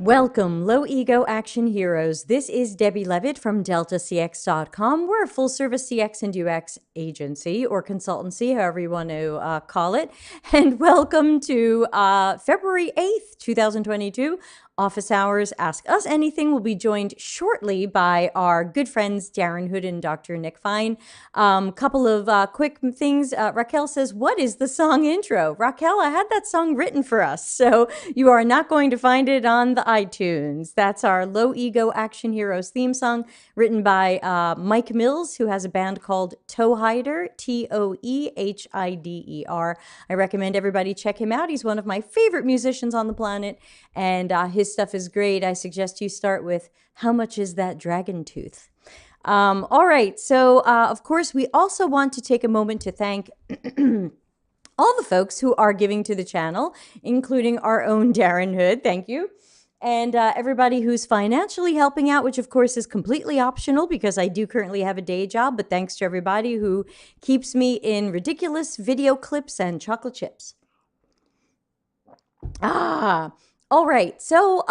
Welcome, low ego action heroes. This is Debbie Levitt from DeltaCX.com. We're a full service CX and UX agency or consultancy, however you want to call it. And welcome to February 8th, 2022. Office Hours Ask Us Anything will be joined shortly by our good friends Darren Hood and Dr. Nick Fine. Couple of quick things. Raquel says, "What is the song intro?" Raquel, I had that song written for us, so you are not going to find it on the iTunes. That's our Low Ego Action Heroes theme song, written by Mike Mills, who has a band called Toehider, Toehider. I recommend everybody check him out. He's one of my favorite musicians on the planet, and his stuff is great. I suggest you start with "How Much Is That Dragon Tooth?" All right, so of course, we also want to take a moment to thank all the folks who are giving to the channel, including our own Darren Hood. Thank you. And everybody who's financially helping out, which of course is completely optional because I do currently have a day job, but thanks to everybody who keeps me in ridiculous video clips and chocolate chips. All right, so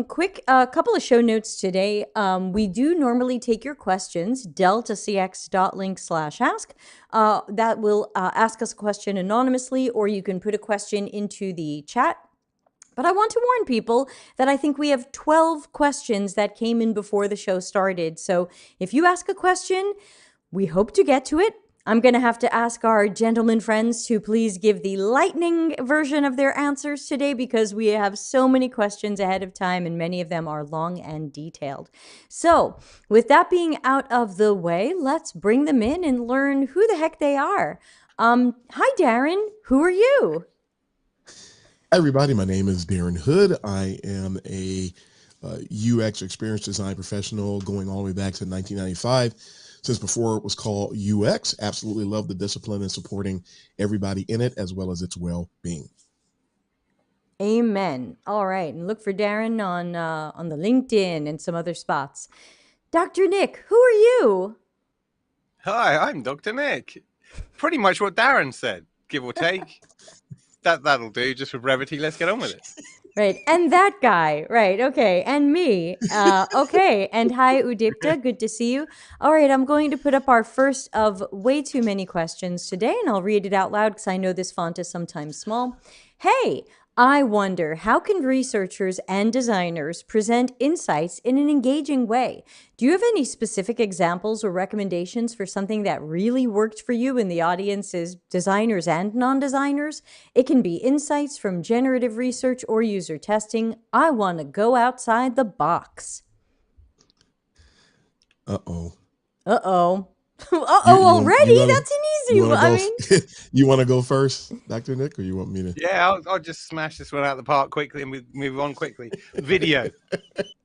quick couple of show notes today. We do normally take your questions, deltacx.link/ask. That will ask us a question anonymously, or you can put a question into the chat. But I want to warn people that I think we have 12 questions that came in before the show started. So if you ask a question, we hope to get to it. I'm going to have to ask our gentleman friends to please give the lightning version of their answers today because we have so many questions ahead of time and many of them are long and detailed. So with that being out of the way, let's bring them in and learn who the heck they are. Hi, Darren. Who are you? Hi, everybody. My name is Darren Hood. I am a UX experience design professional going all the way back to 1995. Since before it was called UX, absolutely love the discipline and supporting everybody in it as well as its well-being. Amen. All right, and look for Darren on the LinkedIn and some other spots. Dr. Nick, who are you? Hi, I'm Dr. Nick. Pretty much what Darren said, give or take. That'll do, just for brevity. Let's get on with it. Right, and that guy, right, okay, and me, okay, and hi, Udipta, good to see you. All right, I'm going to put up our first of way too many questions today, and I'll read it out loud because I know this font is sometimes small. Hey, I wonder, how can researchers and designers present insights in an engaging way? Do you have any specific examples or recommendations for something that really worked for you in the audiences, designers and non-designers? It can be insights from generative research or user testing. I want to go outside the box. Uh-oh. Uh-oh. Already? That's an easy one. I mean, you want to go first, Dr. Nick, or you want me to? Yeah, I'll just smash this one out of the park quickly and we move on quickly. Video.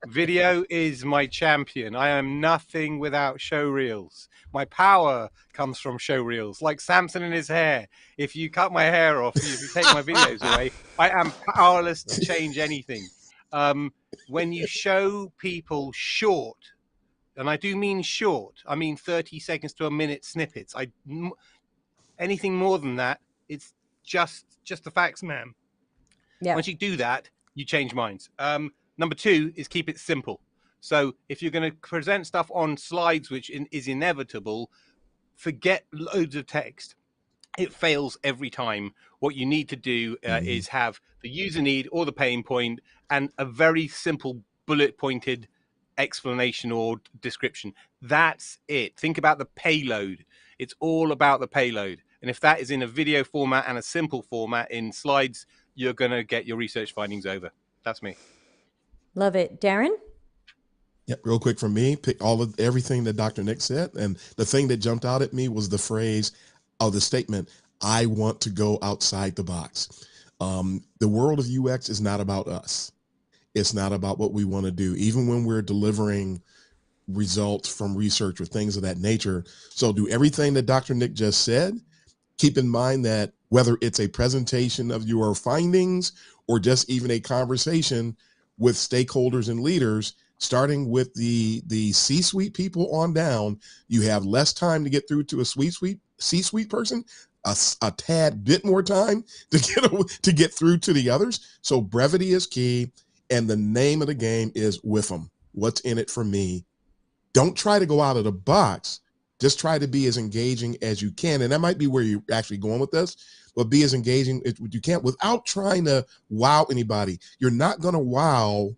Video is my champion. I am nothing without show reels. My power comes from show reels, like Samson and his hair. If you cut my hair off, if you take my videos away, I am powerless to change anything. When you show people short, and I do mean short, I mean 30 seconds to a minute snippets. Anything more than that, it's just the facts, ma'am. Yeah. Once you do that, you change minds. Number two is keep it simple. So if you're going to present stuff on slides, which is inevitable, forget loads of text. It fails every time. What you need to do is have the user need or the pain point and a very simple bullet pointed explanation or description. That's it. Think about the payload. It's all about the payload. And if that is in a video format and a simple format in slides, you're going to get your research findings over. That's me. Love it. Darren? Yeah, real quick from me, pick everything that Dr. Nick said. And the thing that jumped out at me was the phrase of the statement, I want to go outside the box. The world of UX is not about us. It's not about what we want to do, even when we're delivering results from research or things of that nature. So do everything that Dr. Nick just said. Keep in mind that whether it's a presentation of your findings or just even a conversation with stakeholders and leaders, starting with the C-suite people on down, you have less time to get through to a C-suite person, a tad bit more time to get through to the others. So brevity is key. And the name of the game is with them. What's in it for me? Don't try to go out of the box. Just try to be as engaging as you can. And that might be where you're actually going with this, but be as engaging as you can without trying to wow anybody. You're not going to wow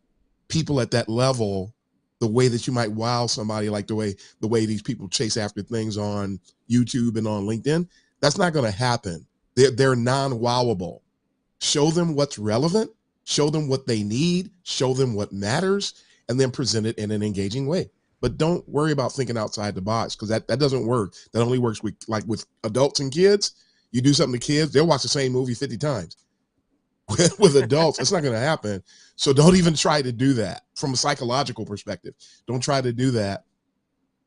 people at that level the way that you might wow somebody, like the way these people chase after things on YouTube and on LinkedIn. That's not going to happen. They're non-wowable. Show them what's relevant, show them what they need, show them what matters, and then present it in an engaging way. But don't worry about thinking outside the box, because that doesn't work. That only works with adults and kids. You do something to kids, they'll watch the same movie 50 times. With adults, it's not going to happen. So don't even try to do that from a psychological perspective. Don't try to do that.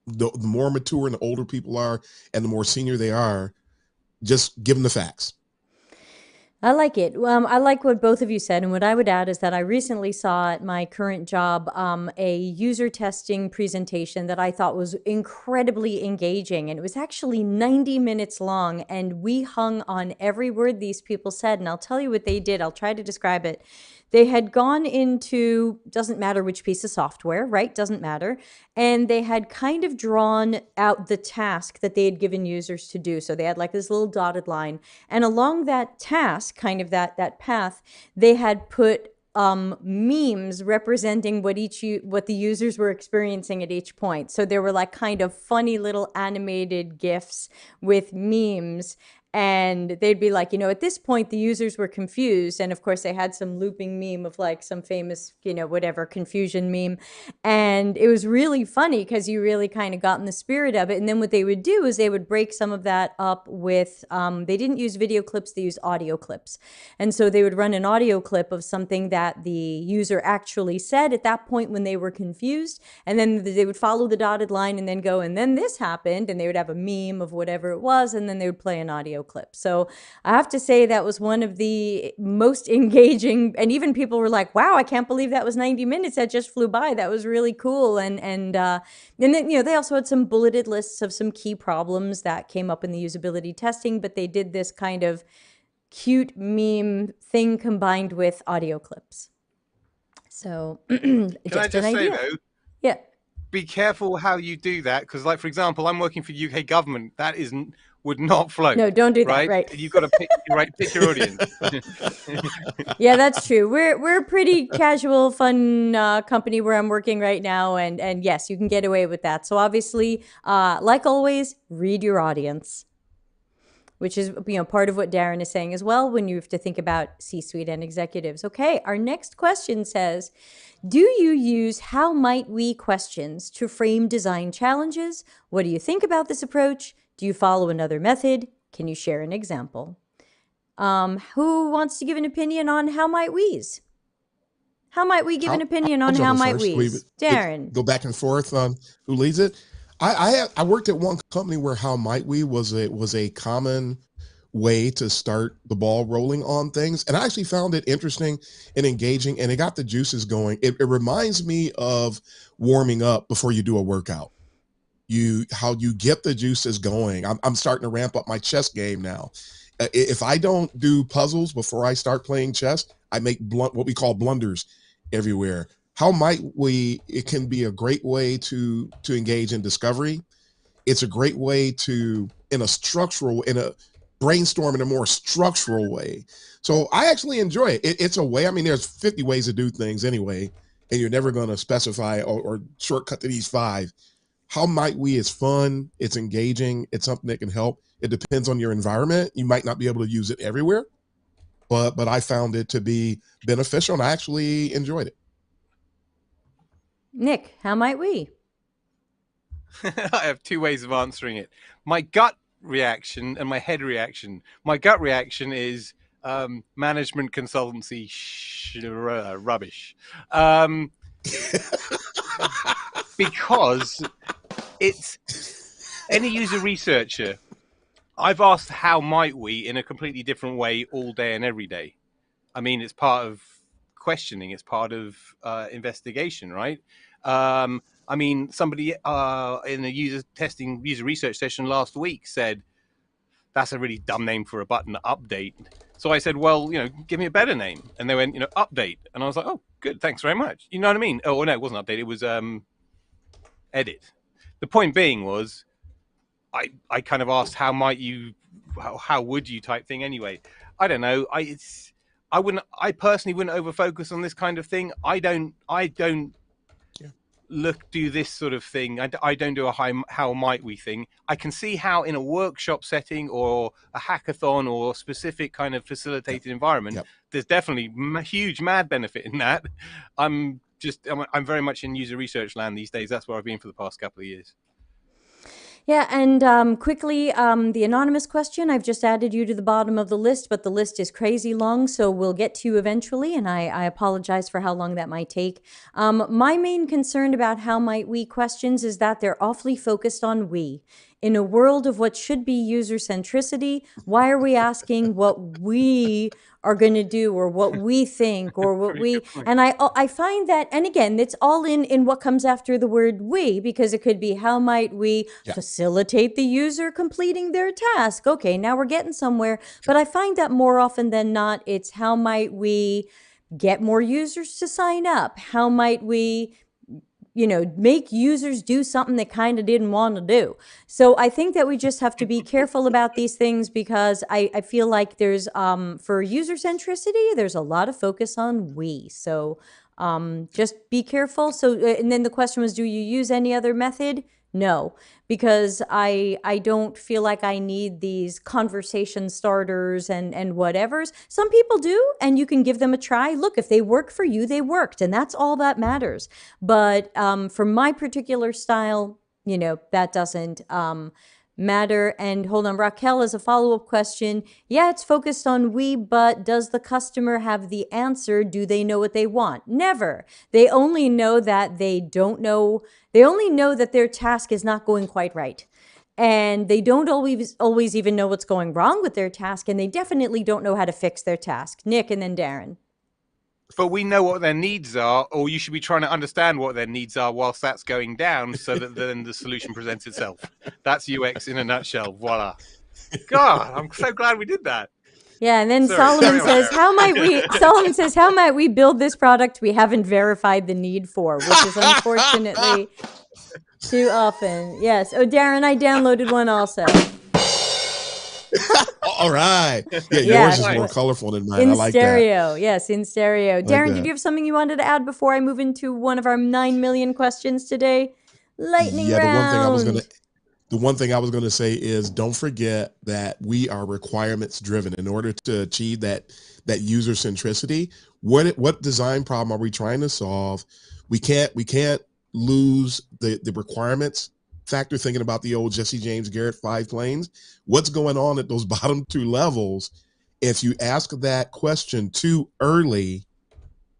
The more mature and the older people are and the more senior they are, just give them the facts. I like it. I like what both of you said. And what I would add is that I recently saw at my current job a user testing presentation that I thought was incredibly engaging. And it was actually 90 minutes long. And we hung on every word these people said. And I'll tell you what they did. I'll try to describe it. They had gone into, doesn't matter which piece of software, right? Doesn't matter. And they had kind of drawn out the task that they had given users to do. So they had like this little dotted line. And along that task, kind of that path, they had put memes representing what the users were experiencing at each point. So there were like kind of funny little animated GIFs with memes. And they'd be like, at this point, the users were confused. And of course, they had some looping meme of like some famous, whatever, confusion meme. And it was really funny because you really kind of got in the spirit of it. And then what they would do is they would break some of that up with, they didn't use video clips, they used audio clips. And so they would run an audio clip of something that the user actually said at that point when they were confused. And then they would follow the dotted line and then go, and then this happened. And they would have a meme of whatever it was. And then they would play an audio clip. So I have to say that was one of the most engaging, and even people were like, wow, I can't believe that was 90 minutes. That just flew by. That was really cool. And then, they also had some bulleted lists of some key problems that came up in the usability testing, but they did this kind of cute meme thing combined with audio clips. So Can I just an just say idea. though, Yeah. be careful how you do that, because like, for example, I'm working for UK government. That would not float. No, don't do that. Right? Right. You've got to pick your audience. Yeah, that's true. We're a pretty casual, fun company where I'm working right now, and yes, you can get away with that. So obviously, like always, read your audience, which is part of what Darren is saying as well when you have to think about C-suite and executives. Okay, our next question says, do you use how might we questions to frame design challenges? What do you think about this approach? Do you follow another method? Can you share an example? Who wants to give an opinion on how might we's? How might we give an opinion on how might we's? Darren. Go back and forth on who leads it. I worked at one company where how might we was a common way to start the ball rolling on things, and I actually found it interesting and engaging, and it got the juices going. It reminds me of warming up before you do a workout. How you get the juices going. I'm starting to ramp up my chess game now. If I don't do puzzles before I start playing chess, I make what we call blunders everywhere. How might we? It can be a great way to engage in discovery. It's a great way to in a brainstorm in a more structural way. So I actually enjoy it. It's a way. I mean, there's 50 ways to do things anyway, and you're never going to specify or shortcut to these 5. How might we is fun. It's engaging. It's something that can help. It depends on your environment. You might not be able to use it everywhere, but I found it to be beneficial, and I actually enjoyed it. Nick, how might we? I have 2 ways of answering it. My gut reaction and my head reaction. My gut reaction is management consultancy rubbish. Because it's any user researcher. I've asked how might we in a completely different way all day and every day. I mean, it's part of questioning. It's part of investigation, right? I mean, somebody in a user research session last week said, that's a really dumb name for a button, update. So I said, well, give me a better name. And they went, update. And I was like, oh, good. Thanks very much. You know what I mean? Oh, no, it wasn't update. It was edit. The point being was I kind of asked, how would you type thing anyway? I don't know. I personally wouldn't over focus on this kind of thing. I don't do this sort of thing. I don't do a how might we thing. I can see how in a workshop setting or a hackathon or specific kind of facilitated environment, there's definitely huge mad benefit in that. I'm very much in user research land these days. That's where I've been for the past couple of years. Yeah, and quickly, the anonymous question, I've just added you to the bottom of the list, but the list is crazy long, so we'll get to you eventually, and I apologize for how long that might take. My main concern about how might we questions is that they're awfully focused on we. In a world of what should be user centricity, why are we asking what we are going to do or what we think or what we, and I find that, and again, it's all in what comes after the word we, because it could be how might we facilitate the user completing their task. Okay, now we're getting somewhere, but I find that more often than not, it's how might we get more users to sign up? How might we make users do something they kind of didn't want to do? So I think that we just have to be careful about these things, because I feel like there's, for user centricity, there's a lot of focus on we. So just be careful. So, and then the question was, do you use any other method? No, because I don't feel like I need these conversation starters and whatevers. Some people do, and you can give them a try. Look, if they work for you, they worked, and that's all that matters. But for my particular style, that doesn't matter. And hold on, Raquel, as a follow-up question, yeah, it's focused on we, but does the customer have the answer? Do they know what they want? Never. They only know that they only know that their task is not going quite right. And they don't always even know what's going wrong with their task, and they definitely don't know how to fix their task. Nick, and then Darren. But we know what their needs are, or you should be trying to understand what their needs are whilst that's going down, so that then the solution presents itself. That's UX in a nutshell. Voila. God, I'm so glad we did that. Yeah, and then Solomon says, Solomon says, how might we build this product we haven't verified the need for, which is unfortunately too often. Yes. Oh, Darren, I downloaded one also. All right. Yeah, yours is more colorful than mine. I like stereo. that. Yes, in stereo. Darren, did you have something you wanted to add before I move into one of our 9 million questions today? Lightning round. The one thing I was going to say is, don't forget that we are requirements driven. In order to achieve that user centricity, what design problem are we trying to solve? We can't lose the requirements factor, thinking about the old Jesse James Garrett 5 planes. What's going on at those bottom 2 levels? If you ask that question too early,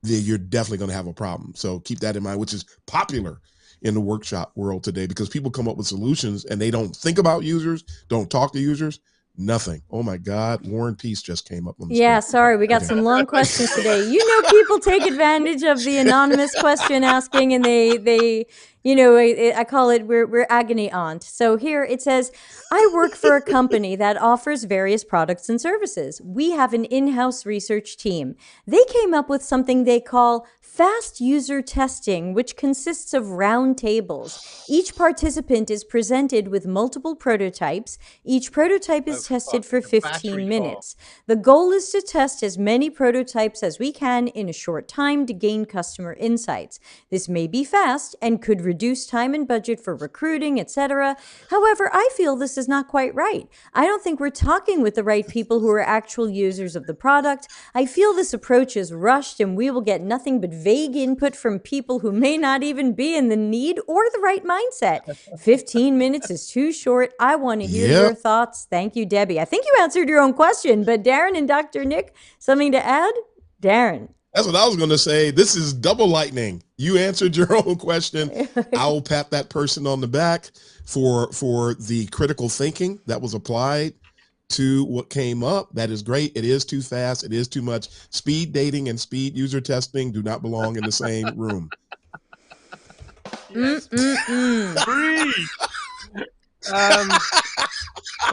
then you're definitely going to have a problem. So keep that in mind, which is popular in the workshop world today, because people come up with solutions and they don't think about users, don't talk to users, nothing. Oh my God, War and Peace just came up on the screen. Sorry, we got some long questions today. People take advantage of the anonymous question asking, and they I call it, we're agony aunt. So here it says, I work for a company that offers various products and services. We have an in-house research team. They came up with something they call fast user testing, which consists of round tables. Each participant is presented with multiple prototypes. Each prototype is tested for 15 minutes. The goal is to test as many prototypes as we can in a short time to gain customer insights. This may be fast and could reduce time and budget for recruiting, etc. However, I feel this is not quite right. I don't think we're talking with the right people who are actual users of the product. I feel this approach is rushed, and we will get nothing but vague input from people who may not even be in the need or the right mindset. 15 minutes is too short. I want to hear your thoughts. Thank you, Debbie. I think you answered your own question, but Darren and Dr. Nick, something to add? Darren. That's what I was going to say. This is double lightning. You answered your own question. I will pat that person on the back for the critical thinking that was applied to what came up. That is great. It is too fast. It is too much. Speed dating and speed user testing do not belong in the same room. Waka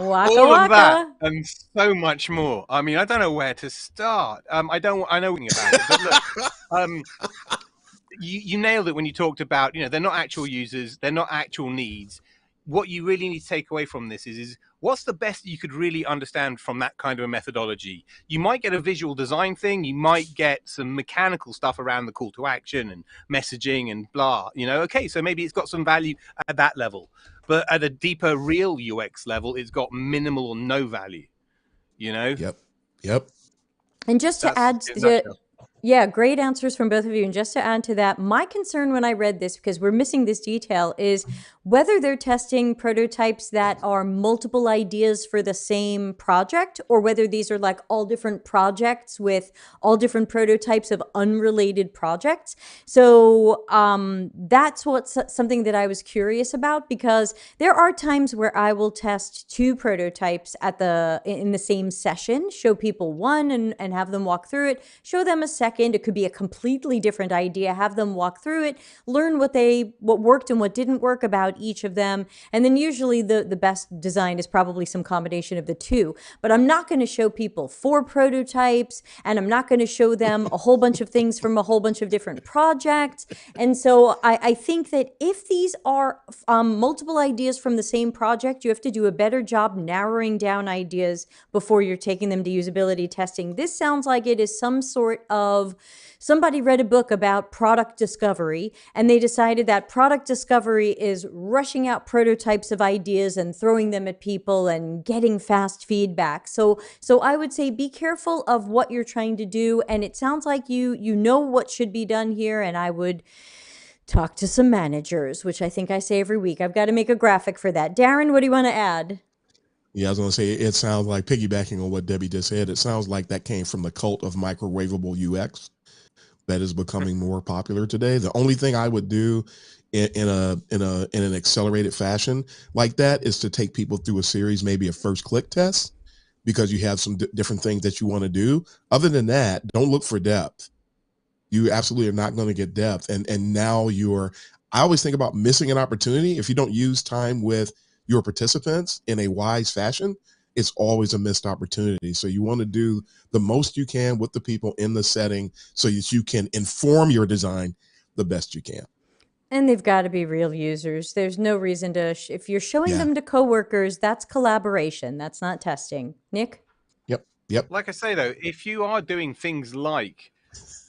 All of that waka. and so much more. I mean, I don't know where to start. I know nothing about it, but look, you nailed it when you talked about, they're not actual users, they're not actual needs. What you really need to take away from this is what's the best you could really understand from that kind of a methodology. You might get a visual design thing, you might get some mechanical stuff around the call to action and messaging and blah. Okay, so maybe it's got some value at that level, but at a deeper real UX level, it's got minimal or no value. Yep. And just to That's add in a nutshell. yeah, great answers from both of you. And just to add to that, my concern when I read this, because we're missing this detail, is whether they're testing prototypes that are multiple ideas for the same project, or whether these are like all different projects with all different prototypes of unrelated projects. So that's something that I was curious about, because there are times where I will test two prototypes in the same session, show people one and have them walk through it, show them a second. It could be a completely different idea, have them walk through it, learn what worked and what didn't work about each of them. And then usually the best design is probably some combination of the two. But I'm not going to show people 4 prototypes, and I'm not going to show them a whole bunch of things from a whole bunch of different projects. And so I think that if these are multiple ideas from the same project, you have to do a better job narrowing down ideas before you're taking them to usability testing. This sounds like it is some sort of somebody read a book about product discovery, and they decided that product discovery is rushing out prototypes of ideas and throwing them at people and getting fast feedback. So I would say be careful of what you're trying to do. And it sounds like you know what should be done here. And I would talk to some managers, which I think I say every week. I've got to make a graphic for that. Darren, what do you want to add? Yeah, I was going to say, it sounds like, piggybacking on what Debbie just said, it sounds like that came from the cult of microwavable UX that is becoming more popular today. The only thing I would do in an accelerated fashion like that is to take people through a series, maybe a first click test, because you have some different things that you want to do. Other than that, don't look for depth. You absolutely are not going to get depth. And now I always think about missing an opportunity. If you don't use time with your participants in a wise fashion, it's always a missed opportunity. So you want to do the most you can with the people in the setting so that you can inform your design the best you can. And they've got to be real users. There's no reason to, if you're showing them to coworkers, that's collaboration. That's not testing. Nick? Yep. Like I say, though, if you are doing things like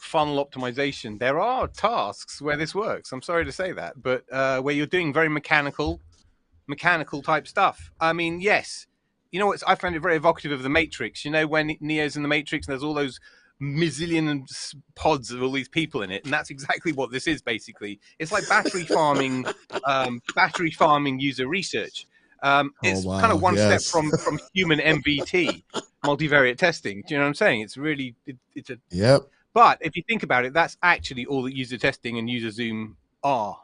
funnel optimization, there are tasks where this works. I'm sorry to say that, but where you're doing very mechanical type stuff. I mean, yes, I found it very evocative of the Matrix. When Neo's in the Matrix and there's all those mazillion pods of all these people in it, and that's exactly what this is. Basically, it's like battery farming user research. It's kind of one step from human MVT, multivariate testing. Do you know what I'm saying? It's really it's a Yep. But if you think about it, that's actually all that user testing and user Zoom are.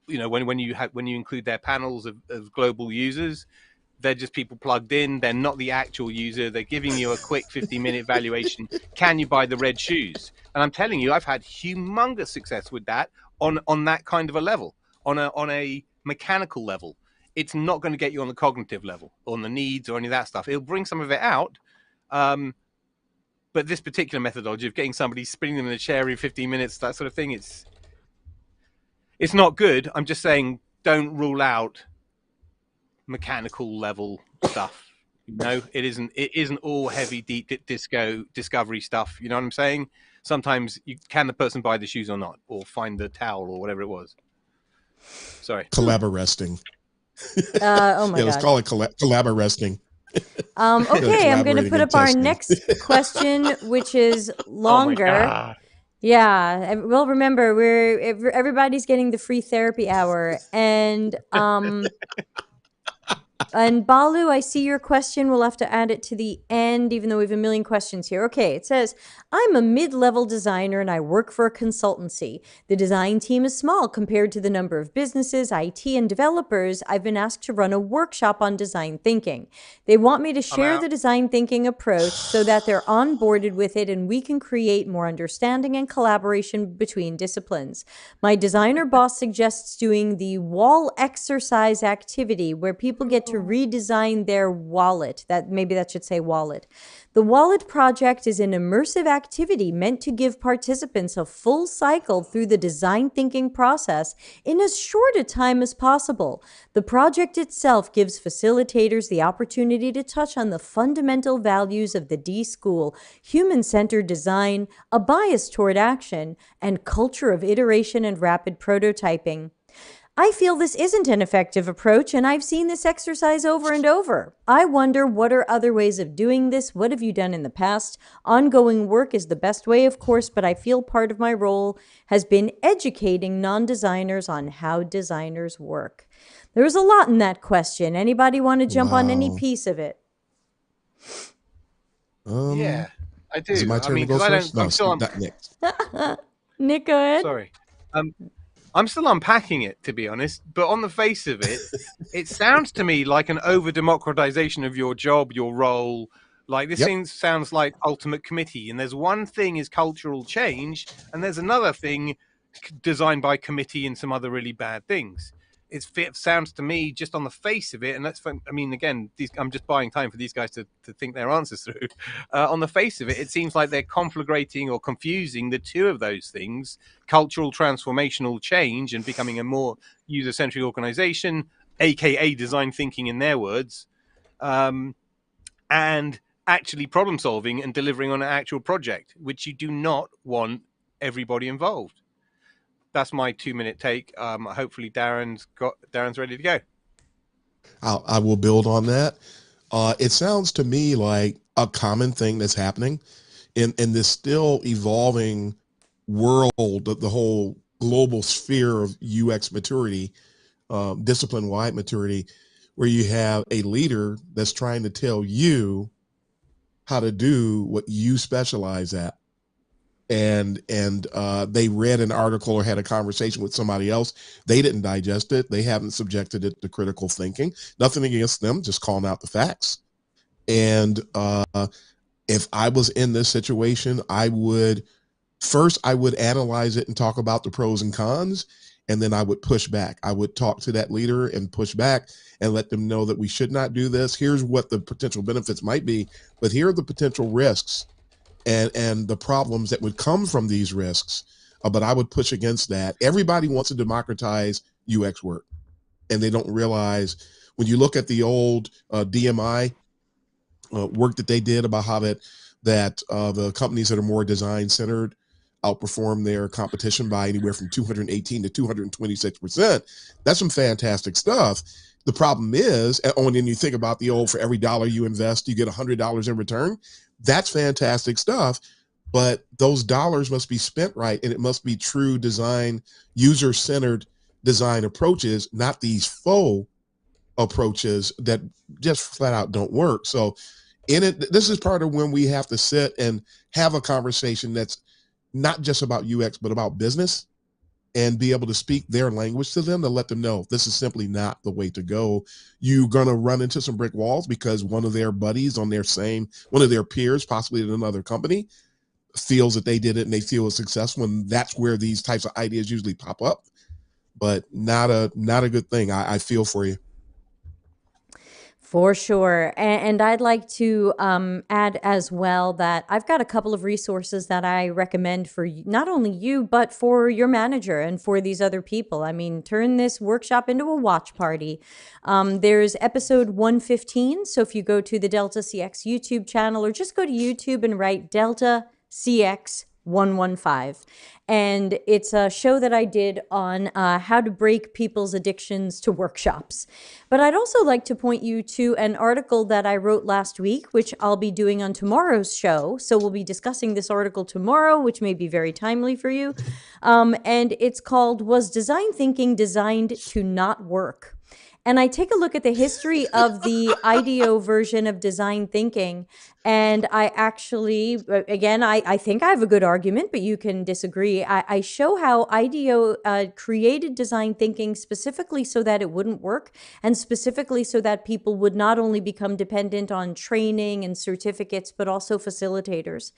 When you include their panels of global users, they're just people plugged in. They're not the actual user. They're giving you a quick 15-minute valuation. Can you buy the red shoes? And I'm telling you, I've had humongous success with that on that kind of a level, on a mechanical level. It's not going to get you on the cognitive level, on the needs or any of that stuff. It'll bring some of it out. But this particular methodology of getting somebody, spinning them in a chair every 15 minutes, that sort of thing, it's not good. I'm just saying, don't rule out mechanical level stuff. It isn't all heavy, deep discovery stuff. You know what I'm saying? Sometimes can the person buy the shoes or not, or find the towel or whatever it was. Sorry. Collaboresting. Oh my God. Let's call it collaboresting. Okay, I'm going to put up our next question, which is longer. Oh my God. Yeah. Well, remember, everybody's getting the free therapy hour, and And Balu, I see your question. We'll have to add it to the end, even though we have a million questions here. Okay, it says, I'm a mid-level designer and I work for a consultancy. The design team is small compared to the number of businesses, IT, and developers. I've been asked to run a workshop on design thinking. They want me to I'm share out. the design thinking approach so that they're onboarded with it and we can create more understanding and collaboration between disciplines. My designer boss suggests doing the wall exercise activity where people get to redesign their wallet. That should say wallet. The wallet project is an immersive activity meant to give participants a full cycle through the design thinking process in as short a time as possible. The project itself gives facilitators the opportunity to touch on the fundamental values of the D School: human-centered design, a bias toward action, and culture of iteration and rapid prototyping. I feel this isn't an effective approach, and I've seen this exercise over and over. I wonder, what are other ways of doing this? What have you done in the past? Ongoing work is the best way, of course, but I feel part of my role has been educating non-designers on how designers work. There's a lot in that question. Anybody want to jump on any Wow. piece of it? Yeah, I Is it do. my I turn to mean, go because I don't. first? No, I'm still. not next. Nick, go ahead. Sorry. I'm still unpacking it, to be honest. But on the face of it, it sounds to me like an over democratization of your job, your role. Like this Yep. thing sounds like ultimate committee. And there's one thing is cultural change, and there's another thing designed by committee and some other really bad things. It sounds to me, just on the face of it, and I mean, again, I'm just buying time for these guys to think their answers through. On the face of it, it seems like they're conflagrating or confusing the two of those things: cultural transformational change and becoming a more user-centric organization, aka design thinking in their words, and actually problem solving and delivering on an actual project, which you do not want everybody involved. That's my 2-minute take. Hopefully Darren's ready to go. I will build on that. It sounds to me like a common thing that's happening in this still evolving world, the whole global sphere of UX maturity, discipline-wide maturity, where you have a leader that's trying to tell you how to do what you specialize at. And they read an article or had a conversation with somebody else. They didn't digest it. They haven't subjected it to critical thinking. Nothing against them, just calling out the facts. And if I was in this situation, I would analyze it and talk about the pros and cons, and then I would push back. I would talk to that leader and push back and let them know that we should not do this. Here's what the potential benefits might be, but here are the potential risks and the problems that would come from these risks. But I would push against that. Everybody wants to democratize UX work, and they don't realize, when you look at the old DMI work that they did about how that the companies that are more design centered outperform their competition by anywhere from 218 to 226%. That's some fantastic stuff. The problem is, and then you think about the old, for every dollar you invest, you get $100 in return. That's fantastic stuff, but those dollars must be spent right, and it must be true design, user-centered design approaches, not these faux approaches that just flat out don't work. So this is part of when we have to sit and have a conversation that's not just about UX, but about business, and be able to speak their language to them, to let them know this is simply not the way to go. You're going to run into some brick walls because one of their buddies one of their peers, possibly in another company, feels that they did it and they feel it's successful. And that's where these types of ideas usually pop up, but not a good thing. I feel for you. For sure. And I'd like to add as well that I've got a couple of resources that I recommend for not only you, but for your manager and for these other people. I mean, turn this workshop into a watch party. There's episode 115. So if you go to the Delta CX YouTube channel, or just go to YouTube and write Delta CX 115. And it's a show that I did on how to break people's addictions to workshops. But I'd also like to point you to an article that I wrote last week, which I'll be doing on tomorrow's show. So we'll be discussing this article tomorrow, which may be very timely for you. And it's called, "Was Design Thinking Designed to Not Work?" and I take a look at the history of the IDEO version of design thinking. And I actually, again, I think I have a good argument, but you can disagree. I show how IDEO created design thinking specifically so that it wouldn't work, and specifically so that people would not only become dependent on training and certificates, but also facilitators.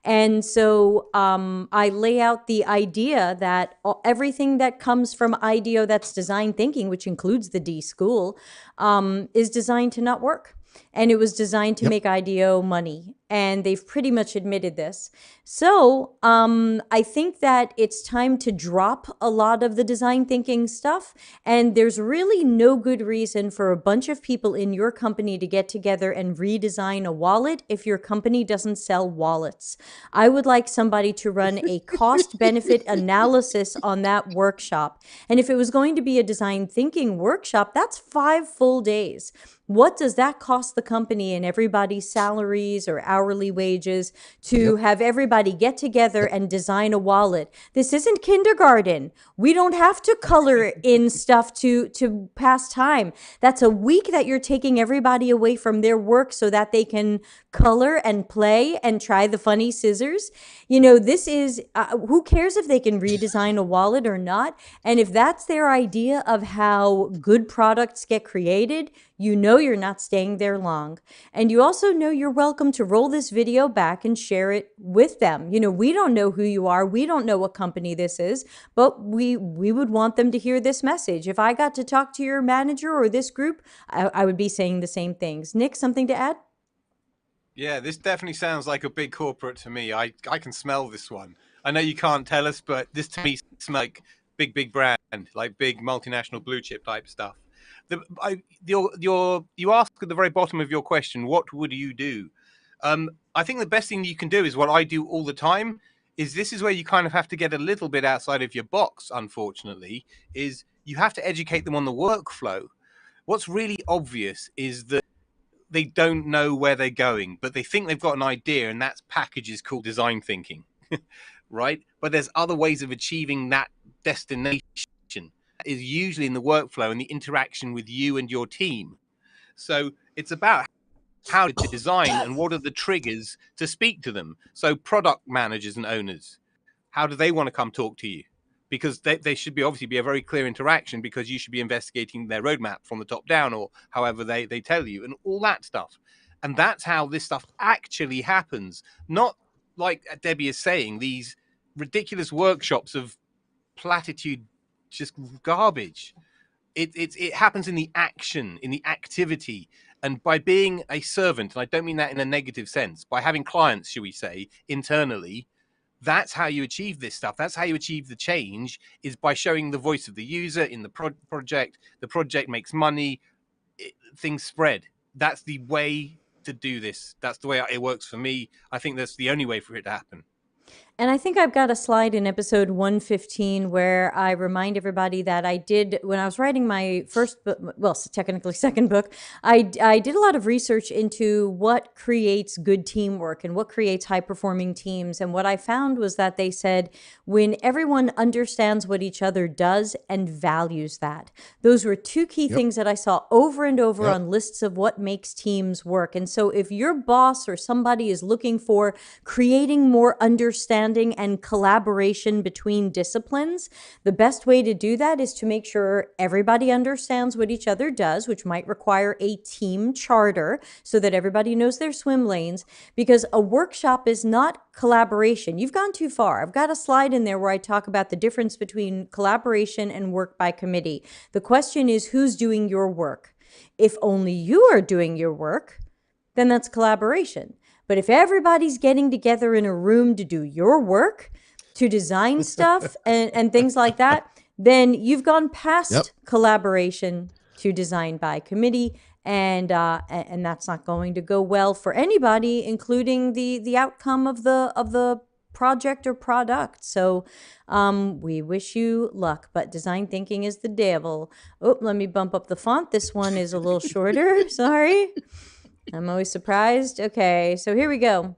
And so I lay out the idea that everything that comes from IDEO that's design thinking, which includes the D school, is designed to not work. And it was designed to make IDEO money. And they've pretty much admitted this. So I think that it's time to drop a lot of the design thinking stuff. And there's really no good reason for a bunch of people in your company to get together and redesign a wallet if your company doesn't sell wallets. I would like somebody to run a cost-benefit analysis on that workshop. And if it was going to be a design thinking workshop, that's 5 full days. What does that cost the company and everybody's salaries or hourly wages to have everybody get together and design a wallet? This isn't kindergarten. We don't have to color in stuff to pass time. That's a week that you're taking everybody away from their work so that they can color and play and try the funny scissors. You know, this is, who cares if they can redesign a wallet or not? And if that's their idea of how good products get created, you know you're not staying there long. And you also know you're welcome to roll this video back and share it with them. You know, we don't know who you are. We don't know what company this is, but we would want them to hear this message. If I got to talk to your manager or this group, I would be saying the same things. Nick, something to add? Yeah, this definitely sounds like a big corporate to me. I can smell this one. I know you can't tell us, but this to me smells like big brand, like big multinational blue chip type stuff. You ask at the very bottom of your question, what would you do? I think the best thing you can do is what I do all the time. This is where you kind of have to get a little bit outside of your box, unfortunately, is you have to educate them on the workflow. What's really obvious is that they don't know where they're going, but they think they've got an idea, and that's packages called design thinking, right? But there's other ways of achieving that destination. Is usually in the workflow and the interaction with you and your team. So it's about how to design and what are the triggers to speak to them. So product managers and owners, how do they want to come talk to you? Because they should be obviously be a very clear interaction, because you should be investigating their roadmap from the top down, or however they tell you, and all that stuff. And that's how this stuff actually happens. Not like Debbie is saying, these ridiculous workshops of platitude, just garbage. It happens in the action, in the activity. And by being a servant, and I don't mean that in a negative sense, by having clients, shall we say, internally, that's how you achieve this stuff. That's how you achieve the change, is by showing the voice of the user in the project. The project makes money, things spread. That's the way to do this. That's the way it works for me. I think that's the only way for it to happen. And I think I've got a slide in episode 115 where I remind everybody that I did, when I was writing my first book, well, technically second book, I did a lot of research into what creates good teamwork and what creates high-performing teams. And what I found was that they said when everyone understands what each other does and values that. Those were two key things that I saw over and over on lists of what makes teams work. And so if your boss or somebody is looking for creating more understanding and collaboration between disciplines, the best way to do that is to make sure everybody understands what each other does, which might require a team charter so that everybody knows their swim lanes, because a workshop is not collaboration. You've gone too far. I've got a slide in there where I talk about the difference between collaboration and work by committee. The question is, who's doing your work? If only you are doing your work, then that's collaboration. But if everybody's getting together in a room to do your work, to design stuff and things like that, then you've gone past collaboration to design by committee, and that's not going to go well for anybody, including the outcome of the project or product. So we wish you luck, but design thinking is the devil. Oh, let me bump up the font. This one is a little shorter. Sorry. I'm always surprised. Okay, so here we go.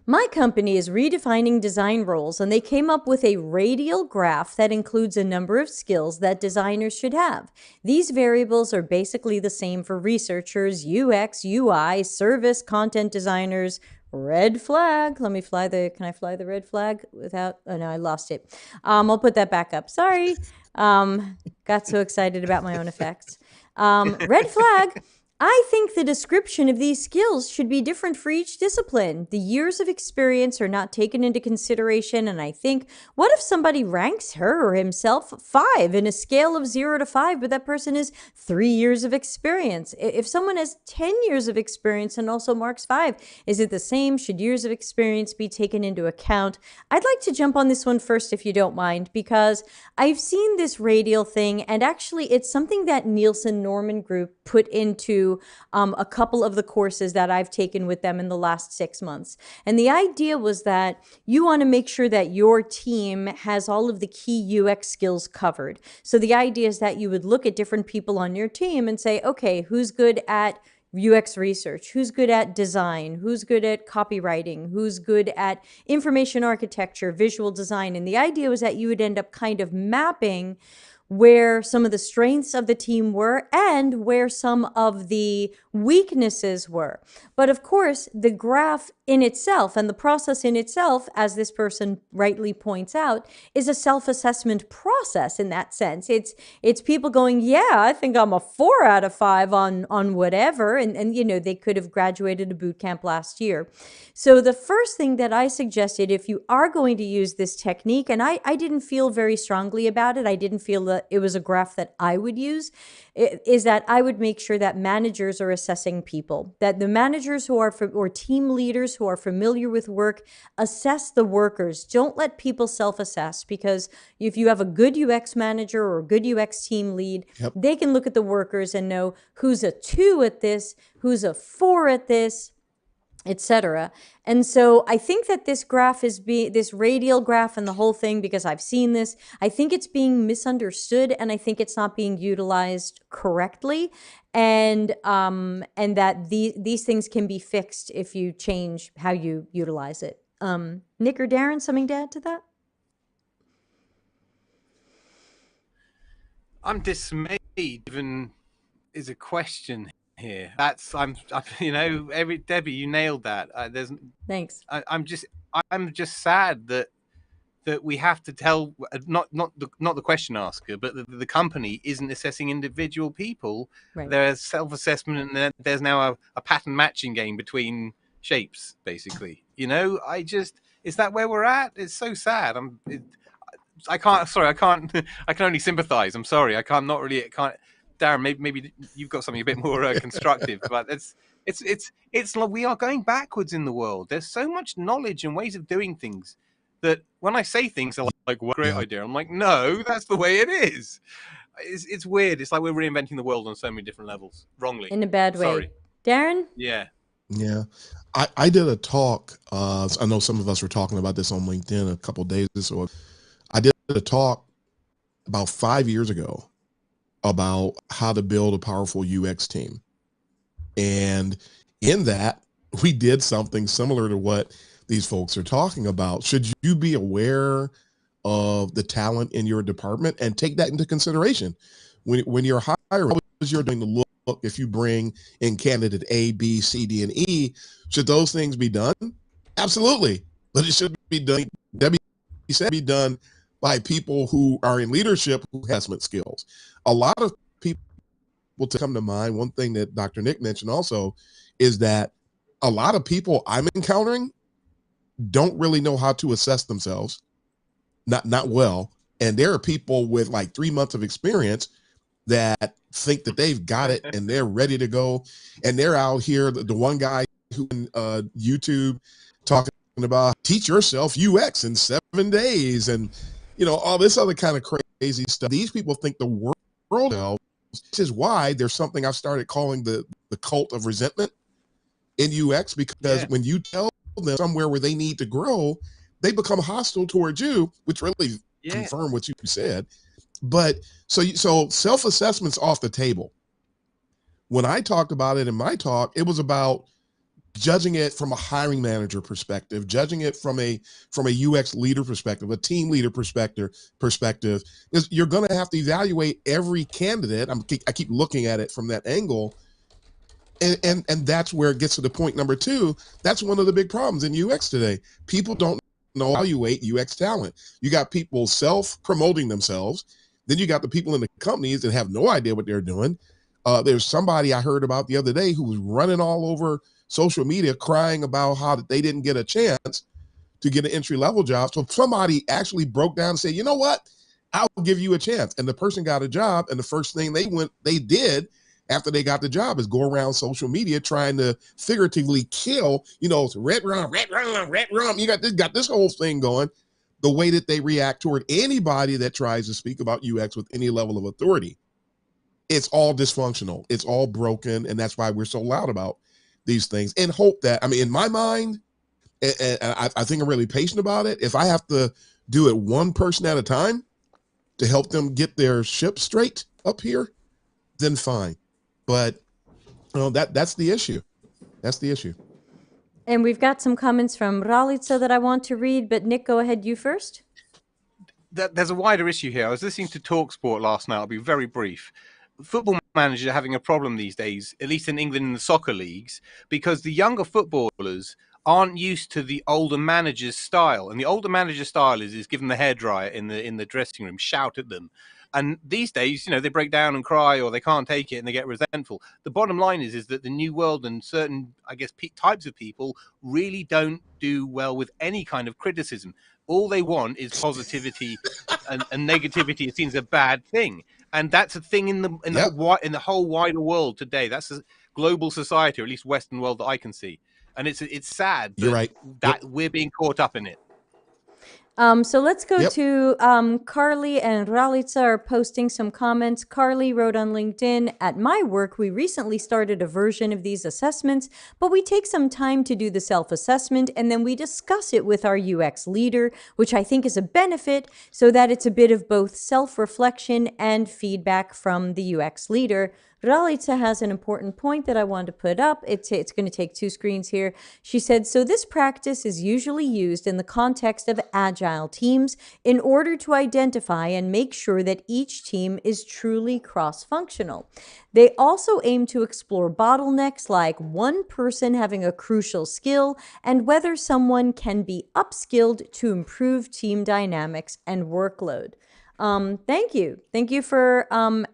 My company is redefining design roles, and they came up with a radial graph that includes a number of skills that designers should have. These variables are basically the same for researchers, UX, UI, service, content designers. Red flag. Let me fly the. Can I fly the red flag without? Oh no, I lost it. I'll put that back up. Sorry. Got so excited about my own effects. Red flag. I think the description of these skills should be different for each discipline. The years of experience are not taken into consideration, and I think, what if somebody ranks her or himself 5 in a scale of 0 to 5, but that person is 3 years of experience? If someone has 10 years of experience and also marks 5, is it the same? Should years of experience be taken into account? I'd like to jump on this one first, if you don't mind, because I've seen this radial thing, and actually it's something that Nielsen Norman Group put into a couple of the courses that I've taken with them in the last 6 months. And the idea was that you want to make sure that your team has all of the key UX skills covered. So the idea is that you would look at different people on your team and say, okay, who's good at UX research? Who's good at design? Who's good at copywriting? Who's good at information architecture, visual design? And the idea was that you would end up kind of mapping where some of the strengths of the team were and where some of the weaknesses were. But of course, the graph in itself and the process in itself, as this person rightly points out, is a self-assessment process in that sense. It's people going, yeah, I think I'm a 4 out of 5 on whatever. And you know, they could have graduated a boot camp last year. So the first thing that I suggested, if you are going to use this technique, and I didn't feel very strongly about it, I didn't feel that it was a graph that I would use, is that I would make sure that managers are assessing people, that the managers who are, or team leaders who are familiar with work, assess the workers. Don't let people self-assess, because if you have a good UX manager or a good UX team lead, Yep. they can look at the workers and know who's a 2 at this, who's a 4 at this, etc. And so I think that this graph is this radial graph and the whole thing, because I've seen this, I think it's being misunderstood, and I think it's not being utilized correctly, and that these things can be fixed if you change how you utilize it. Nick or Darren, something to add to that? I'm dismayed. Even is a question here. You know, Debbie, you nailed that. Thanks. I'm just sad that we have to tell not the question asker, but the company isn't assessing individual people. Right. There's self-assessment, and then there's now a pattern matching game between shapes, basically. You know, is that where we're at? It's so sad. I can only sympathize. I'm sorry. I can't Darren, maybe you've got something a bit more constructive, but it's like we are going backwards in the world. There's so much knowledge and ways of doing things that when I say things are like what a great idea, I'm like, no, that's the way it is. It's weird. It's like we're reinventing the world on so many different levels, wrongly. In a bad way. Sorry. Darren? Yeah. I did a talk. I know some of us were talking about this on LinkedIn a couple of days ago. I did a talk about 5 years ago about how to build a powerful UX team. And in that, we did something similar to what these folks are talking about. Should you be aware of the talent in your department and take that into consideration when you're hiring? How is you're doing the look? If you bring in candidate A, B, C, D, and E, should those things be done? Absolutely, but it should be done. Debbie said, be done by people who are in leadership who have assessment skills. A lot of people to come to mind. One thing that Dr. Nick mentioned also is that a lot of people I'm encountering don't really know how to assess themselves, not well. And there are people with like 3 months of experience that think that they've got it and they're ready to go. And they're out here, the one guy who YouTube talking about teach yourself UX in 7 days and, you know, all this other kind of crazy stuff. These people think the world knows. This is why there's something I've started calling the cult of resentment in UX, because when you tell them somewhere where they need to grow, they become hostile towards you, which really confirm what you said. But so self-assessment's off the table. When I talked about it in my talk, it was about judging it from a hiring manager perspective, judging it from a UX leader perspective, a team leader perspective, is you're going to have to evaluate every candidate. I keep looking at it from that angle, and that's where it gets to the point number two. That's one of the big problems in UX today. People don't know evaluate UX talent. You got people self-promoting themselves. Then you got the people in the companies that have no idea what they're doing. There's somebody I heard about the other day who was running all over social media crying about how they didn't get a chance to get an entry-level job. So somebody actually broke down and said, you know what? I'll give you a chance. And the person got a job, and the first thing they did after they got the job is go around social media trying to figuratively kill, it's red rum. You got this whole thing going. The way that they react toward anybody that tries to speak about UX with any level of authority, it's all dysfunctional. It's all broken. And that's why we're so loud about these things, and hope that, in my mind, and I think I'm really patient about it. If I have to do it one person at a time to help them get their ship straight up here, then fine. But that's the issue. That's the issue. And we've got some comments from Ralitza that I want to read, but Nick, go ahead, you first. There's a wider issue here. I was listening to TalkSport last night. I'll be very brief. Football managers are having a problem these days, at least in England in the soccer leagues, because the younger footballers aren't used to the older manager's style. And the older manager's style is give them the hairdryer in the dressing room, shout at them. And these days, they break down and cry, or they can't take it and they get resentful. The bottom line is that the new world and certain, I guess, types of people really don't do well with any kind of criticism. All they want is positivity, and negativity is seen as a bad thing. And that's a thing in the whole wider world today. That's a global society, or at least Western world, that I can see. And it's sad that, You're right. that we're being caught up in it. So let's go to Carly, and Ralitza are posting some comments. Carly wrote on LinkedIn, at my work, we recently started a version of these assessments, but we take some time to do the self-assessment, and then we discuss it with our UX leader, which I think is a benefit, so that it's a bit of both self-reflection and feedback from the UX leader. Ralitza has an important point that I want to put up. It's going to take two screens here. She said, so this practice is usually used in the context of agile teams in order to identify and make sure that each team is truly cross-functional. They also aim to explore bottlenecks like one person having a crucial skill and whether someone can be upskilled to improve team dynamics and workload. Thank you. Thank you for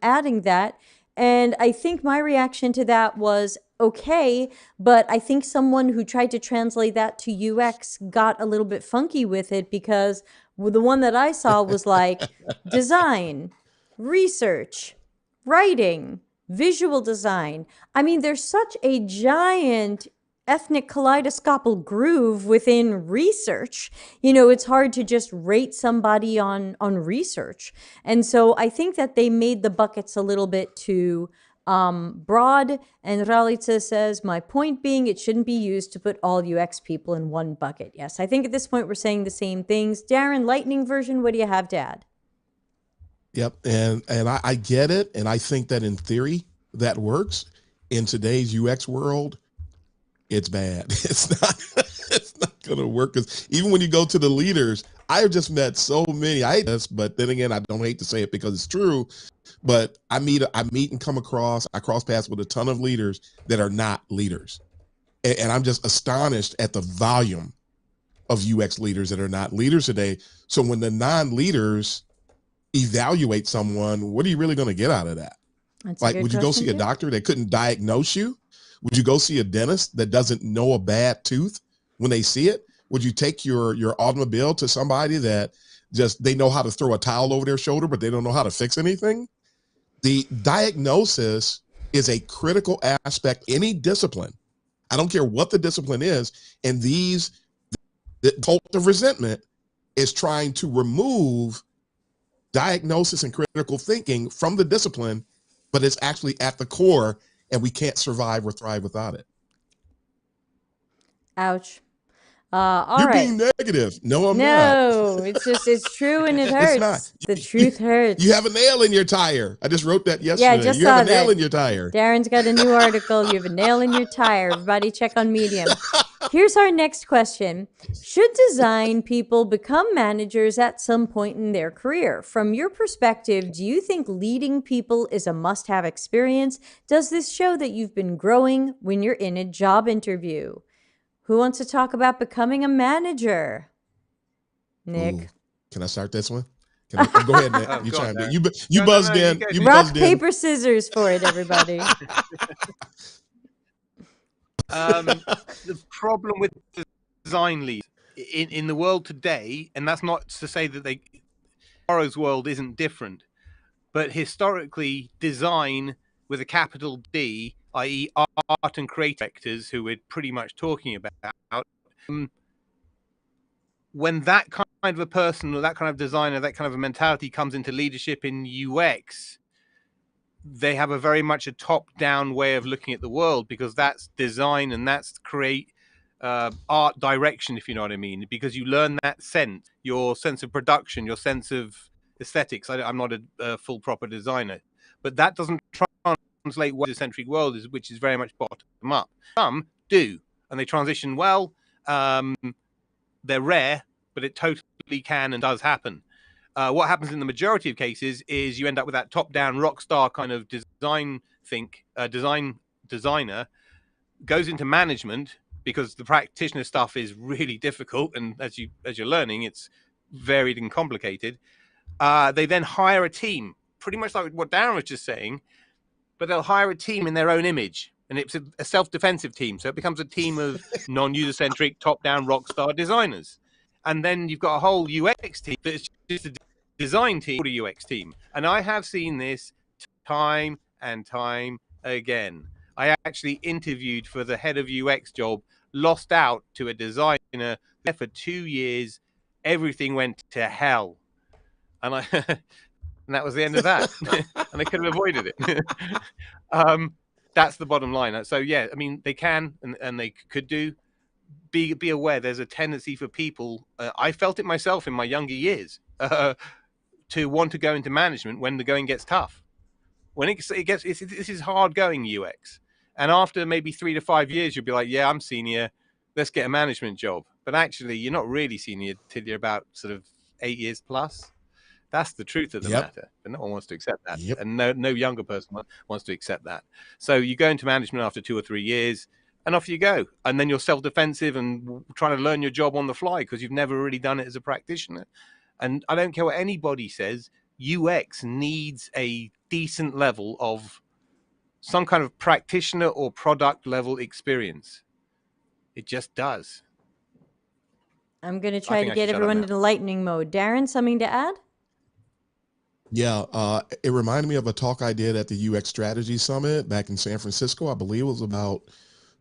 adding that. And I think my reaction to that was okay, but I think someone who tried to translate that to UX got a little bit funky with it, because the one that I saw was like design, research, writing, visual design. There's such a giant ethnic kaleidoscopic groove within research. It's hard to just rate somebody on research. And so I think that they made the buckets a little bit too broad. And Ralitza says, my point being, it shouldn't be used to put all UX people in one bucket. Yes, I think at this point we're saying the same things. Darren, lightning version, what do you have to add? Yep. And I get it. And I think that in theory that works. In today's UX world, it's bad. It's not going to work. Because even when you go to the leaders, I have just met so many. I hate this, but then again, I don't hate to say it because it's true. But I meet and come across, I cross paths with a ton of leaders that are not leaders. And I'm just astonished at the volume of UX leaders that are not leaders today. So when the non-leaders evaluate someone, what are you really going to get out of that? Like, would you go see a doctor that couldn't diagnose you? Would you go see a dentist that doesn't know a bad tooth when they see it? Would you take your automobile to somebody that just, they know how to throw a towel over their shoulder, but they don't know how to fix anything? The diagnosis is a critical aspect, any discipline. I don't care what the discipline is. And the cult of resentment is trying to remove diagnosis and critical thinking from the discipline, but it's actually at the core, and we can't survive or thrive without it. Ouch. All You're right. being negative. No, I'm not. No, it's true and it It's not. hurts. The truth You hurts. have a nail in your tire. I just wrote that Yeah, I yesterday. just You have a saw nail that. in your tire. Darren's got a new article. You have a nail in your tire. Everybody check on Medium. Here's our next question. Should design people become managers at some point in their career? From your perspective, do you think leading people is a must-have experience? Does this show that you've been growing when you're in a job interview? Who wants to talk about becoming a manager? Ooh, Nick. can I start this one? Can I? Go ahead, Nick. Oh, You go on, chimed in. Darren. You No, no, buzzed no. You in. go. You Rock, buzzed in. paper, scissors for it, everybody. The problem with design leads in the world today, and that's not to say that tomorrow's world isn't different, but historically, design with a capital D, i.e., art and creative directors, who we're pretty much talking about, when that kind of a person or that kind of designer, that kind of a mentality comes into leadership in UX, they have a very much a top-down way of looking at the world, because that's design and that's create art direction, if you know what I mean, because you learn that sense, your sense of production, your sense of aesthetics. I'm not a full proper designer, but that doesn't translate what the centric world is, which is very much bottom up. Some do, and they transition well. They're rare, but it totally can and does happen. What happens in the majority of cases is you end up with that top-down rock star kind of designer goes into management, because the practitioner stuff is really difficult, and as you're learning, it's varied and complicated. They then hire a team, pretty much like what Darren was just saying, but they'll hire a team in their own image, and it's a self-defensive team. So it becomes a team of non-user-centric, top-down rock star designers. And then you've got a whole UX team that's just a design team, a UX team. And I have seen this time and time again. I actually interviewed for the head of UX job, lost out to a designer for 2 years. Everything went to hell. And and that was the end of that. And they could have avoided it. That's the bottom line. So yeah, I mean, they can and they could do. Be aware. There's a tendency for people. I felt it myself in my younger years to want to go into management when the going gets tough. When this is hard going UX, and after maybe 3 to 5 years, you'll be like, yeah, I'm senior. Let's get a management job. But actually, you're not really senior till you're about sort of 8 years plus. That's the truth of the matter, but no one wants to accept that, and no younger person wants to accept that. So you go into management after 2 or 3 years, and off you go, and then you're self-defensive and trying to learn your job on the fly because you've never really done it as a practitioner. And I don't care what anybody says, UX needs a decent level of some kind of practitioner or product level experience. It just does. I'm going to try to get everyone into lightning mode. Darren, something to add? Yeah, it reminded me of a talk I did at the UX Strategy Summit back in San Francisco. I believe it was about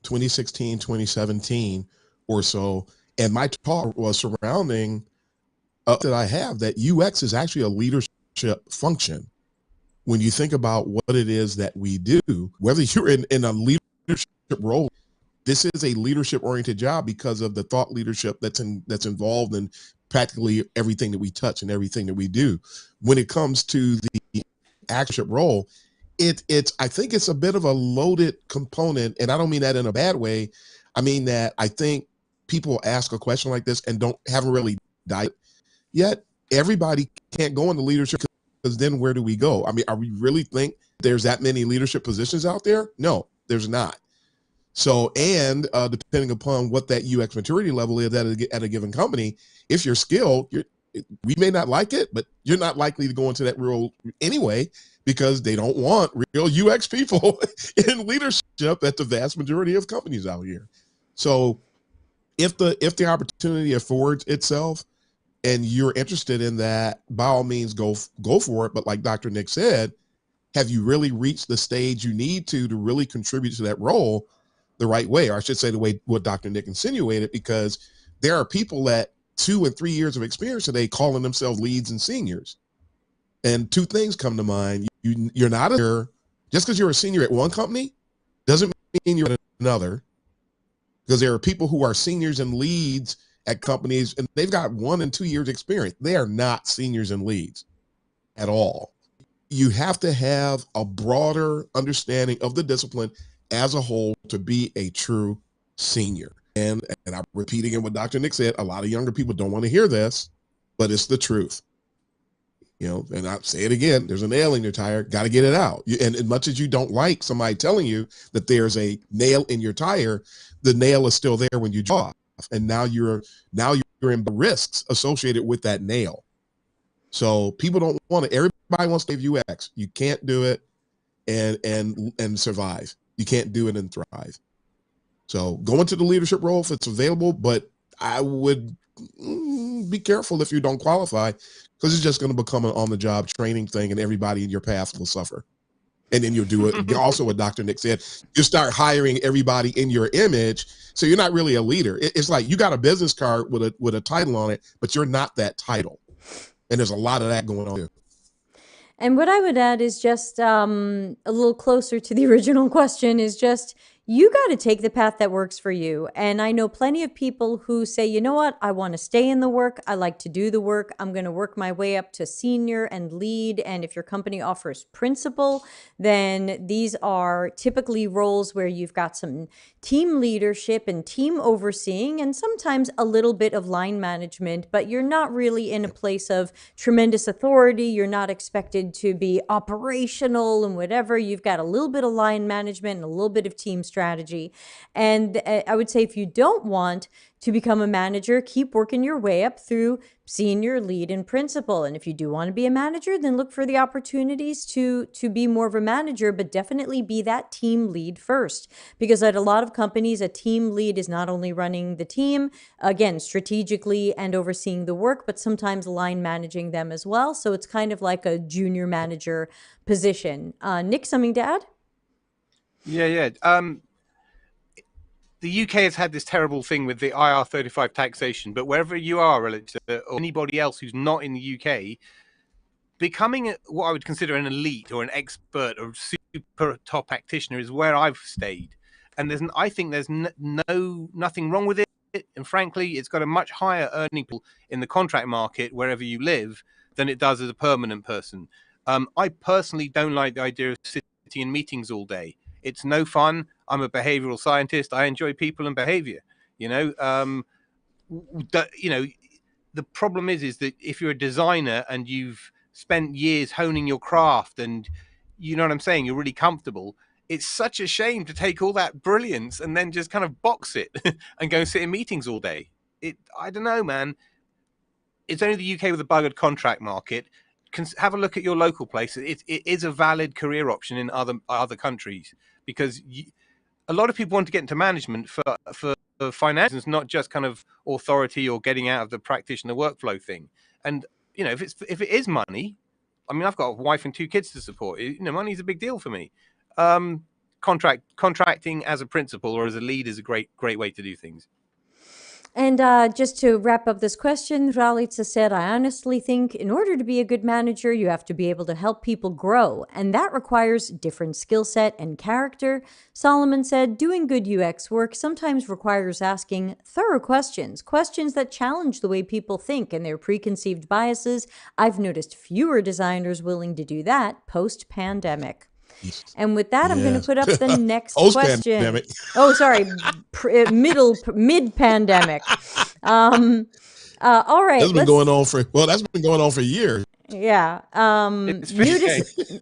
2016, 2017 or so. And my talk was surrounding that I have that UX is actually a leadership function. When you think about what it is that we do, whether you're in a leadership role, this is a leadership oriented job because of the thought leadership that's involved in practically everything that we touch and everything that we do. When it comes to the actionship role, I think it's a bit of a loaded component, and I don't mean that in a bad way. I mean that I think people ask a question like this and haven't really died yet. Everybody can't go into leadership, because then where do we go? I mean, are we really think there's that many leadership positions out there? No, there's not. So, and depending upon what that UX maturity level is at a given company, if you're skilled, we may not like it, but you're not likely to go into that role anyway, because they don't want real UX people in leadership at the vast majority of companies out here. So if the opportunity affords itself and you're interested in that, by all means, go for it. But like Dr. Nick said, have you really reached the stage you need to really contribute to that role the right way? Or I should say the way what Dr. Nick insinuated, because there are people at 2 and 3 years of experience today calling themselves leads and seniors. And two things come to mind. You're not just because you're a senior at one company doesn't mean you're at another. because there are people who are seniors and leads at companies and they've got 1 and 2 years experience. They are not seniors and leads at all. You have to have a broader understanding of the discipline as a whole to be a true senior. And I'm repeating what Dr. Nick said, a lot of younger people don't want to hear this, but it's the truth. And I say it again, there's a nail in your tire, got to get it out. And as much as you don't like somebody telling you that there's a nail in your tire, the nail is still there when you draw off. And now you're in risks associated with that nail. So people don't want to, everybody wants to give UX. You can't do it and survive. You can't do it and thrive. So go into the leadership role if it's available, but I would be careful if you don't qualify, because it's just going to become an on-the-job training thing and everybody in your path will suffer. And then you'll do it. Also, what Dr. Nick said, you start hiring everybody in your image, so you're not really a leader. It's like you got a business card with a title on it, but you're not that title. And there's a lot of that going on too. And what I would add is just a little closer to the original question is just, you got to take the path that works for you. And I know plenty of people who say, you know what, I want to stay in the work. I like to do the work. I'm going to work my way up to senior and lead. And if your company offers principal, then these are typically roles where you've got some team leadership and team overseeing and sometimes a little bit of line management, but you're not really in a place of tremendous authority. You're not expected to be operational and whatever. You've got a little bit of line management and a little bit of team strategy. And I would say if you don't want to become a manager, keep working your way up through senior, lead, and principal. And if you do want to be a manager, then look for the opportunities to be more of a manager, but definitely be that team lead first. Because at a lot of companies, a team lead is not only running the team, again, strategically and overseeing the work, but sometimes line managing them as well. So it's kind of like a junior manager position. Nick, something to add? Yeah. The UK has had this terrible thing with the IR35 taxation, but wherever you are relative to or anybody else who's not in the UK, becoming what I would consider an elite or an expert or super top practitioner is where I've stayed. And I think there's nothing wrong with it. And frankly, it's got a much higher earning pool in the contract market wherever you live than it does as a permanent person. I personally don't like the idea of sitting in meetings all day. It's no fun. I'm a behavioral scientist. I enjoy people and behavior. The problem is that if you're a designer and you've spent years honing your craft and you know what I'm saying, you're really comfortable, it's such a shame to take all that brilliance and then just kind of box it and go sit in meetings all day. I don't know, man. It's only the UK with a buggered contract market. Have a look at your local place. It is a valid career option in other countries, because a lot of people want to get into management for finance, not just kind of authority or getting out of the practitioner workflow thing. And if it is money, I mean, I've got a wife and 2 kids to support. Money's a big deal for me. Contracting as a principal or as a lead is a great way to do things. And just to wrap up this question, Ralitza said, I honestly think in order to be a good manager, you have to be able to help people grow, and that requires different skill set and character. Solomon said, doing good UX work sometimes requires asking thorough questions that challenge the way people think and their preconceived biases. I've noticed fewer designers willing to do that post-pandemic. And with that, I'm going to put up the next question. Oh, sorry, mid-pandemic. All right. That's been going on for years. Yeah.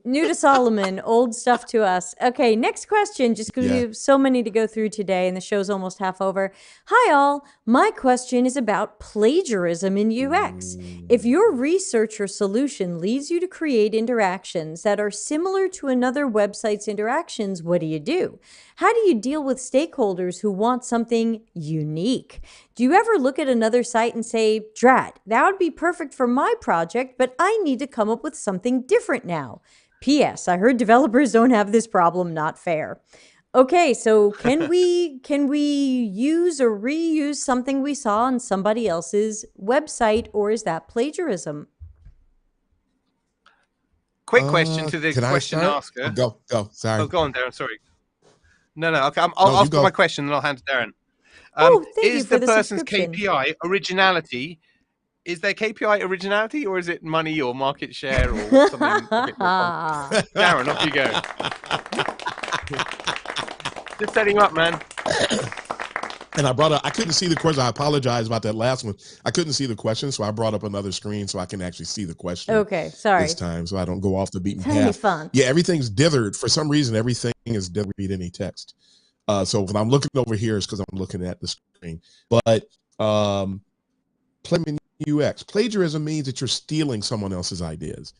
New to Solomon, old stuff to us. Okay, next question, just because we have so many to go through today and the show's almost half over. Hi all, my question is about plagiarism in UX. If your research or solution leads you to create interactions that are similar to another website's interactions, what do you do? How do you deal with stakeholders who want something unique? Do you ever look at another site and say, drat, that would be perfect for my project, but I need to come up with something different now? P.S. I heard developers don't have this problem, not fair. Okay, so can we use or reuse something we saw on somebody else's website, or is that plagiarism? Quick question to the question asker. Go. Sorry. Oh, go on, Darren. Sorry. No. Okay, I'll ask my question and I'll hand to Darren. Oh, thank you Is for the the person's subscription. KPI originality? Is their KPI originality, or is it money or market share or something a bit more complex? Darren, off you go. Just setting you up, man. And I couldn't see the question. I apologize about that last one. I couldn't see the question, so I brought up another screen so I can actually see the question. Okay, sorry. This time, so I don't go off the beaten Tiny path. font. Yeah, everything's dithered. For some reason, everything is dithered. Read any text. So when I'm looking over here, it's because I'm looking at the screen. But plagiarism means that you're stealing someone else's ideas.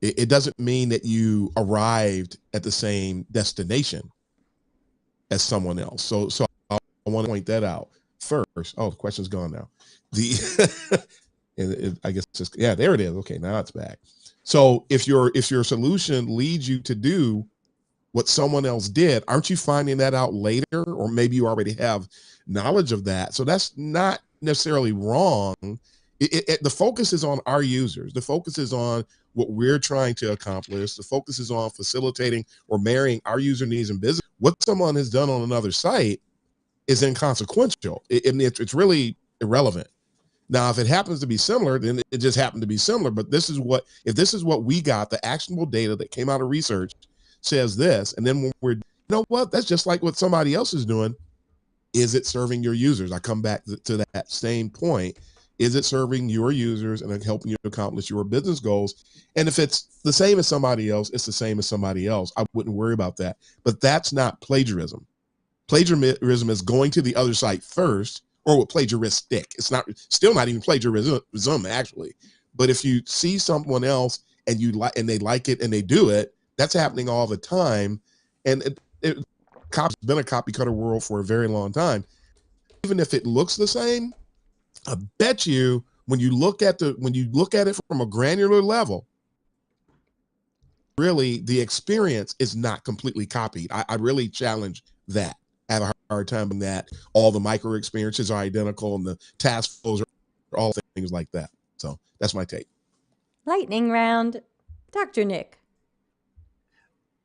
It doesn't mean that you arrived at the same destination as someone else. So I want to point that out first. Oh, the question's gone now. I guess just, yeah, there it is. Okay, now it's back. So if your solution leads you to do what someone else did, aren't you finding that out later? Or maybe you already have knowledge of that. So that's not necessarily wrong. The focus is on our users. The focus is on what we're trying to accomplish. The focus is on facilitating or marrying our user needs and business. What someone has done on another site is inconsequential. It's really irrelevant. Now, if it happens to be similar, then it just happened to be similar. But if this is what we got, the actionable data that came out of research says this, and then when we're, you know what, that's just like what somebody else is doing. Is it serving your users? I come back to that same point. Is it serving your users and helping you accomplish your business goals? And if it's the same as somebody else, it's the same as somebody else. I wouldn't worry about that. But that's not plagiarism. Plagiarism is going to the other site first, or with plagiaristic. It's still not even plagiarism actually. But if you see someone else and they like it and they do it, that's happening all the time. And it's been a copy cutter world for a very long time. Even if it looks the same, I bet you when you look at it from a granular level, really the experience is not completely copied. I really challenge that. I have a hard time in that all the micro experiences are identical and the task flows are all things like that. So that's my take. Lightning round. Dr. Nick.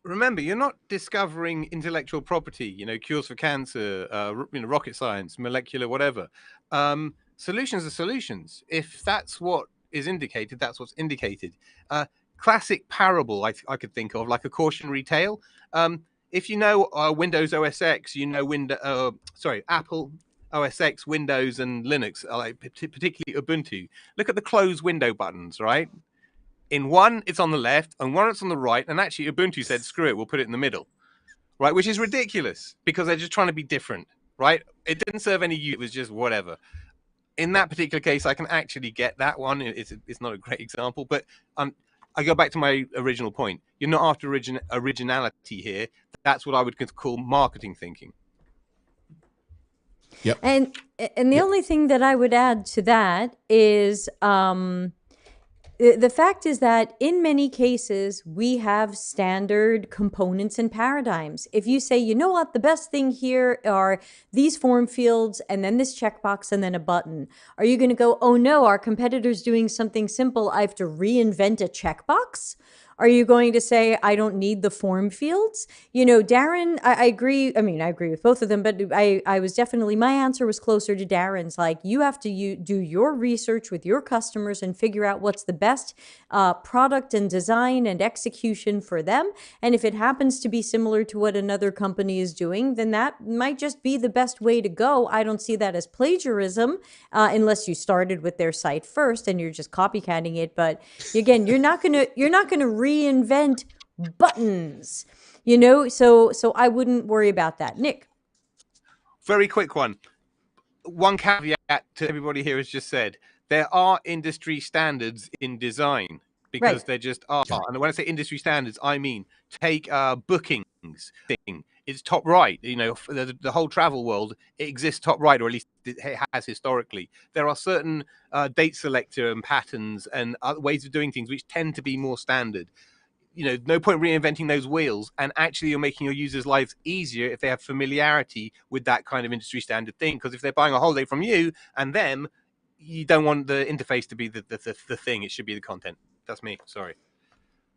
Remember, you're not discovering intellectual property, cures for cancer, rocket science, molecular, whatever. Solutions are solutions. If that's what is indicated, that's what's indicated. Classic parable I could think of, like a cautionary tale. If you know Windows OS X, Apple OS X, Windows, and Linux, like particularly Ubuntu. Look at the close window buttons, right? In one, it's on the left, and one, it's on the right. And actually, Ubuntu said, screw it, we'll put it in the middle, right? Which is ridiculous because they're just trying to be different, right? It didn't serve any use. It was just whatever. In that particular case, I can actually get that one. It's not a great example, but I go back to my original point. You're not after originality here. That's what I would call marketing thinking. Yep. And the only thing that I would add to that is the fact is that in many cases, we have standard components and paradigms. If you say, you know what, the best thing here are these form fields and then this checkbox and then a button, are you going to go, oh no, our competitor's doing something simple, I have to reinvent a checkbox? Are you going to say, I don't need the form fields? Darren, I agree. I mean, I agree with both of them, but I was definitely, my answer was closer to Darren's. Like, you have to do your research with your customers and figure out what's the best product and design and execution for them. And if it happens to be similar to what another company is doing, then that might just be the best way to go. I don't see that as plagiarism unless you started with their site first and you're just copycatting it. But again, you're not gonna reinvent buttons, so I wouldn't worry about that. Nick. Very quick one. One caveat to everybody here has just said, there are industry standards in design because Right. there just are. And when I say industry standards, I mean take bookings thing. It's top right. The whole travel world, it exists top right, or at least it has historically. There are certain date selector and patterns and other ways of doing things which tend to be more standard. No point reinventing those wheels, and actually you're making your users' lives easier if they have familiarity with that kind of industry standard thing. Because if they're buying a holiday from you and them, you don't want the interface to be the thing. It should be the content. That's me. Sorry.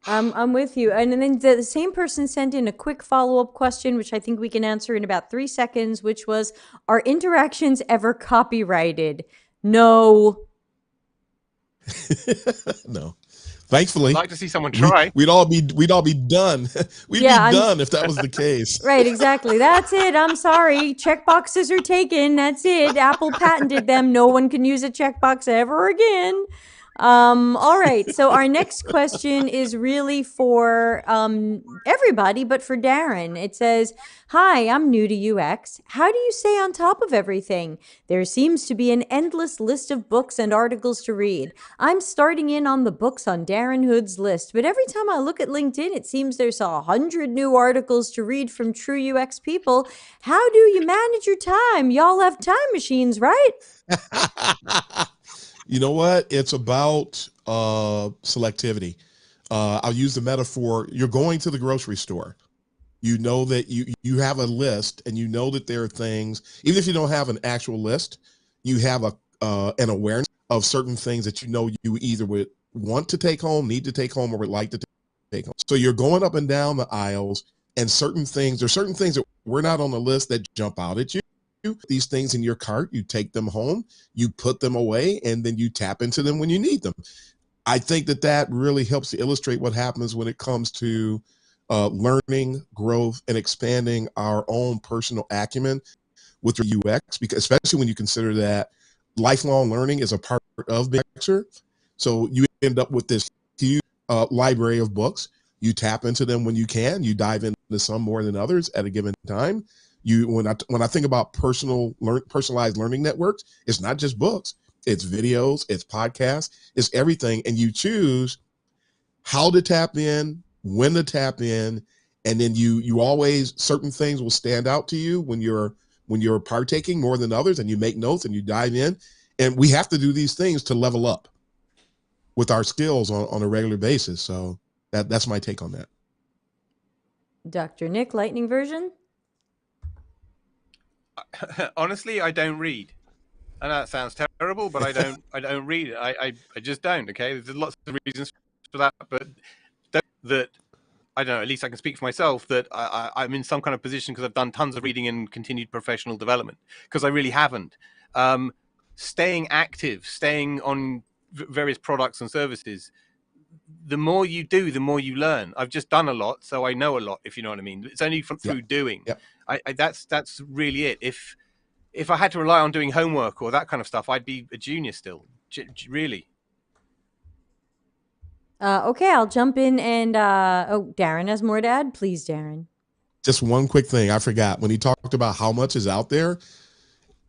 I'm with you. And then the same person sent in a quick follow-up question, which I think we can answer in about 3 seconds, which was, are interactions ever copyrighted? No. No. I'd Thankfully, like to see someone try. we'd all be done. We'd Yeah, be done if that was the case. right, exactly. That's it. I'm sorry. Checkboxes are taken. That's it. Apple patented them. No one can use a checkbox ever again. All right. So our next question is really for everybody, but for Darren. It says, "Hi, I'm new to UX. How do you stay on top of everything? There seems to be an endless list of books and articles to read. I'm starting in on the books on Darren Hood's list, but every time I look at LinkedIn, it seems there's 100 new articles to read from true UX people. How do you manage your time? Y'all have time machines, right?" You know what? It's about selectivity. I'll use the metaphor. You're going to the grocery store. You know that you have a list, and you know that there are things, even if you don't have an actual list, you have an awareness of certain things that you know you either would want to take home, need to take home, or would like to take home. So you're going up and down the aisles, and there's certain things that were not on the list that jump out at you. These things in your cart, you take them home, you put them away, and then you tap into them when you need them. I think that really helps to illustrate what happens when it comes to learning, growth, and expanding our own personal acumen with your UX, because especially when you consider that lifelong learning is a part of being a UXer. So you end up with this huge library of books. You tap into them when you can. You dive into some more than others at a given time. When I think about personalized learning networks, it's not just books, it's videos, it's podcasts, it's everything. And you choose how to tap in, when to tap in, and then you always, certain things will stand out to you when you're partaking more than others, and you make notes and you dive in. And we have to do these things to level up with our skills on a regular basis. So that's my take on that. Dr. Nick, lightning version? Honestly, I don't read. I know that sounds terrible, but I don't read it. I just don't. Okay, there's lots of reasons for that, but that I don't know. At least I can speak for myself that I'm in some kind of position because I've done tons of reading and continued professional development, because I really haven't. Staying active, staying on various products and services. The more you do, the more you learn. I've just done a lot, so I know a lot. If you know what I mean. It's only through doing. Yep. That's really it. If I had to rely on doing homework or that kind of stuff, I'd be a junior still. Really. Okay, I'll jump in and Darren has more to add. Please, Darren. Just one quick thing I forgot. When he talked about how much is out there,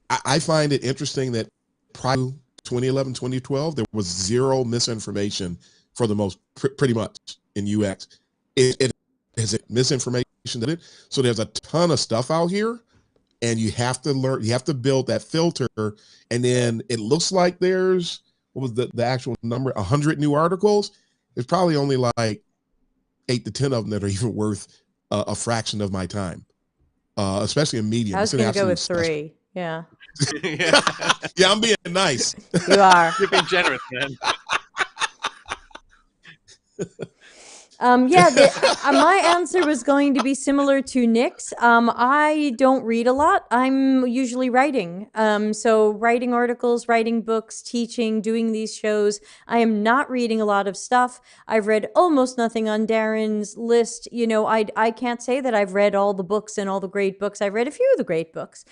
I find it interesting that prior to 2011, 2012, there was zero misinformation for the most, pretty much in UX. It is misinformation that it. So there's a ton of stuff out here, and you have to learn, you have to build that filter. And then it looks like there's, what was the actual number? 100 new articles. There's probably only like 8 to 10 of them that are even worth a fraction of my time, especially in Medium. I was going to go with 3. Yeah. Yeah, I'm being nice. You are. You're being generous, man. My answer was going to be similar to Nick's. I don't read a lot. I'm usually writing. So writing articles, writing books, teaching, doing these shows. I am not reading a lot of stuff. I've read almost nothing on Darren's list. You know, I can't say that I've read all the books and all the great books. I've read a few of the great books.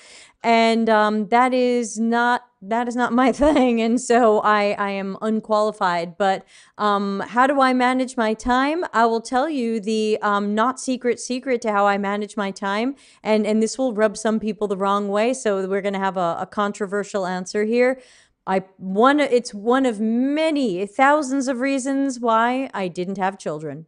And that is not my thing. And so I am unqualified. But how do I manage my time? I will tell you the not secret to how I manage my time. And this will rub some people the wrong way. So we're going to have a controversial answer here. It's one of many thousands of reasons why I didn't have children.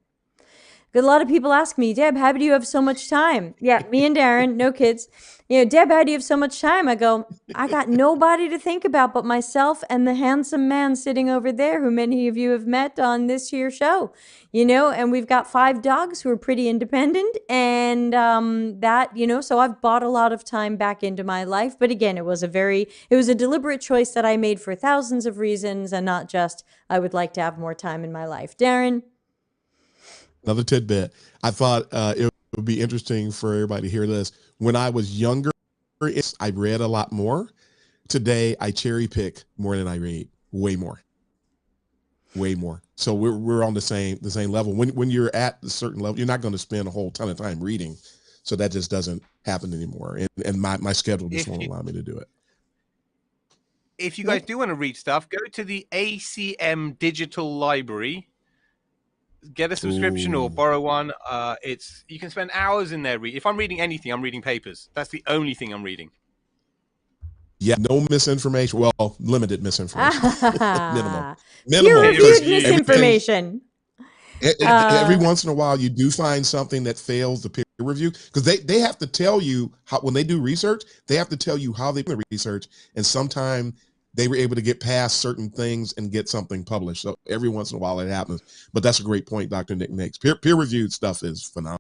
A lot of people ask me, Deb, how do you have so much time? Yeah, me and Darren, no kids. You know, Deb, how do you have so much time? I go, I got nobody to think about but myself and the handsome man sitting over there, who many of you have met on this here show. You know, and we've got 5 dogs who are pretty independent, and so I've bought a lot of time back into my life. But again, it was a deliberate choice that I made for thousands of reasons, and not just I would like to have more time in my life. Darren? Another tidbit. I thought it would be interesting for everybody to hear this. When I was younger, I read a lot more. Today, I cherry pick more than I read. Way more. Way more. So we're on the same level. When you're at a certain level, you're not going to spend a whole ton of time reading. So that just doesn't happen anymore. And my schedule just won't allow me to do it. If you guys do want to read stuff, go to the ACM Digital Library. Get a subscription or borrow one. You can spend hours in there. If I'm reading anything, I'm reading papers. That's the only thing I'm reading. Yeah, no misinformation. Well, limited misinformation. Minimal. Peer-reviewed misinformation. Every once in a while, you do find something that fails the peer review, because they have to tell you how, when they do research, they have to tell you how they do the research, and sometimes they were able to get past certain things and get something published. So every once in a while it happens. But that's a great point Dr. Nick makes. Peer-reviewed stuff is phenomenal.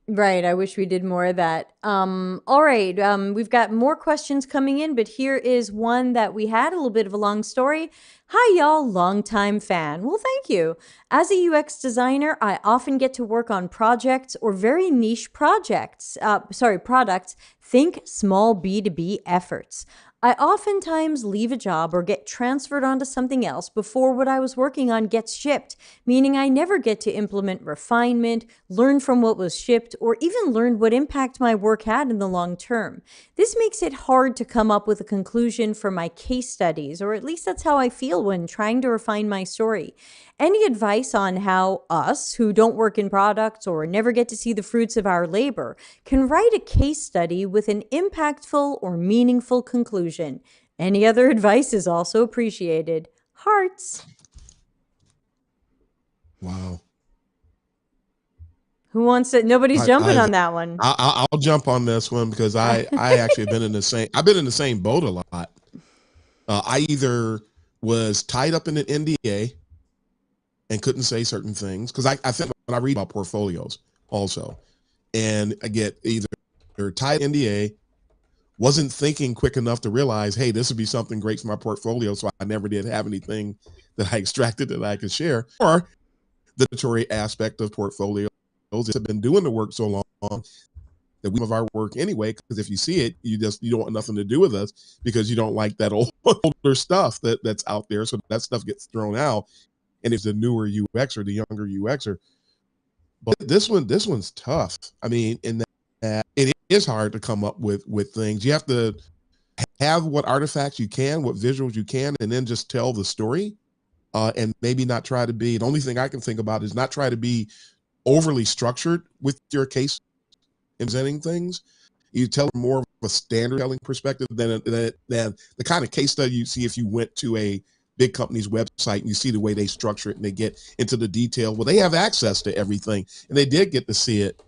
Right. I wish we did more of that. All right. We've got more questions coming in, but here is one that we had a little bit of a long story. Hi, y'all. Longtime fan. Well, thank you. As a UX designer, I often get to work on projects or very niche products. Think small B2B efforts. I oftentimes leave a job or get transferred onto something else before what I was working on gets shipped, meaning I never get to implement refinement, learn from what was shipped, or even learn what impact my work had in the long term. This makes it hard to come up with a conclusion for my case studies, or at least that's how I feel when trying to refine my story. Any advice on how us, who don't work in products or never get to see the fruits of our labor, can write a case study with an impactful or meaningful conclusion? Any other advice is also appreciated. Hearts. Wow. Who wants it? Nobody's jumping on that one. I'll jump on this one because I actually have been in the same. I've been in the same boat a lot. I either was tied up in an NDA and couldn't say certain things, because I think when I read about portfolios also, and I get either tied NDA, wasn't thinking quick enough to realize, hey, this would be something great for my portfolio, so I never did have anything that I extracted that I could share, or the mandatory aspect of portfolios have been doing the work so long that we have our work anyway, because if you see it, you don't want nothing to do with us because you don't like that older stuff that's out there. So that stuff gets thrown out, and it's the newer UX or the younger UXer. But this one's tough. I mean, in that it is hard to come up with things. You have to have what artifacts you can, what visuals you can, and then just tell the story. And maybe not try to be, the only thing I can think about is not try to be overly structured with your case in presenting things. You tell more of a standard telling perspective than the kind of case study you see if you went to a big company's website and you see the way they structure it and they get into the detail. Well, they have access to everything, and they did get to see it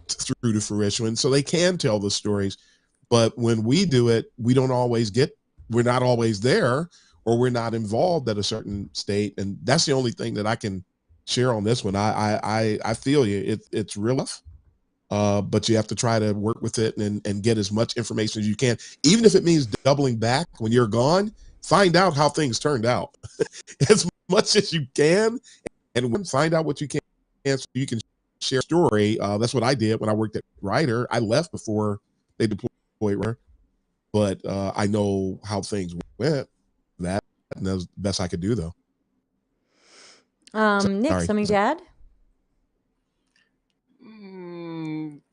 through to fruition, so they can tell the stories. But when we do it, we're not always there, or we're not involved at a certain state. And that's the only thing that I can share on this one. I feel you. It's real tough, but you have to try to work with it and get as much information as you can, even if it means doubling back when you're gone. Find out how things turned out as much as you can, and find out what you can so you can share a story. That's what I did when I worked at Writer. I left before they deployed, but I know how things went. That was the best I could do, though. Nick, something to add?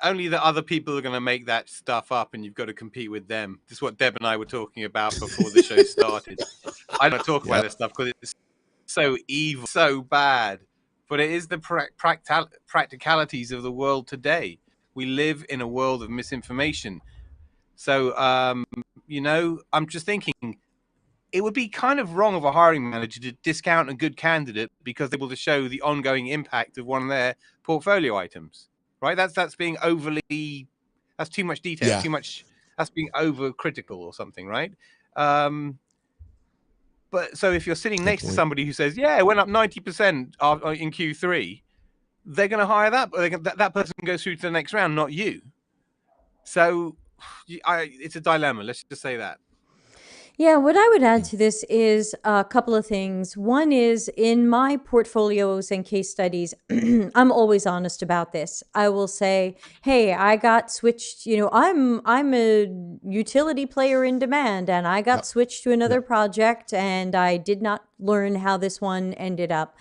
Only that other people are going to make that stuff up, and you've got to compete with them. This is what Deb and I were talking about before the show started. I don't talk about this stuff because it's so evil, so bad. But it is the practicalities of the world today. We live in a world of misinformation. So, I'm just thinking, it would be kind of wrong of a hiring manager to discount a good candidate because they're able to show the ongoing impact of one of their portfolio items. Right, that's being overly. That's too much detail. Yeah. Too much. That's being overcritical or something, right? But so if you're sitting next to somebody who says, "Yeah, it went up 90% in Q3," they're going to hire that. That person goes through to the next round, not you. So, it's a dilemma. Let's just say that. Yeah, what I would add to this is a couple of things. One is in my portfolios and case studies, I'm always honest about this. I will say, "Hey, I got switched, I'm a utility player in demand and I got Yep. switched to another Yep. project and I did not learn how this one ended up."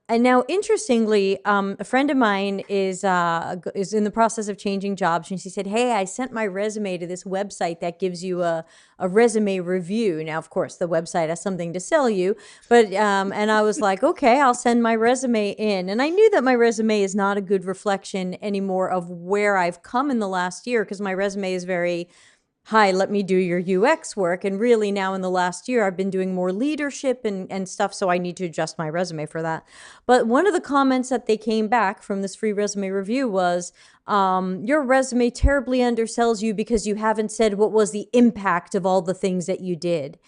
And now, interestingly, a friend of mine is in the process of changing jobs, and she said, "Hey, I sent my resume to this website that gives you a resume review." Now, of course, the website has something to sell you, but and I was like, "Okay, I'll send my resume in." And I knew that my resume is not a good reflection anymore of where I've come in the last year because my resume is very, "Hi, let me do your UX work." And really now in the last year, I've been doing more leadership and stuff. So I need to adjust my resume for that. But one of the comments that they came back from this free resume review was, "Your resume terribly undersells you because you haven't said what was the impact of all the things that you did."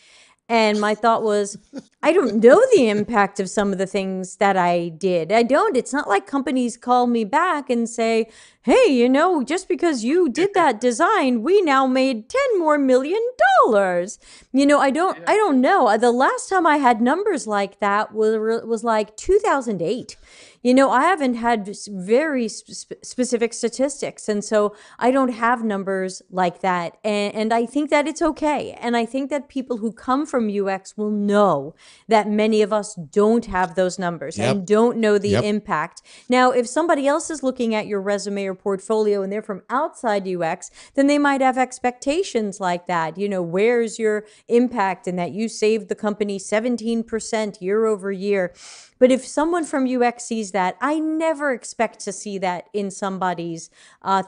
And my thought was, I don't know the impact of some of the things that I did. I don't. It's not like companies call me back and say, "Hey, just because you did that design, we now made 10 more million dollars." I don't know. The last time I had numbers like that was like 2008. I haven't had very specific statistics. And so I don't have numbers like that. And I think that it's okay. And I think that people who come from UX will know that many of us don't have those numbers Yep. and don't know the Yep. impact. Now, if somebody else is looking at your resume or portfolio and they're from outside UX, then they might have expectations like that. Where's your impact and that you saved the company 17% year over year? But if someone from UX sees that, I never expect to see that in somebody's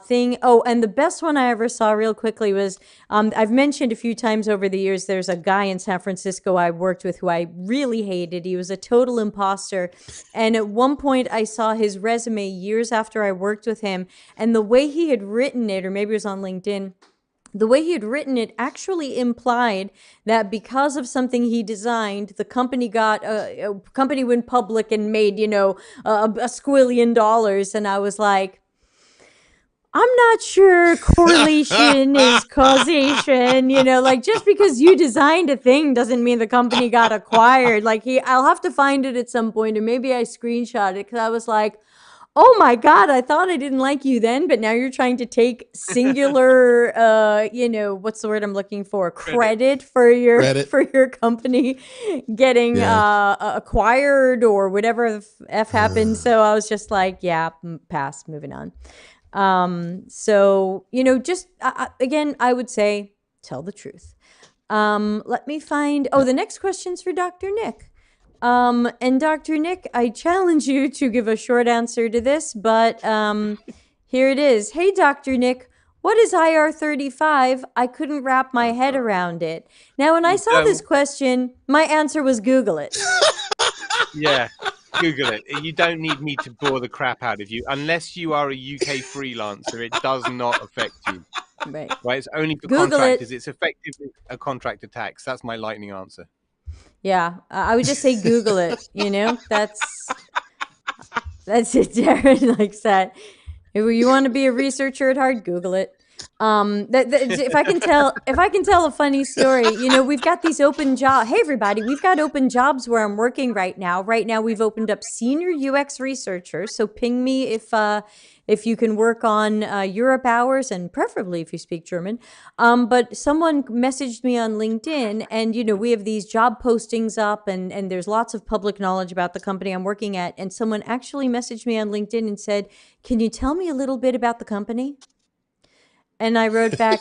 thing. Oh, and the best one I ever saw real quickly was, I've mentioned a few times over the years, there's a guy in San Francisco I worked with who I really hated. He was a total imposter. And at one point I saw his resume years after I worked with him, and the way he had written it, or maybe it was on LinkedIn, the way he had written it actually implied that because of something he designed, the company went public and made, a squillion dollars. And I was like, I'm not sure correlation is causation, like just because you designed a thing doesn't mean the company got acquired. I'll have to find it at some point, or maybe I screenshot it because I was like, "Oh my God, I thought I didn't like you then, but now you're trying to take singular, what's the word I'm looking for? Credit for your Credit. for your company getting Yeah. acquired or whatever the F happened." So I was just like, yeah, pass, moving on. So, just again, I would say tell the truth. Let me find, the next question's for Dr. Nick. And Dr. Nick, I challenge you to give a short answer to this, but here it is. "Hey, Dr. Nick, what is IR35? I couldn't wrap my head around it." Now, when I saw this question, my answer was Google it. Yeah, Google it. You don't need me to bore the crap out of you. Unless you are a UK freelancer, it does not affect you. Right. Right? It's only for Google contractors. it. It's effectively a contractor tax. That's my lightning answer. Yeah, I would just say Google it. That's it. Darren likes that. If you want to be a researcher at heart, Google it. If I can tell a funny story, we've got these open jobs. Hey, everybody, we've got open jobs where I'm working right now. Right now, we've opened up senior UX researcher. So ping me if you can work on Europe hours, and preferably if you speak German. But someone messaged me on LinkedIn, and we have these job postings up, and there's lots of public knowledge about the company I'm working at. And someone actually messaged me on LinkedIn and said, "Can you tell me a little bit about the company?" And I wrote back,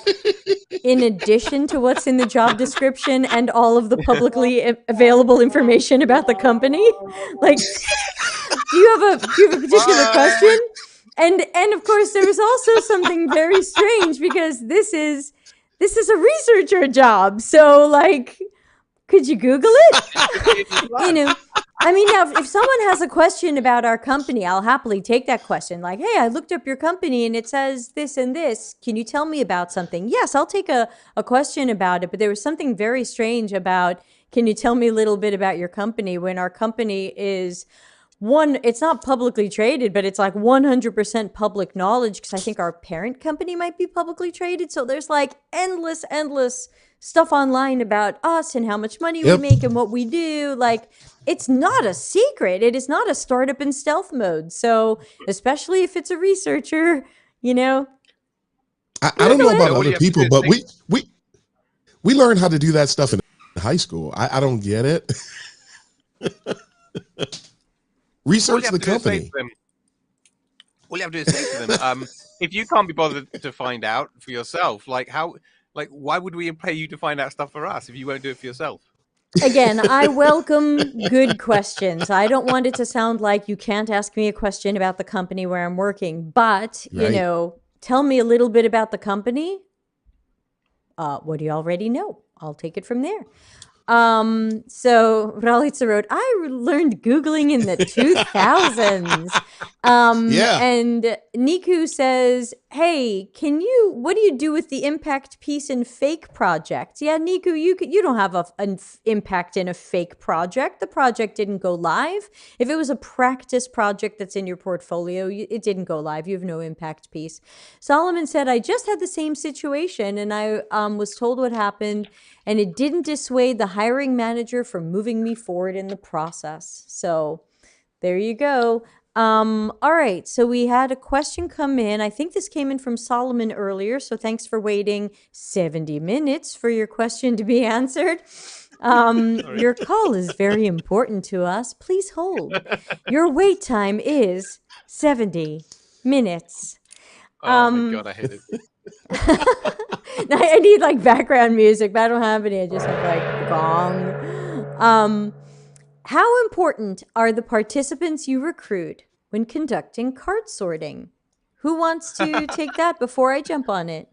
"In addition to what's in the job description and all of the publicly available information about the company, like, do you have a particular question?" And of course, there was also something very strange because this is a researcher job. So, like, could you Google it? Now, if someone has a question about our company, I'll happily take that question. Like, "Hey, I looked up your company and it says this and this. Can you tell me about something?" Yes, I'll take a question about it. But there was something very strange about, "Can you tell me a little bit about your company?" when our company is it's not publicly traded, but it's like 100% public knowledge because I think our parent company might be publicly traded. So there's like endless stuff online about us and how much money we Yep. make and what we do. Like, it's not a secret. It is not a startup in stealth mode. So, especially if it's a researcher, you know, I don't Google know it. about So all you other have to do people, is but say, we learned how to do that stuff in high school. I don't get it. all Research you have the to do is say to company. them, all you have to do is say to them, if you can't be bothered to find out for yourself, like why would we pay you to find out stuff for us if you won't do it for yourself? Again, I welcome good questions. I don't want it to sound like you can't ask me a question about the company where I'm working, but, Right. tell me a little bit about the company. What do you already know? I'll take it from there. So Ralitza wrote, I learned Googling in the 2000s. Yeah. And Niku says, hey, what do you do with the impact piece in fake projects? Yeah, Niku, you don't have an impact in a fake project. The project didn't go live. If it was a practice project that's in your portfolio, it didn't go live. You have no impact piece. Solomon said, I just had the same situation and I was told what happened and it didn't dissuade the hiring manager from moving me forward in the process. So there you go. All right, so we had a question come in. I think this came in from Solomon earlier, so thanks for waiting 70 minutes for your question to be answered. Your call is very important to us. Please hold. Your wait time is 70 minutes. Oh my God, I hate it. I need like background music, but I don't have any. I just have like gong. How important are the participants you recruit when conducting card sorting? Who wants to take that before I jump on it?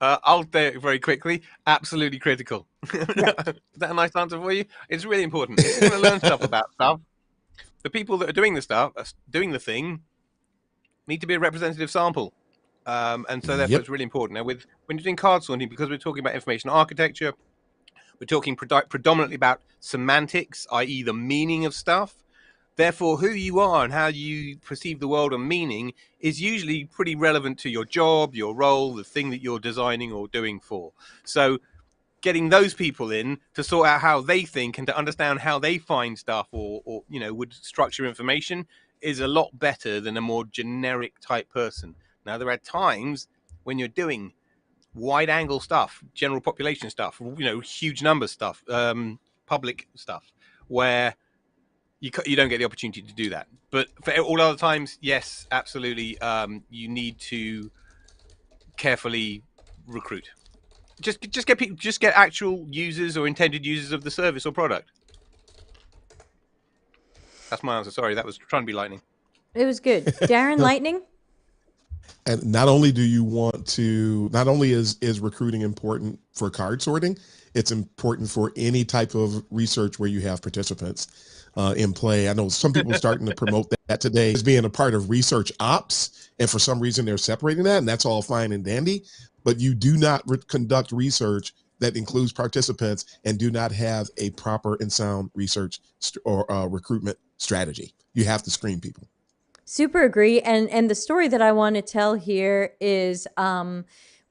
I'll do it very quickly. Absolutely critical. Right. Is that a nice answer for you? It's really important. If you're going to learn stuff about stuff, the people that are doing the stuff, doing the thing, need to be a representative sample. And so therefore Yep. it's really important. Now, when you're doing card sorting, because we're talking about information architecture, we're talking predominantly about semantics, i.e. the meaning of stuff. Therefore, who you are and how you perceive the world and meaning is usually pretty relevant to your job, your role, the thing that you're designing or doing for. So getting those people in to sort out how they think and to understand how they find stuff or would structure information is a lot better than a more generic type person. Now, there are times when you're doing wide angle stuff, general population stuff, huge number stuff, public stuff, where you don't get the opportunity to do that. But for all other times, yes, absolutely, you need to carefully recruit. Just get people, just get actual users or intended users of the service or product. That's my answer. Sorry, that was trying to be lightning. It was good. Darren, lightning? And not only is recruiting important for card sorting, it's important for any type of research where you have participants in play. I know some people are starting to promote that today as being a part of research ops, and for some reason they're separating that, and that's all fine and dandy. But you do not conduct research that includes participants and do not have a proper and sound research or recruitment strategy. You have to screen people. Super agree. And the story that I want to tell here is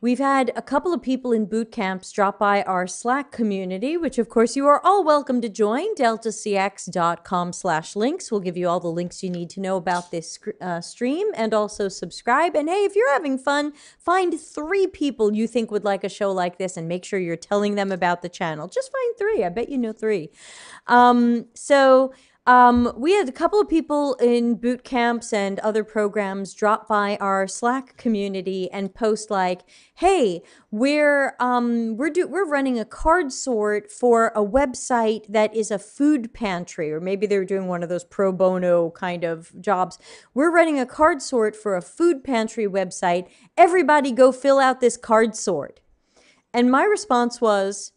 we've had a couple of people in boot camps drop by our Slack community, which of course you are all welcome to join. deltacx.com/links will give you all the links you need to know about this stream, and also subscribe. And hey, if you're having fun, find 3 people you think would like a show like this and make sure you're telling them about the channel. Just find 3. I bet you know 3. We had a couple of people in boot camps and other programs drop by our Slack community and post like, "Hey, we're running a card sort for a website that is a food pantry," or maybe they were doing one of those pro bono kind of jobs. "We're running a card sort for a food pantry website. Everybody go fill out this card sort." And my response was,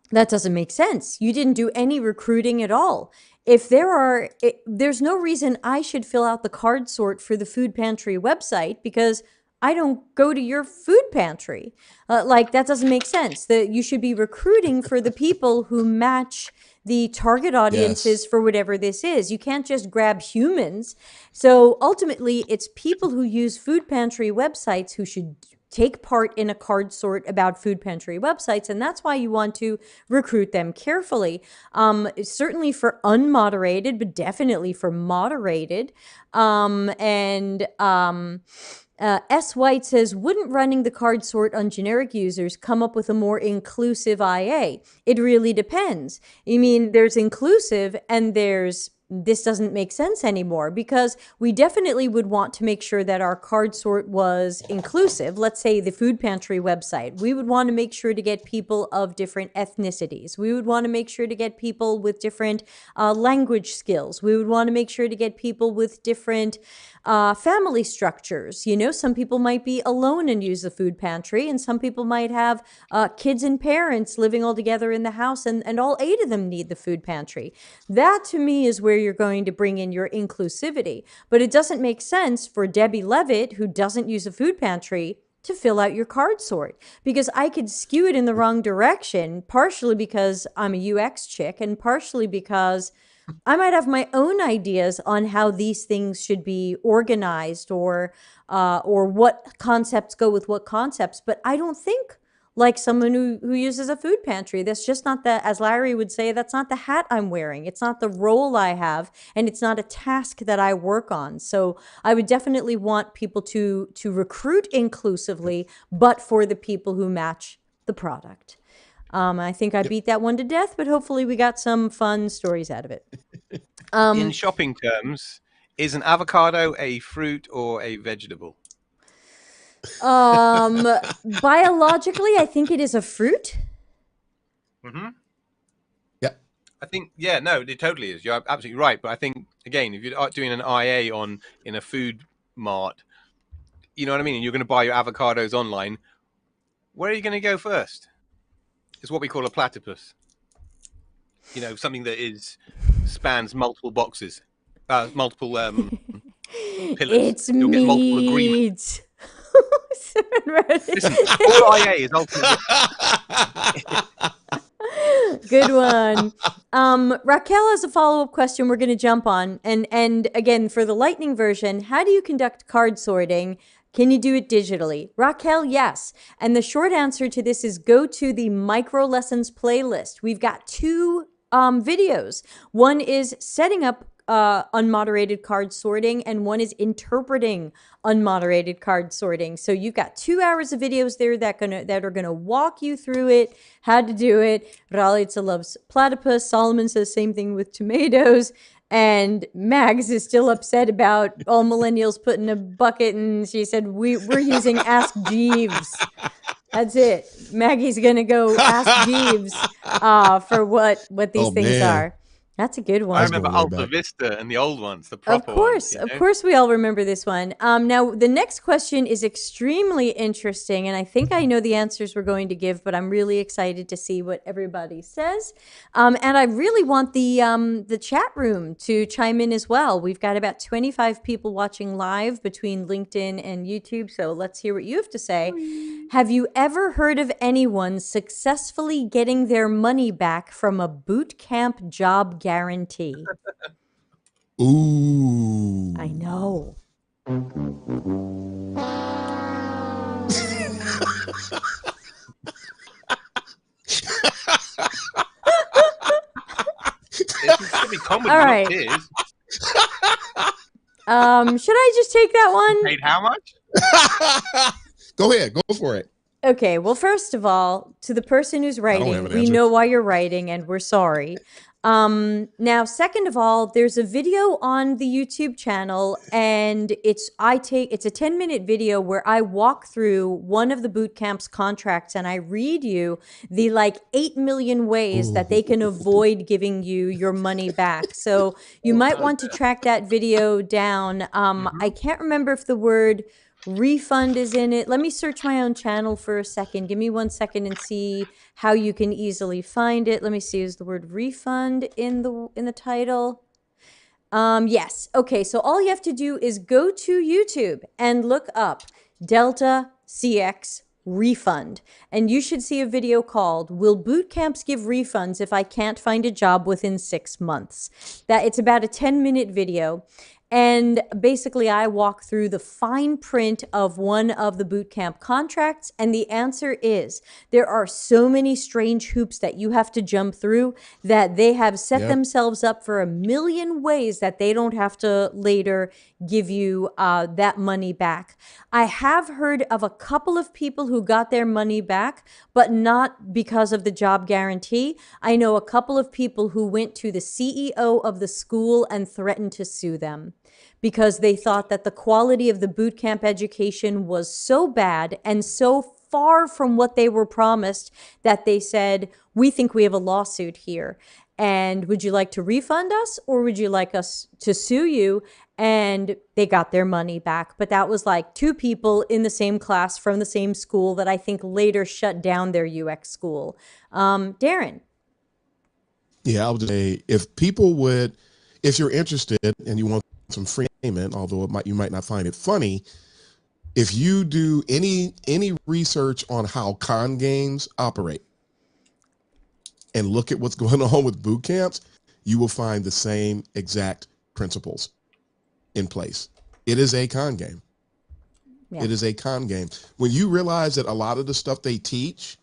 that doesn't make sense. You didn't do any recruiting at all. If there's no reason I should fill out the card sort for the food pantry website because I don't go to your food pantry. That doesn't make sense. That you should be recruiting for the people who match the target audiences Yes. for whatever this is. You can't just grab humans. So ultimately, it's people who use food pantry websites who should take part in a card sort about food pantry websites, and that's why you want to recruit them carefully. Certainly for unmoderated, but definitely for moderated. S. White says, wouldn't running the card sort on generic users come up with a more inclusive IA? It really depends. I mean, there's inclusive and there's this doesn't make sense anymore, because we definitely would want to make sure that our card sort was inclusive. Let's say the food pantry website. We would want to make sure to get people of different ethnicities. We would want to make sure to get people with different language skills. We would want to make sure to get people with different family structures. You know, some people might be alone and use the food pantry, and some people might have kids and parents living all together in the house, and all 8 of them need the food pantry. That, to me, is where you're going to bring in your inclusivity. But it doesn't make sense for Debbie Levitt, who doesn't use a food pantry, to fill out your card sort, because I could skew it in the wrong direction, partially because I'm a UX chick and partially because I might have my own ideas on how these things should be organized, or what concepts go with what concepts. But I don't think like someone who uses a food pantry. That's just not the, as Larry would say, that's not the hat I'm wearing. It's not the role I have, and it's not a task that I work on. So I would definitely want people to recruit inclusively, but for the people who match the product. I think I beat that one to death, but hopefully we got some fun stories out of it. In shopping terms, is an avocado a fruit or a vegetable? Biologically, I think it is a fruit. Mm-hmm. Yeah. I think, yeah, no, it totally is. You're absolutely right. But I think, again, if you're doing an IA in a food mart, you know what I mean? And you're going to buy your avocados online, where are you going to go first? It's what we call a platypus. You know, something that spans multiple boxes, multiple pillars. It's You'll get multiple agreements. Listen, all IA is ultimately. Good one. Raquel has a follow-up question we're going to jump on. And again, for the Lightning version, how do you conduct card sorting? Can you do it digitally? Raquel, yes. And the short answer to this is go to the Micro Lessons playlist. We've got 2 videos. One is setting up unmoderated card sorting, and one is interpreting unmoderated card sorting. So you've got 2 hours of videos there that are gonna walk you through it, how to do it. Ralitza loves platypus. Solomon says same thing with tomatoes. And Mags is still upset about all millennials put in a bucket, and she said we're using Ask Jeeves. That's it. Maggie's gonna go ask Jeeves for what these things are. That's a good one. I remember Alta Vista and the old ones, the proper ones. Of course, we all remember this one. Now, the next question is extremely interesting, and I think I know the answers we're going to give, but I'm really excited to see what everybody says. And I really want the chat room to chime in as well. We've got about 25 people watching live between LinkedIn and YouTube, so let's hear what you have to say. Have you ever heard of anyone successfully getting their money back from a boot camp job guarantee? Ooh. I know. All right. Should I just take that one? Paid how much? Go ahead. Go for it. Okay. Well, first of all, to the person who's writing, we know why you're writing, and we're sorry. Now, second of all, there's a video on the YouTube channel, and it's a 10-minute video where I walk through one of the boot camp's contracts, and I read you the 8 million ways that they can avoid giving you your money back. So you might want to track that video down. I can't remember if the word refund is in it. Let me search my own channel for a second. Give me 1 second and see how you can easily find it. Let me see. Is the word refund in the title? Yes. Okay. So all you have to do is go to YouTube and look up Delta CX refund, and you should see a video called "Will Boot Camps Give Refunds If I Can't Find a Job Within 6 Months?" That it's about a 10-minute video. And basically, I walk through the fine print of one of the bootcamp contracts. And the answer is there are so many strange hoops that you have to jump through that they have set themselves up for a million ways that they don't have to later give you that money back. I have heard of a couple of people who got their money back, but not because of the job guarantee. I know a couple of people who went to the CEO of the school and threatened to sue them because they thought that the quality of the boot camp education was so bad and so far from what they were promised that they said, we think we have a lawsuit here. And would you like to refund us, or would you like us to sue you? And they got their money back. But that was like two people in the same class from the same school that I think later shut down their UX school. Darren. Yeah, I would say if you're interested and you want some free payment, although you might not find it funny, if you do any research on how con games operate and look at what's going on with boot camps, you will find the same exact principles in place. It is a con game. Yeah. It is a con game. When you realize that a lot of the stuff they teach,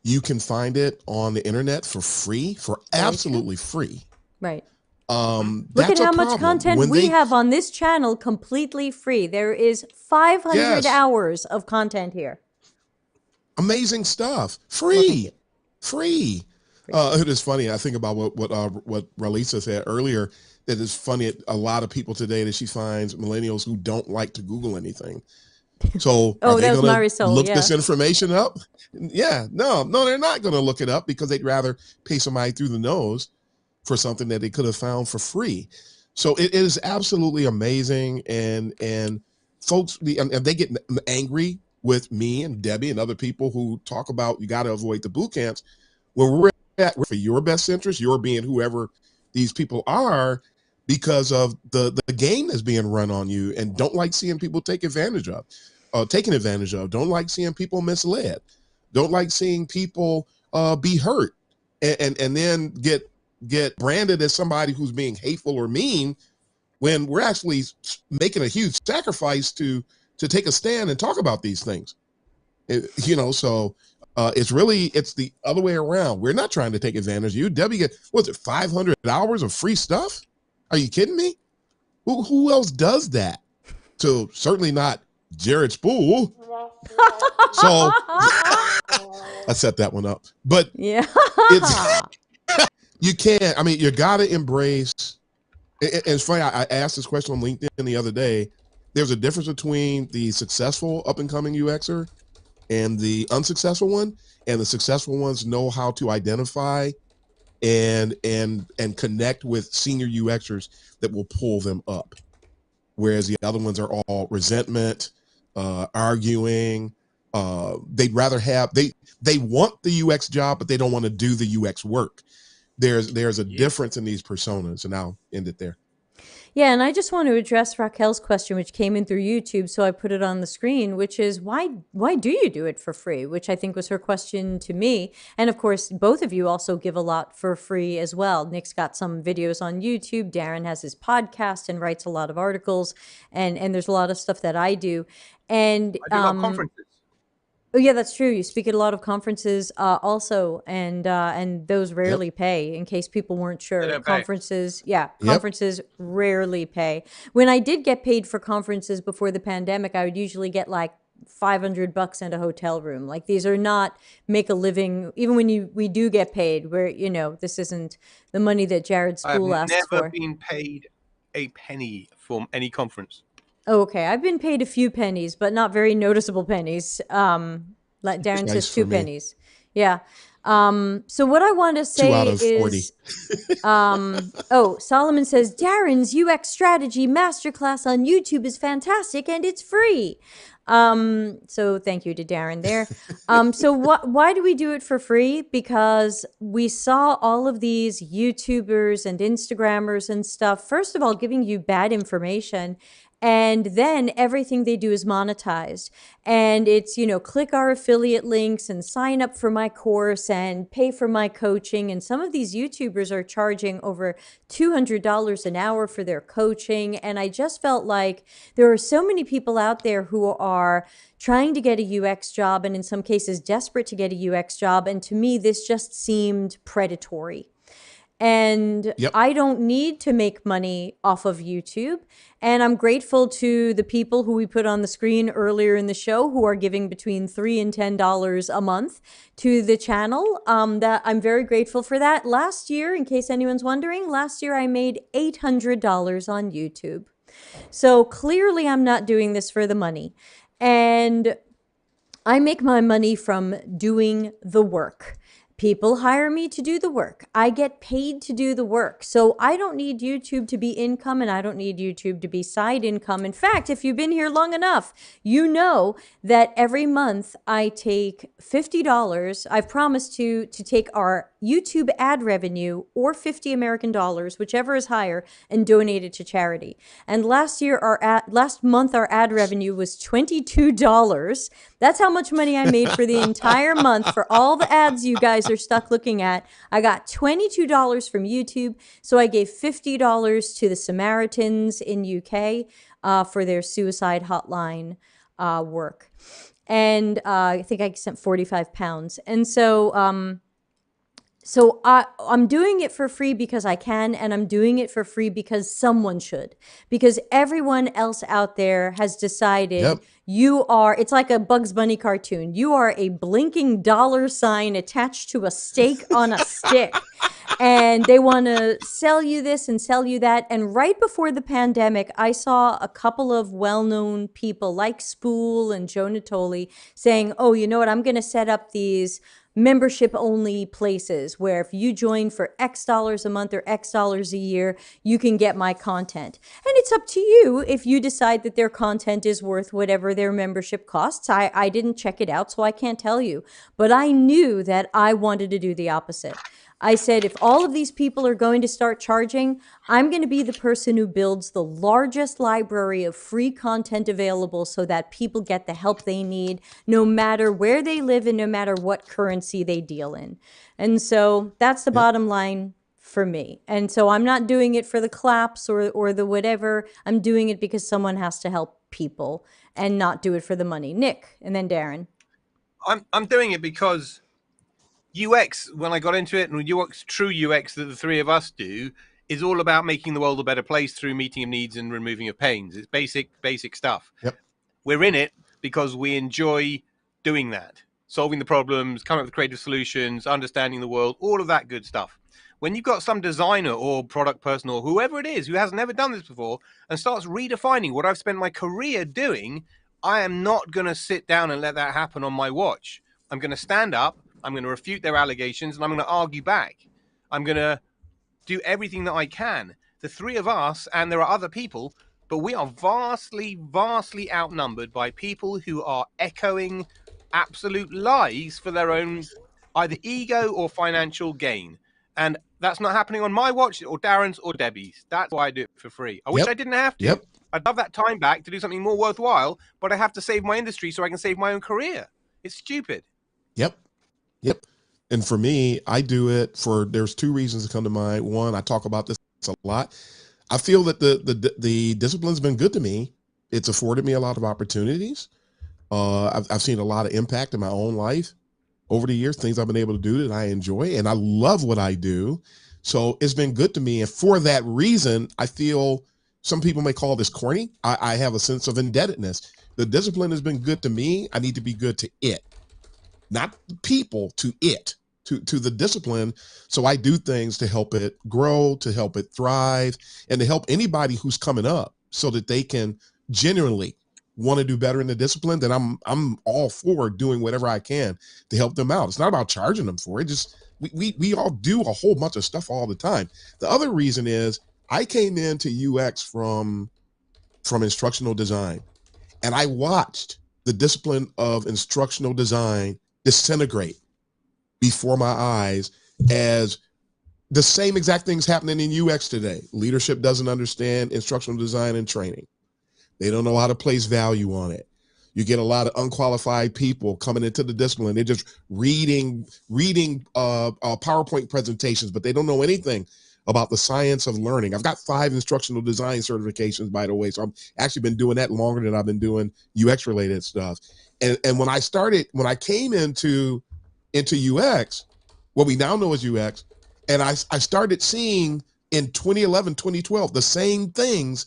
you can find it on the internet for free, for absolutely free. Right. Look at how much content we have on this channel completely free. There is 500 hours of content here. Amazing stuff. Free. It is funny. I think about what Ralisa said earlier, that it's funny. A lot of people today that she finds millennials who don't like to Google anything. So are they going to look this information up? Yeah, no, they're not going to look it up because they'd rather pay somebody through the nose for something that they could have found for free. So it is absolutely amazing. And folks, and they get angry with me and Debbie and other people who talk about you got to avoid the boot camps. When we're for your best interest, you're being whoever these people are, because of the game that's being run on you, and don't like seeing people taken advantage of, don't like seeing people misled, don't like seeing people be hurt and then get branded as somebody who's being hateful or mean, when we're actually making a huge sacrifice to take a stand and talk about these things. It's the other way around. We're not trying to take advantage of you. Debbie get, 500 hours of free stuff? Are you kidding me? Who else does that? So certainly not Jared Spool. So I set that one up. But yeah, you can't. I mean, you got to embrace. And it's funny. I asked this question on LinkedIn the other day. There's a difference between the successful up and coming UXer and the unsuccessful one. And the successful ones know how to identify and connect with senior UXers that will pull them up, whereas the other ones are all resentment, arguing. They'd rather have they want the UX job, but they don't want to do the UX work. There's a difference in these personas, and I'll end it there. Yeah, and I just want to address Raquel's question, which came in through YouTube, so I put it on the screen, which is why do you do it for free? Which I think was her question to me. And of course, both of you also give a lot for free as well. Nick's got some videos on YouTube. Darren has his podcast and writes a lot of articles, and there's a lot of stuff that I do. And I do a lot of conferences. Oh yeah, that's true. You speak at a lot of conferences also, and those rarely pay. In case people weren't sure, conferences, conferences rarely pay. When I did get paid for conferences before the pandemic, I would usually get like $500 and a hotel room. Like, these are not make a living. Even when we do get paid, where this isn't the money that Jared Spool asks for. I've never been paid a penny from any conference. Oh, okay. I've been paid a few pennies, but not very noticeable pennies. Like Darren says, 2 pennies. Yeah. So what I want to say 2 out of 40. is, Solomon says, Darren's UX strategy masterclass on YouTube is fantastic and it's free. So thank you to Darren there. So why do we do it for free? Because we saw all of these YouTubers and Instagrammers and stuff, first of all, giving you bad information. And then everything they do is monetized. And it's, click our affiliate links and sign up for my course and pay for my coaching. And some of these YouTubers are charging over $200 an hour for their coaching. And I just felt like there are so many people out there who are trying to get a UX job and in some cases desperate to get a UX job. And to me, this just seemed predatory. And Yep. I don't need to make money off of YouTube. And I'm grateful to the people who we put on the screen earlier in the show who are giving between $3 and $10 a month to the channel. That I'm very grateful for that. Last year, in case anyone's wondering, last year I made $800 on YouTube. So clearly I'm not doing this for the money. And I make my money from doing the work. People hire me to do the work. I get paid to do the work. So I don't need YouTube to be income and I don't need YouTube to be side income. In fact, if you've been here long enough, you know that every month I take $50. I've promised to take our YouTube ad revenue or 50 American dollars, whichever is higher, and donate it to charity. And last month our ad revenue was $22. That's how much money I made for the entire month for all the ads you guys are stuck looking at. I got $22 from YouTube, so I gave $50 to the Samaritans in UK for their suicide hotline work. And I think I sent 45 pounds. And so I'm doing it for free because I can, and I'm doing it for free because someone should. Because everyone else out there has decided it's like a Bugs Bunny cartoon. You are a blinking dollar sign attached to a stake on a stick. And they want to sell you this and sell you that. And right before the pandemic, I saw a couple of well-known people like Spool and Joe Natoli saying, oh, you know what, I'm going to set up these membership only places where if you join for X dollars a month or X dollars a year, you can get my content. And it's up to you if you decide that their content is worth whatever their membership costs. I didn't check it out, so I can't tell you. But I knew that I wanted to do the opposite. I said, if all of these people are going to start charging, I'm going to be the person who builds the largest library of free content available so that people get the help they need, no matter where they live and no matter what currency they deal in. And so that's the bottom line for me. And so I'm not doing it for the claps or the whatever. I'm doing it because someone has to help people and not do it for the money. Nick, and then Darren. I'm doing it because UX, when I got into it, and UX, true UX that the three of us do, is all about making the world a better place through meeting of needs and removing of pains. It's basic stuff. Yep. We're in it because we enjoy doing that, solving the problems, coming up with creative solutions, understanding the world, all of that good stuff. When you've got some designer or product person or whoever it is who has never done this before and starts redefining what I've spent my career doing, I am not going to sit down and let that happen on my watch. I'm going to stand up. I'm going to refute their allegations, and I'm going to argue back. I'm going to do everything that I can. The three of us, and there are other people, but we are vastly, vastly outnumbered by people who are echoing absolute lies for their own either ego or financial gain. And that's not happening on my watch or Darren's or Debbie's. That's why I do it for free. I wish I didn't have to. I'd love that time back to do something more worthwhile, but I have to save my industry so I can save my own career. It's stupid. Yep. And for me, I do it there's two reasons that come to mind. One, I talk about this a lot. I feel that the discipline's been good to me. It's afforded me a lot of opportunities. I've seen a lot of impact in my own life over the years, things I've been able to do that I enjoy, and I love what I do. So it's been good to me. And for that reason, I feel some people may call this corny. I have a sense of indebtedness. The discipline has been good to me. I need to be good to it. Not people, to it, to the discipline. So I do things to help it grow, to help it thrive, and to help anybody who's coming up so that they can genuinely want to do better in the discipline. Then I'm all for doing whatever I can to help them out. It's not about charging them for it. Just we all do a whole bunch of stuff all the time. The other reason is I came into UX from instructional design, and I watched the discipline of instructional design disintegrate before my eyes as the same exact things happening in UX today. Leadership doesn't understand instructional design and training. They don't know how to place value on it. You get a lot of unqualified people coming into the discipline. They're just reading PowerPoint presentations, but they don't know anything about the science of learning. I've got 5 instructional design certifications, by the way. So I've actually been doing that longer than I've been doing UX related stuff. And when I came into UX, what we now know as UX, and I started seeing in 2011, 2012, the same things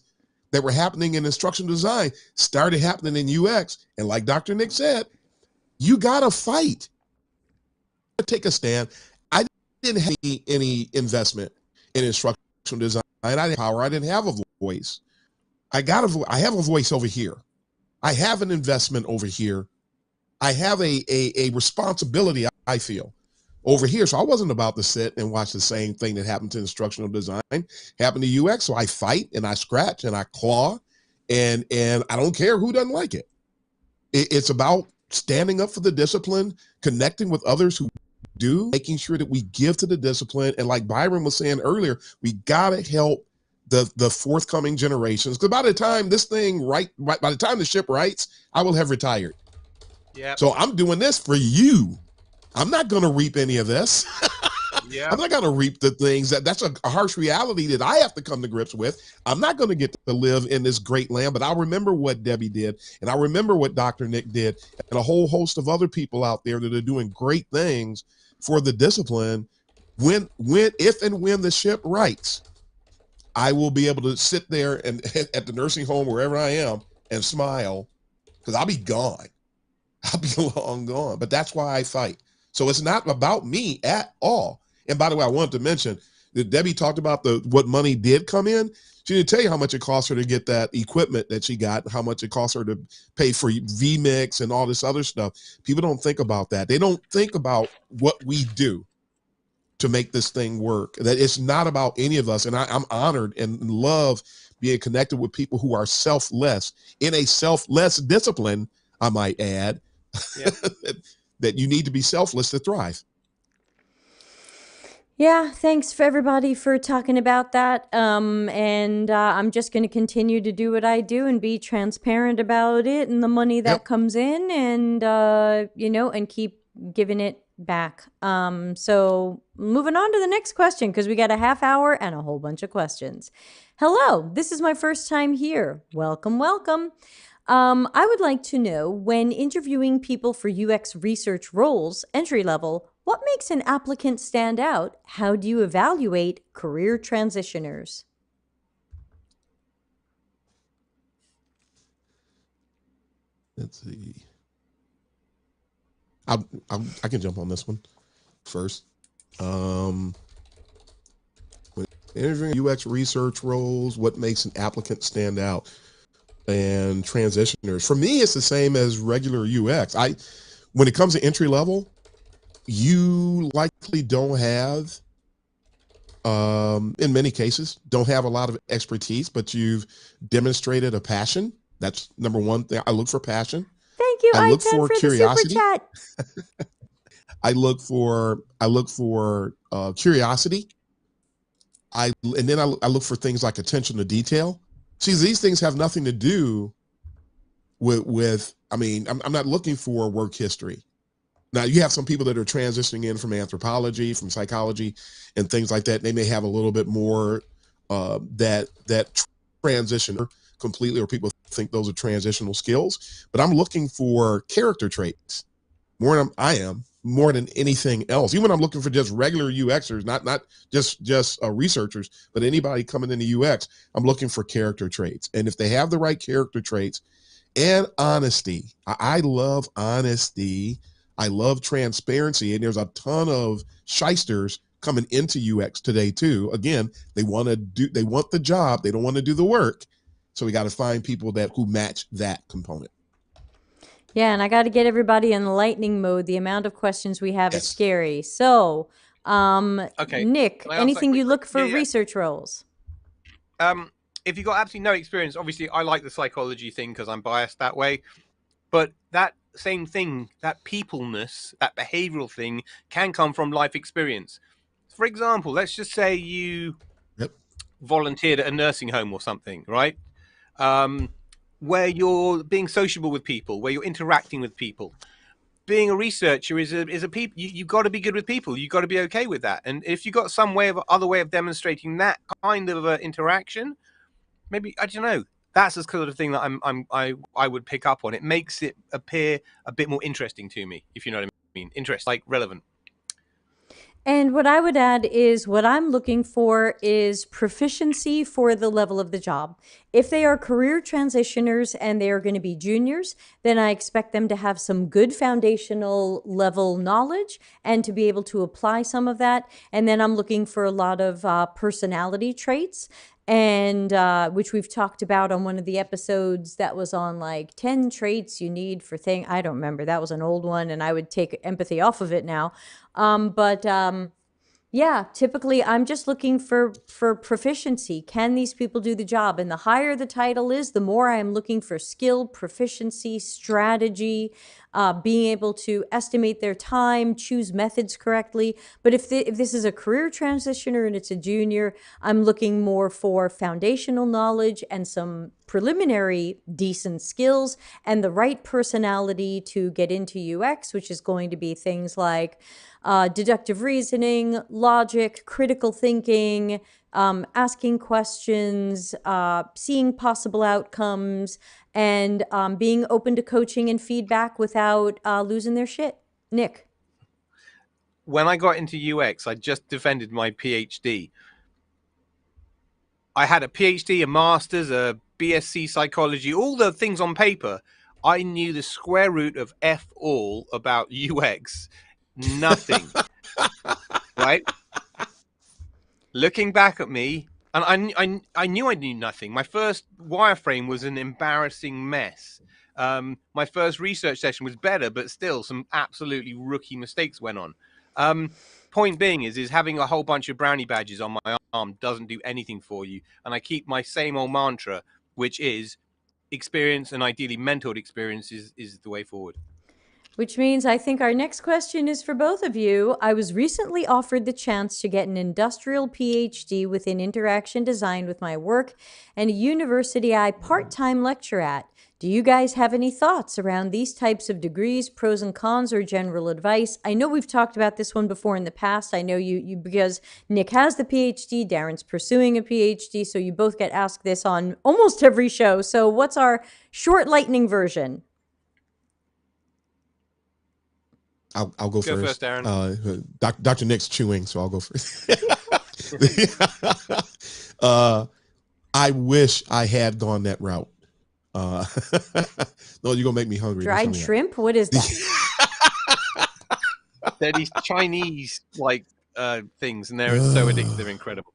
that were happening in instructional design started happening in UX. And like Dr. Nick said, you gotta fight. Take a stand. I didn't have any investment in instructional design. I didn't have power. I didn't have a voice. I have a voice over here. I have an investment over here. I have a responsibility, I feel, over here. So I wasn't about to sit and watch the same thing that happened to instructional design happen to UX. So I fight and I scratch and I claw, and I don't care who doesn't like it. It's about standing up for the discipline, connecting with others who do, making sure that we give to the discipline. And like Byron was saying earlier, we gotta help the forthcoming generations. Because by the time this thing by the time the ship rights, I will have retired. Yeah. So I'm doing this for you. I'm not going to reap any of this. Yeah. I'm not going to reap the things that's a harsh reality that I have to come to grips with. I'm not going to get to live in this great land, but I'll remember what Debbie did, and I'll remember what Dr. Nick did, and a whole host of other people out there that are doing great things for the discipline. If and when the ship rights, I will be able to sit there and at the nursing home, wherever I am, and smile, because I'll be gone. I'll be long gone. But that's why I fight. So it's not about me at all. And by the way, I wanted to mention that Debbie talked about what money did come in. She didn't tell you how much it cost her to get that equipment that she got, how much it cost her to pay for vMix and all this other stuff. People don't think about that. They don't think about what we do to make this thing work. That it's not about any of us. And I'm honored and love being connected with people who are selfless in a selfless discipline, I might add. Yep. That you need to be selfless to thrive. Yeah, thanks for everybody for talking about that. I'm just going to continue to do what I do and be transparent about it and the money that comes in, and and keep giving it back. So moving on to the next question, because we got a half hour and a whole bunch of questions. Hello, this is my first time here. Welcome, welcome. I would like to know, when interviewing people for UX research roles, entry level, what makes an applicant stand out? How do you evaluate career transitioners? Let's see. I can jump on this one first. When interviewing UX research roles, what makes an applicant stand out? And transitioners, for me, it's the same as regular UX. When it comes to entry level, you likely don't have, in many cases, don't have a lot of expertise, but you've demonstrated a passion. That's number one thing. I look for passion. Thank you, I look for curiosity. The super chat. I look for curiosity. And then I look for things like attention to detail. See, these things have nothing to do with I'm not looking for work history. Now, you have some people that are transitioning in from anthropology, from psychology, and things like that. They may have a little bit more that transition completely, or people think those are transitional skills. But I'm looking for character traits more than anything else. Even when I'm looking for just regular UXers, not just researchers, but anybody coming into UX, I'm looking for character traits. And if they have the right character traits and honesty, I love honesty. I love transparency. And there's a ton of shysters coming into UX today too. Again, they want the job. They don't want to do the work. So we got to find people who match that component. Yeah, and I got to get everybody in lightning mode. The amount of questions we have is scary. So, okay. Nick, anything you look for research roles? If you've got absolutely no experience, obviously I like the psychology thing because I'm biased that way. But that same thing, that peopleness, that behavioral thing, can come from life experience. For example, let's just say you Yep. volunteered at a nursing home or something, right? Where you're being sociable with people, where you're interacting with people. Being a researcher is a people. You've got to be good with people. You've got to be okay with that. And if you've got some other way of demonstrating that kind of interaction, maybe, I don't know. That's the sort of thing that I would pick up on. It makes it appear a bit more interesting to me, if you know what I mean. Interest, like relevant. And what I would add is what I'm looking for is proficiency for the level of the job. If they are career transitioners and they are going to be juniors, then I expect them to have some good foundational level knowledge and to be able to apply some of that. And then I'm looking for a lot of personality traits, and which we've talked about on one of the episodes that was on like 10 traits you need for thing. I don't remember. That was an old one, and I would take empathy off of it now. But yeah, typically I'm just looking for proficiency. Can these people do the job? And the higher the title is, the more I am looking for skill, proficiency, strategy, being able to estimate their time, choose methods correctly. But if this is a career transitioner and it's a junior, I'm looking more for foundational knowledge and some preliminary decent skills and the right personality to get into UX, which is going to be things like deductive reasoning, logic, critical thinking, asking questions, seeing possible outcomes, and being open to coaching and feedback without losing their shit. Nick. When I got into UX, I just defended my PhD. I had a PhD, a master's, a BSc psychology, all the things on paper. I knew the square root of F all about UX. Nothing. Right? Looking back at me, and I knew I knew nothing. My first wireframe was an embarrassing mess. My first research session was better, but still some absolutely rookie mistakes went on. Point being is having a whole bunch of brownie badges on my arm doesn't do anything for you. And I keep my same old mantra, which is experience, and ideally mentored experience is the way forward. Which means I think our next question is for both of you. I was recently offered the chance to get an industrial PhD within interaction design with my work and a university I part-time lecture at. Do you guys have any thoughts around these types of degrees, pros and cons, or general advice? I know we've talked about this one before in the past. I know you because Nick has the PhD, Darren's pursuing a PhD, so you both get asked this on almost every show. So what's our short lightning version? I'll go first. Darren. Dr. Nick's chewing, so I'll go first. I wish I had gone that route. No, you're gonna make me hungry. Dried shrimp? What is that? They're these Chinese things, and they're so addictive, they're incredible.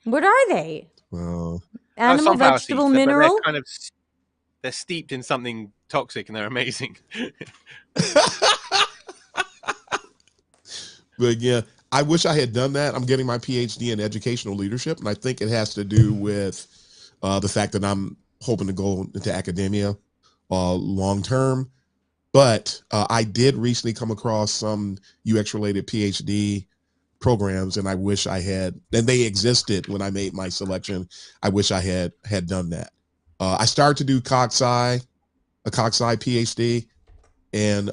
What are they? Well, Animal, vegetable, mineral? They're steeped in something toxic, and they're amazing. But yeah, I wish I had done that. I'm getting my PhD in educational leadership, and I think it has to do with the fact that I'm hoping to go into academia long term. But I did recently come across some UX related PhD programs, and I wish I had, and they existed when I made my selection. I wish I had done that. I started to do a CogSci PhD, and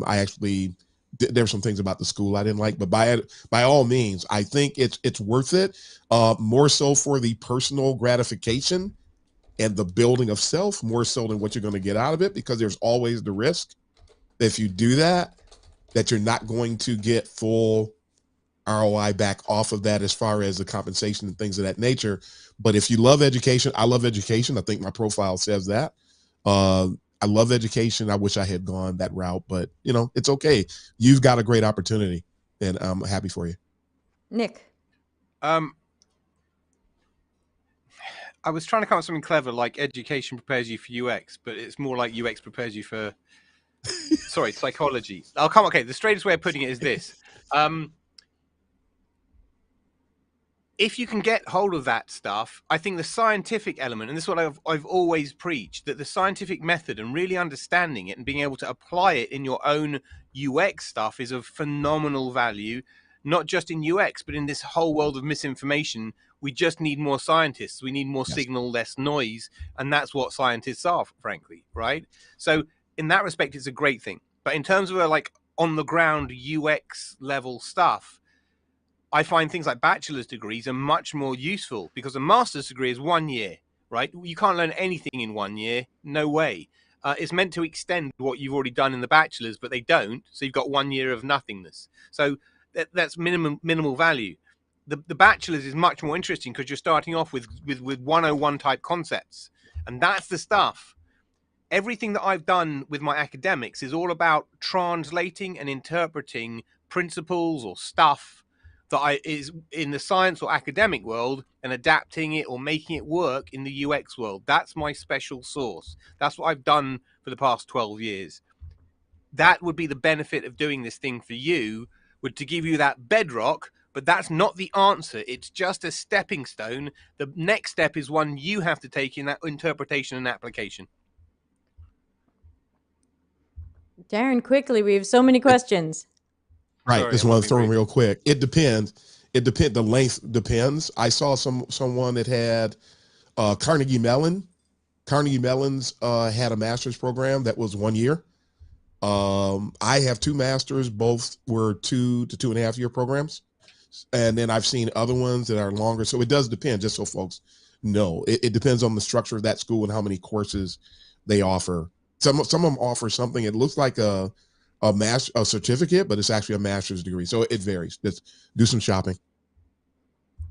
I actually, there's some things about the school I didn't like, but by all means, I think it's worth it. More so for the personal gratification and the building of self, more so than what you're going to get out of it, because there's always the risk that if you do that you're not going to get full ROI back off of that as far as the compensation and things of that nature. But if you love education, I love education. I think my profile says that. I love education. I wish I had gone that route, but it's okay. You've got a great opportunity, and I'm happy for you. Nick. I was trying to come up with something clever, like education prepares you for UX, but it's more like UX prepares you for, psychology. Okay, the straightest way of putting it is this. if you can get hold of that stuff, I think the scientific element, and this is what I've always preached, that the scientific method and really understanding it and being able to apply it in your own UX stuff is of phenomenal value, not just in UX, but in this whole world of misinformation. We just need more scientists. We need more Yes. signal, less noise. And that's what scientists are, frankly, right? So in that respect, it's a great thing. But in terms of like on the ground UX level stuff, I find things like bachelor's degrees are much more useful because a master's degree is 1 year, right? You can't learn anything in 1 year. No way. It's meant to extend what you've already done in the bachelor's, but they don't. So you've got 1 year of nothingness. So that's minimal value. The bachelor's is much more interesting because you're starting off with 101 type concepts. And that's the stuff. Everything that I've done with my academics is all about translating and interpreting principles or stuff that is in the science or academic world and adapting it or making it work in the UX world. That's my special sauce. That's what I've done for the past 12 years. That would be the benefit of doing this thing for you, would to give you that bedrock, but that's not the answer. It's just a stepping stone. The next step is one you have to take in that interpretation and application. Darren, quickly, we have so many questions. Right. Sorry, just want to throw them real quick. It depends. The length depends. I saw someone that had Carnegie Mellon. Carnegie Mellon's had a master's program that was 1 year. I have 2 masters, both were 2 to 2.5 year programs. And then I've seen other ones that are longer. So it does depend, just so folks know. It depends on the structure of that school and how many courses they offer. Some of them offer something, it looks like a certificate, but it's actually a master's degree. So it varies. Just do some shopping.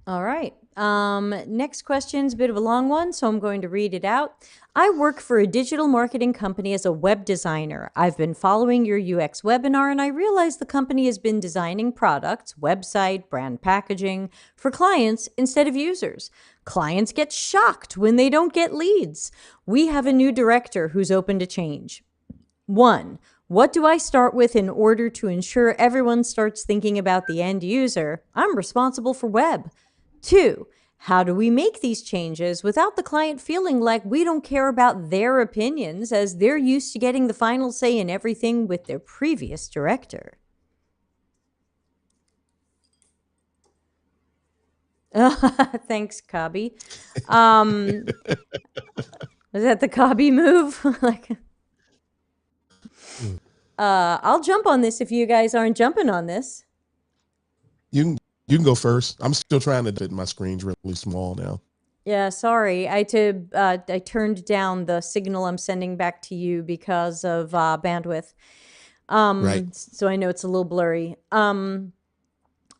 All right. Next question's a bit of a long one, so I'm going to read it out. I work for a digital marketing company as a web designer. I've been following your UX webinar, and I realize the company has been designing products, website, brand packaging for clients instead of users. Clients get shocked when they don't get leads. We have a new director who's open to change. 1. What do I start with in order to ensure everyone starts thinking about the end user? I'm responsible for web. 2, how do we make these changes without the client feeling like we don't care about their opinions, as they're used to getting the final say in everything with their previous director? Thanks, Cobby. Was that the Cobby move? I'll jump on this if you guys aren't jumping on this. You can go first. I'm still trying to fit. My screen's really small now. Yeah, sorry. I turned down the signal I'm sending back to you because of bandwidth. Right. So I know it's a little blurry.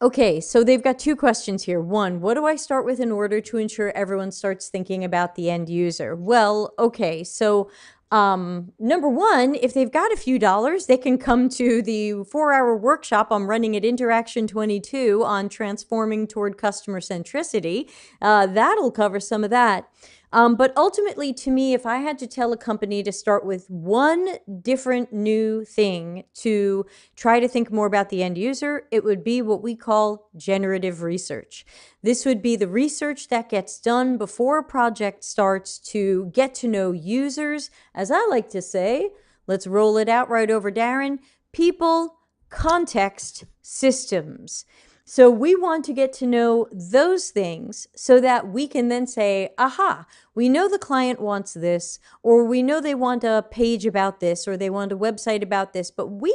Okay, so they've got 2 questions here. 1, what do I start with in order to ensure everyone starts thinking about the end user? Well, okay, so number 1, if they've got a few dollars, they can come to the 4-hour workshop I'm running at Interaction 22 on transforming toward customer centricity. That'll cover some of that. But ultimately, to me, if I had to tell a company to start with one different new thing to try to think more about the end user, it would be what we call generative research. This would be the research that gets done before a project starts to get to know users. As I like to say, let's roll it out right over Darren, people, context, systems. So we want to get to know those things so that we can then say, aha, we know the client wants this, or we know they want a page about this, or they want a website about this, but we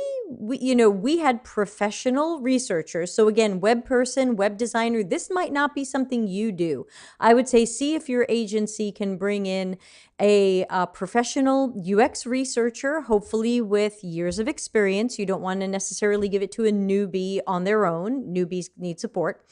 had professional researchers. So again, web person, web designer, this might not be something you do. I would say, see if your agency can bring in a professional UX researcher, hopefully with years of experience. You don't want to necessarily give it to a newbie on their own. Newbies need support.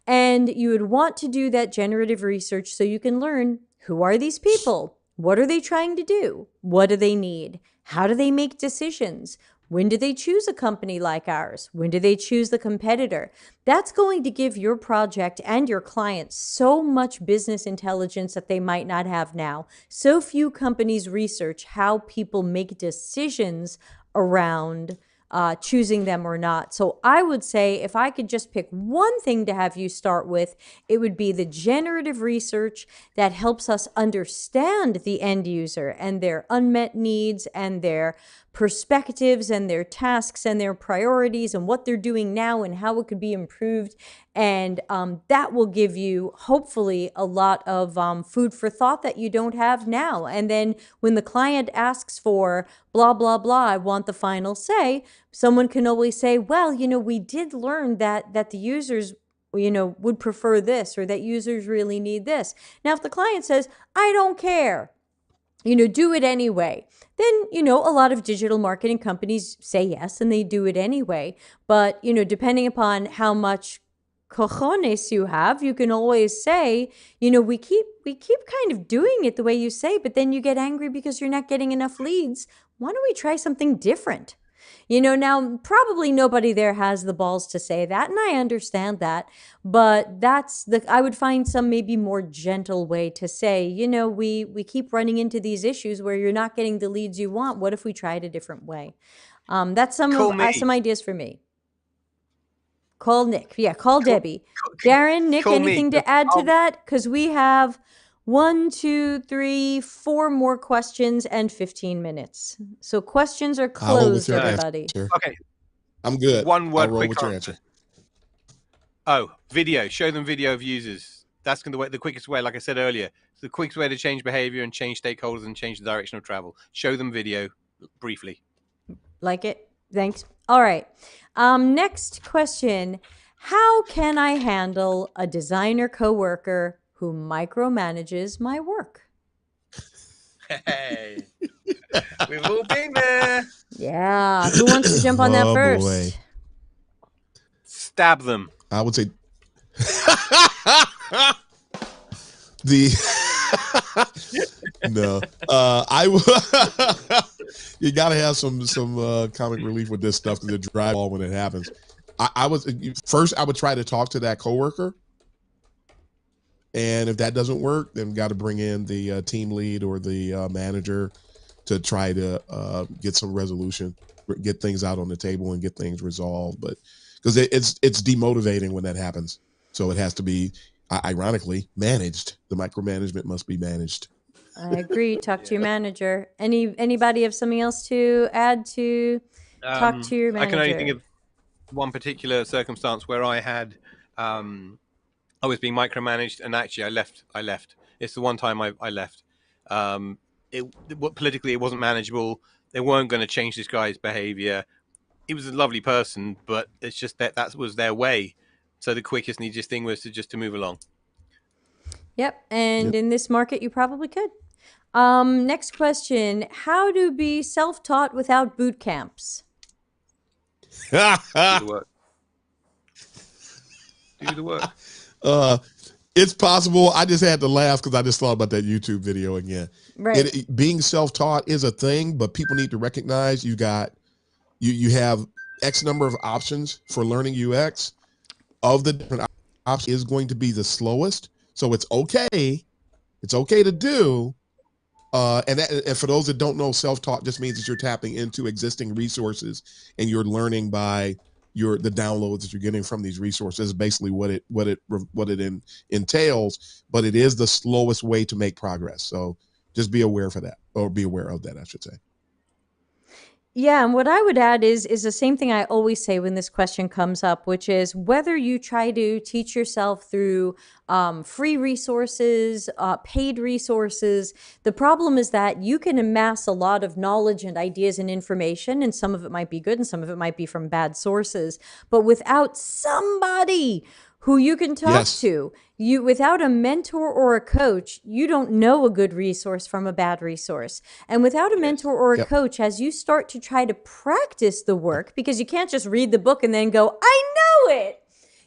And you would want to do that generative research so you can learn, who are these people? What are they trying to do? What do they need? How do they make decisions? When do they choose a company like ours? When do they choose the competitor? That's going to give your project and your clients so much business intelligence that they might not have now. So few companies research how people make decisions around choosing them or not. So I would say if I could just pick one thing to have you start with, it would be the generative research that helps us understand the end user and their unmet needs and their perspectives and their tasks and their priorities and what they're doing now and how it could be improved. And that will give you, hopefully, a lot of food for thought that you don't have now. And then when the client asks for blah, blah, blah, I want the final say, someone can always say, well, we did learn that the users would prefer this, or that users really need this. Now, if the client says, I don't care, do it anyway, then, a lot of digital marketing companies say yes, and they do it anyway. But, depending upon how much cojones you have, you can always say, we keep kind of doing it the way you say, but then you get angry because you're not getting enough leads. Why don't we try something different? Now probably nobody there has the balls to say that, and I understand that, but I would find some maybe more gentle way to say, we keep running into these issues where you're not getting the leads you want. What if we tried a different way? That's some ideas for me. Call Nick. Yeah, call Debbie. Darren, Nick, anything to add to that? Because we have 1, 2, 3, 4 more questions and 15 minutes. So questions are closed, everybody. Okay. I'm good. One word. I'll roll with your answer. Oh, video. Show them video of users. That's the quickest way. Like I said earlier, it's the quickest way to change behavior and change stakeholders and change the direction of travel. Show them video briefly. Like it. Thanks. All right. Next question. How can I handle a designer coworker who micromanages my work? Hey, we've all been there. Yeah. Who wants to jump on that first? Boy. Stab them. I would say no. You got to have some comic relief with this stuff because it drives all when it happens. I would try to talk to that coworker. And if that doesn't work, then got to bring in the team lead or the manager to try to get some resolution, get things out on the table and get things resolved. But because it's demotivating when that happens. So it has to be, ironically, managed. The micromanagement must be managed. I agree. Talk to your manager. Anybody have something else to add to talk to your manager? I can only think of one particular circumstance where I had... I was being micromanaged, and actually I left. It's the one time I left. Politically, it wasn't manageable. They weren't going to change this guy's behavior. He was a lovely person, but it's just that was their way. So the quickest and easiest thing was to move along. Yep. And in this market, you probably could. Next question. How to be self-taught without boot camps? Do the work. Do the work. It's possible. I just had to laugh because I just thought about that YouTube video again. Right. Being self-taught is a thing, but people need to recognize you have X number of options for learning UX. Of the different options is going to be the slowest. So it's okay. It's okay to do. And for those that don't know, self-taught just means that you're tapping into existing resources and you're learning by the downloads that you're getting from these resources. Is basically what it entails, but it is the slowest way to make progress. So just be aware of that, I should say. Yeah, and what I would add is the same thing I always say when this question comes up, which is whether you try to teach yourself through free resources, paid resources, the problem is that you can amass a lot of knowledge and ideas and information, and some of it might be good and some of it might be from bad sources, but without somebody who you can talk to, without a mentor or a coach, you don't know a good resource from a bad resource. And without a mentor or a coach, as you start to try to practice the work, because you can't just read the book and then go, I know it.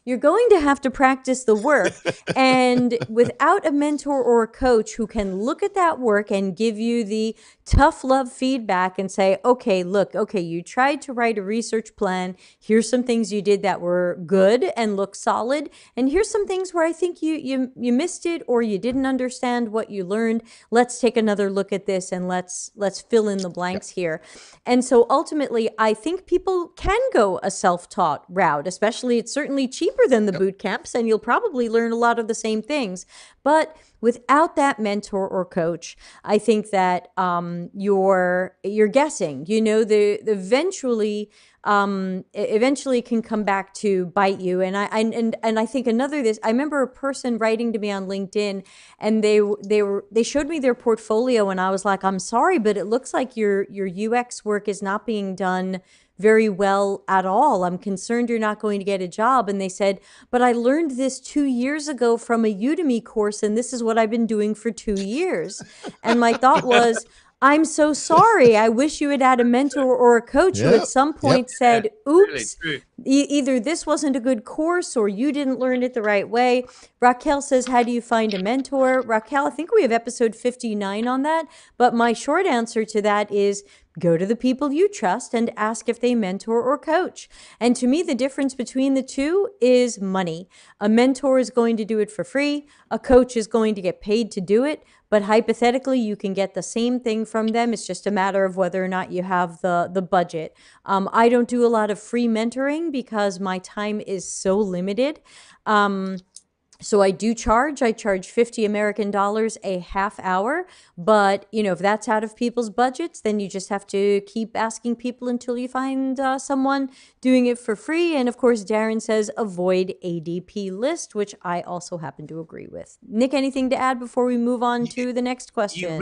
you're going to have to practice the work. And without a mentor or a coach who can look at that work and give you the tough love feedback and say, okay, look, okay, you tried to write a research plan. Here's some things you did that were good and look solid. And here's some things where I think you missed it or you didn't understand what you learned. Let's take another look at this and let's fill in the blanks here. And so ultimately, I think people can go a self-taught route, especially it's certainly cheaper than the boot camps, and you'll probably learn a lot of the same things. But without that mentor or coach, I think that you're guessing. You know, the eventually can come back to bite you. And I think I remember a person writing to me on LinkedIn, and they showed me their portfolio, and I was like, I'm sorry, but it looks like your UX work is not being done very well at all. I'm concerned you're not going to get a job. And they said, but I learned this 2 years ago from a Udemy course, and this is what I've been doing for 2 years. And my thought was, I'm so sorry. I wish you had had a mentor or a coach who at some point said, oops, Really either this wasn't a good course or you didn't learn it the right way. Raquel says, how do you find a mentor? Raquel, I think we have episode 59 on that. But my short answer to that is go to the people you trust and ask if they mentor or coach. And to me, the difference between the two is money. A mentor is going to do it for free. A coach is going to get paid to do it. But hypothetically, you can get the same thing from them. It's just a matter of whether or not you have the budget. I don't do a lot of free mentoring because my time is so limited. So I do charge. I charge 50 American dollars a half hour. But, you know, if that's out of people's budgets, then you just have to keep asking people until you find someone doing it for free. And of course, Darren says avoid ADP list, which I also happen to agree with. Nick, anything to add before we move on to the next question?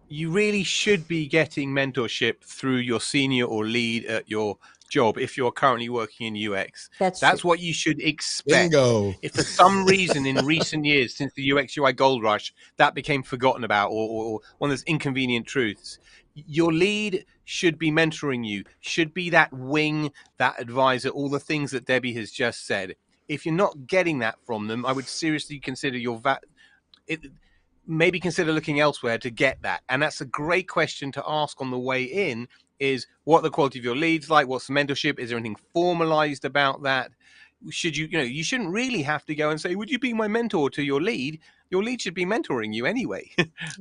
You really should be getting mentorship through your senior or lead at your job if you're currently working in UX. That's true. What you should expect. Bingo. If for some reason in recent years since the UX UI gold rush that became forgotten about or one of those inconvenient truths, your lead should be mentoring you, should be that wing, that advisor, all the things that Debbie has just said. If you're not getting that from them, I would seriously consider maybe consider looking elsewhere to get that. And that's a great question to ask on the way in, is what the quality of your leads like? What's the mentorship? Is there anything formalized about that? Should you shouldn't really have to go and say, would you be my mentor to your lead? Your lead should be mentoring you anyway.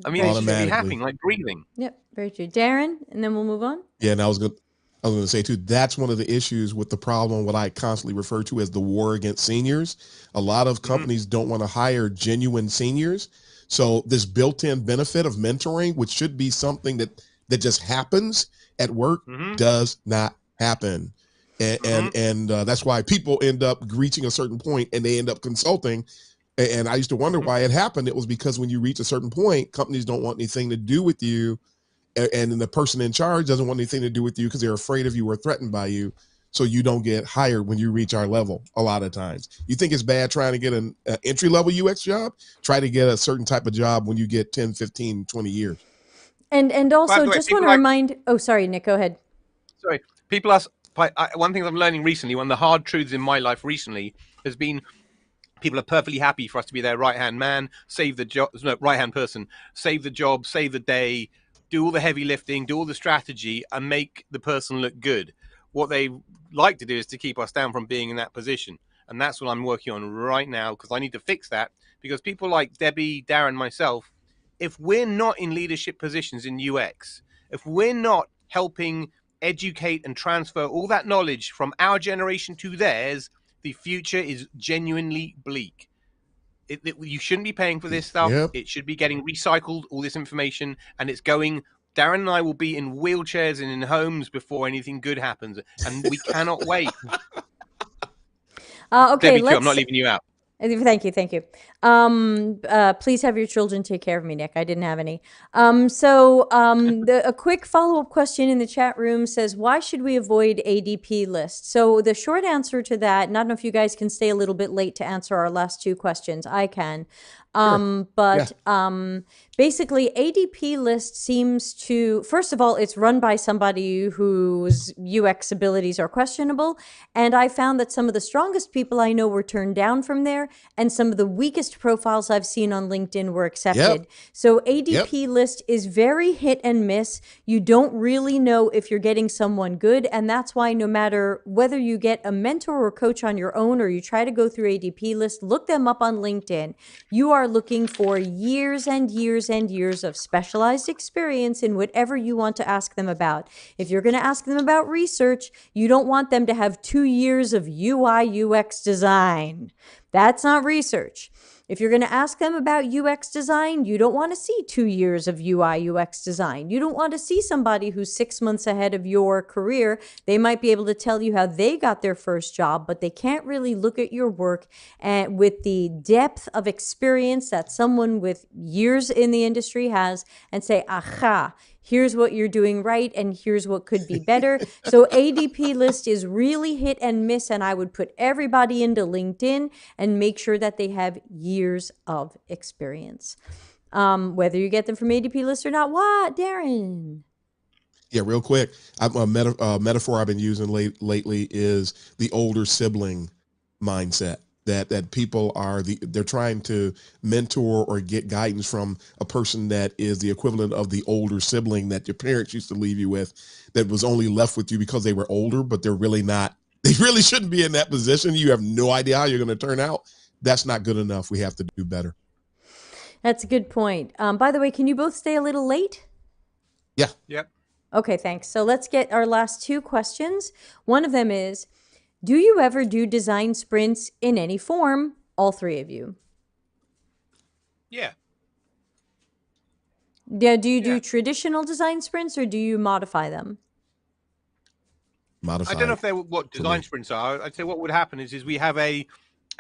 I mean, it should be happening like breathing. Yep, very true. Darren, and then we'll move on. Yeah, and I was going to say too, that's one of the issues with the problem, what I constantly refer to as the war against seniors. A lot of companies don't want to hire genuine seniors. So this built-in benefit of mentoring, which should be something that just happens at work, does not happen. And that's why people end up reaching a certain point and they end up consulting. And I used to wonder why it happened. It was because when you reach a certain point, companies don't want anything to do with you. And then the person in charge doesn't want anything to do with you because they're afraid of you or threatened by you. So you don't get hired when you reach our level a lot of times. You think it's bad trying to get an entry-level UX job? Try to get a certain type of job when you get 10, 15, 20 years. And also, just want to remind... Oh, sorry, Nick, go ahead. Sorry. People ask... One thing I'm learning recently, one of the hard truths in my life recently has been people are perfectly happy for us to be their right-hand man, save the job... No, right-hand person, save the job, save the day, do all the heavy lifting, do all the strategy, and make the person look good. What they like to do is to keep us down from being in that position. And that's what I'm working on right now, because I need to fix that. Because people like Debbie, Darren, myself, if we're not in leadership positions in UX, if we're not helping educate and transfer all that knowledge from our generation to theirs, the future is genuinely bleak. You shouldn't be paying for this stuff. Yep. It should be getting recycled, all this information, and it's going... Darren and I will be in wheelchairs and in homes before anything good happens, and we cannot wait. Okay, Debbie, too, I'm not leaving you out. Thank you. Please have your children take care of me, Nick. I didn't have any. A quick follow-up question in the chat room says, why should we avoid ADP lists? So the short answer to that, and I don't know if you guys can stay a little bit late to answer our last two questions. I can. But basically, ADP list seems to, first of all, it's run by somebody whose UX abilities are questionable. And I found that some of the strongest people I know were turned down from there, and some of the weakest profiles I've seen on LinkedIn were accepted. Yep. So ADP list is very hit and miss. You don't really know if you're getting someone good. And that's why no matter whether you get a mentor or coach on your own, or you try to go through ADP list, look them up on LinkedIn. You are looking for years and years and years of specialized experience in whatever you want to ask them about. If you're going to ask them about research, you don't want them to have 2 years of UI UX design. That's not research. If you're going to ask them about UX design, you don't want to see 2 years of UI UX design. You don't want to see somebody who's 6 months ahead of your career. They might be able to tell you how they got their first job, but they can't really look at your work and with the depth of experience that someone with years in the industry has and say, aha, here's what you're doing right, and here's what could be better. So ADP list is really hit and miss, and I would put everybody into LinkedIn and make sure that they have years of experience. Whether you get them from ADP list or not, what, Darren? Yeah, real quick, a metaphor I've been using lately is the older sibling mindset. That people are they're trying to mentor or get guidance from a person that is the equivalent of the older sibling that your parents used to leave you with, that was only left with you because they were older, but they're really not. They really shouldn't be in that position. You have no idea how you're going to turn out. That's not good enough. We have to do better. That's a good point. By the way, can you both stay a little late? Yeah. Yep. Okay, thanks. So let's get our last 2 questions. One of them is, do you ever do design sprints in any form? All 3 of you. Yeah. Yeah. Do you do traditional design sprints or do you modify them? Modify. I don't know if they're what design sprints are. I'd say what would happen is we have a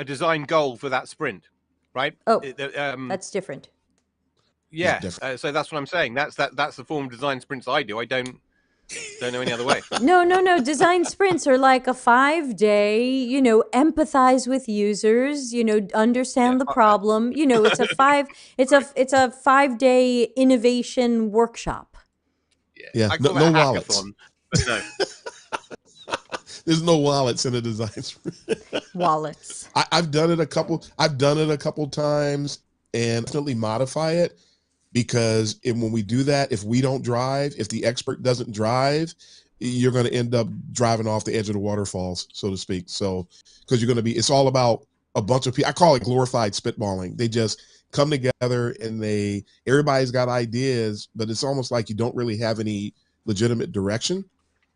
design goal for that sprint, right? Oh, that's different. Yeah. Different. So that's what I'm saying. That's the form of design sprints I do. I don't know any other way. No. Design sprints are like a 5-day, empathize with users, understand the problem. It's a 5-day innovation workshop. Yeah. I call No it a wallets. hackathon, but no. There's no wallets in a design sprint. Wallets. I've done it a couple times and definitely modify it, because when we do that, if we don't drive, if the expert doesn't drive, you're going to end up driving off the edge of the waterfalls, so to speak. So, because it's all about a bunch of people. I call it glorified spitballing. They just come together and everybody's got ideas, but it's almost like you don't really have any legitimate direction.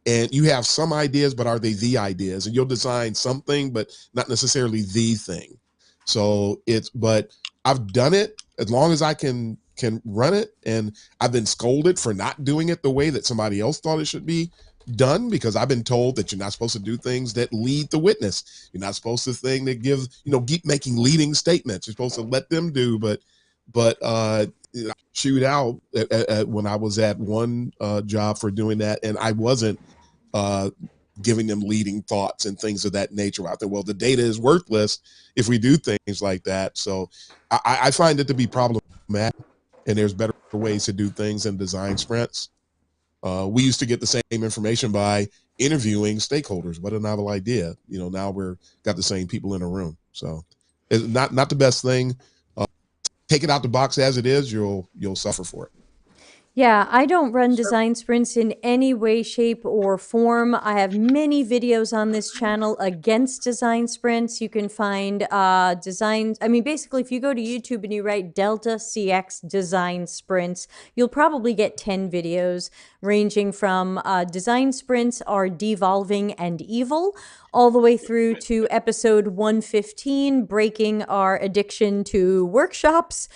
And you have some ideas, but are they the ideas? And you'll design something, but not necessarily the thing. So but I've done it as long as I can run it. And I've been scolded for not doing it the way that somebody else thought it should be done, because I've been told that you're not supposed to do things that lead the witness. You're not supposed to keep making leading statements. You're supposed to let them do, but shoot out when I was at one job for doing that, and I wasn't giving them leading thoughts and things of that nature out there. Well, the data is worthless if we do things like that. So I find it to be problematic, and there's better ways to do things in design sprints. We used to get the same information by interviewing stakeholders. What a novel idea. Now got the same people in a room. So it's not the best thing. Take it out the box as it is, you'll suffer for it. Yeah, I don't run design sprints in any way, shape, or form. I have many videos on this channel against design sprints. You can find basically, if you go to YouTube and you write Delta CX design sprints, you'll probably get 10 videos ranging from design sprints are devolving and evil, all the way through to episode 115, breaking our addiction to workshops.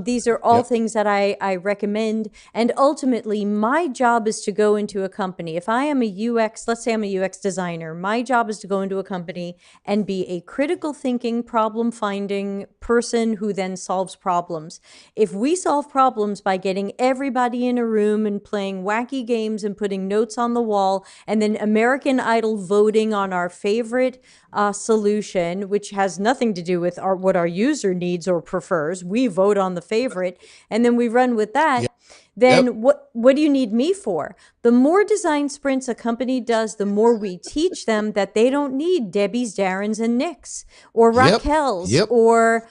These are all things that I recommend. And ultimately, my job is to go into a company. If I am a UX, let's say I'm a UX designer, my job is to go into a company and be a critical thinking, problem finding person who then solves problems. If we solve problems by getting everybody in a room and playing wacky games and putting notes on the wall, and then American Idol voting on our favorite solution, which has nothing to do with what our user needs or prefers, we vote on the favorite, and then we run with that. Yep. Then what do you need me for? The more design sprints a company does, the more we teach them that they don't need Debbie's, Darren's, and Nick's, or Raquel's, Yep. or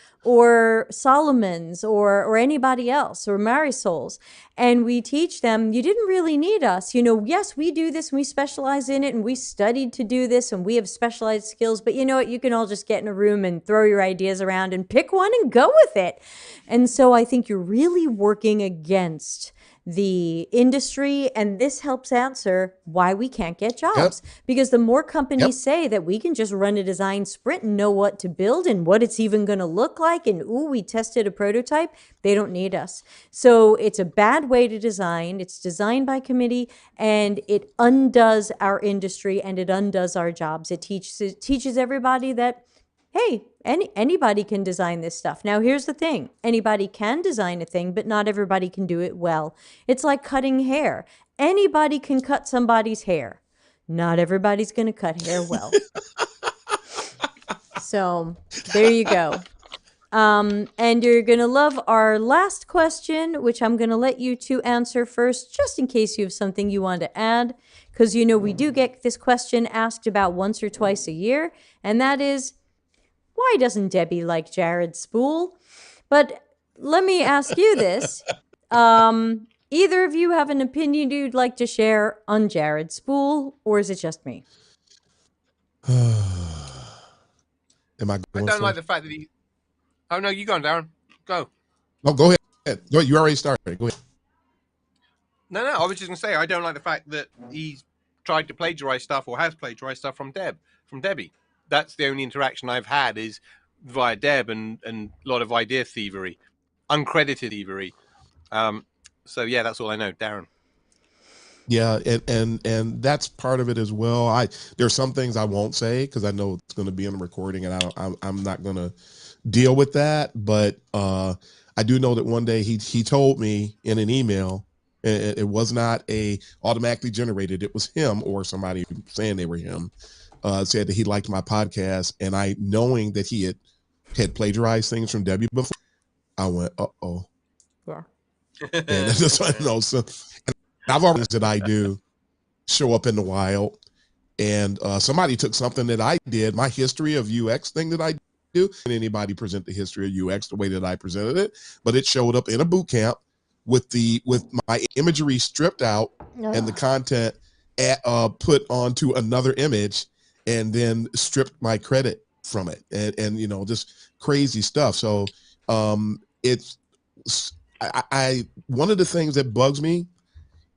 Solomon's, or anybody else, or Marisol's. And we teach them, you didn't really need us. Yes, we do this and we specialize in it and we studied to do this and we have specialized skills, but you know what? You can all just get in a room and throw your ideas around and pick one and go with it. And so I think you're really working against the industry, and this helps answer why we can't get jobs. Because the more companies say that we can just run a design sprint and know what to build and what it's even going to look like, and we tested a prototype, they don't need us. So it's a bad way to design. It's designed by committee, and it undoes our industry and it undoes our jobs. It teaches everybody that, hey, anybody can design this stuff. Now, here's the thing. Anybody can design a thing, but not everybody can do it well. It's like cutting hair. Anybody can cut somebody's hair. Not everybody's going to cut hair well. So there you go. And you're going to love our last question, which I'm going to let you two answer first, just in case you have something you want to add. Because, we do get this question asked about once or twice a year, and that is, why doesn't Debbie like Jared's spool? But let me ask you this. Either of you have an opinion you'd like to share on Jared's spool, or is it just me? Am I I going don't like first? the fact that he. Oh no, you go on, Darren. Go. No, go ahead. You already started. Go ahead. No, I was just gonna say I don't like the fact that he's tried to plagiarize stuff or has plagiarized stuff from Debbie. That's the only interaction I've had is via Deb and a lot of idea thievery, uncredited thievery. So yeah, that's all I know, Darren. Yeah, and that's part of it as well. There's some things I won't say because I know it's going to be in the recording, and I'm not going to deal with that. But I do know that one day he told me in an email, it was not a automatically generated. It was him or somebody saying they were him. Said that he liked my podcast, and I, knowing that he had plagiarized things from Debbie before, I went, uh-oh. Yeah. And that's just, so and I've always that I do show up in the wild, and somebody took something that I did, my history of UX thing that I do, and anybody present the history of UX the way that I presented it, but it showed up in a boot camp with my imagery stripped out and the content put onto another image, and then stripped my credit from it, and just crazy stuff. So it's one of the things that bugs me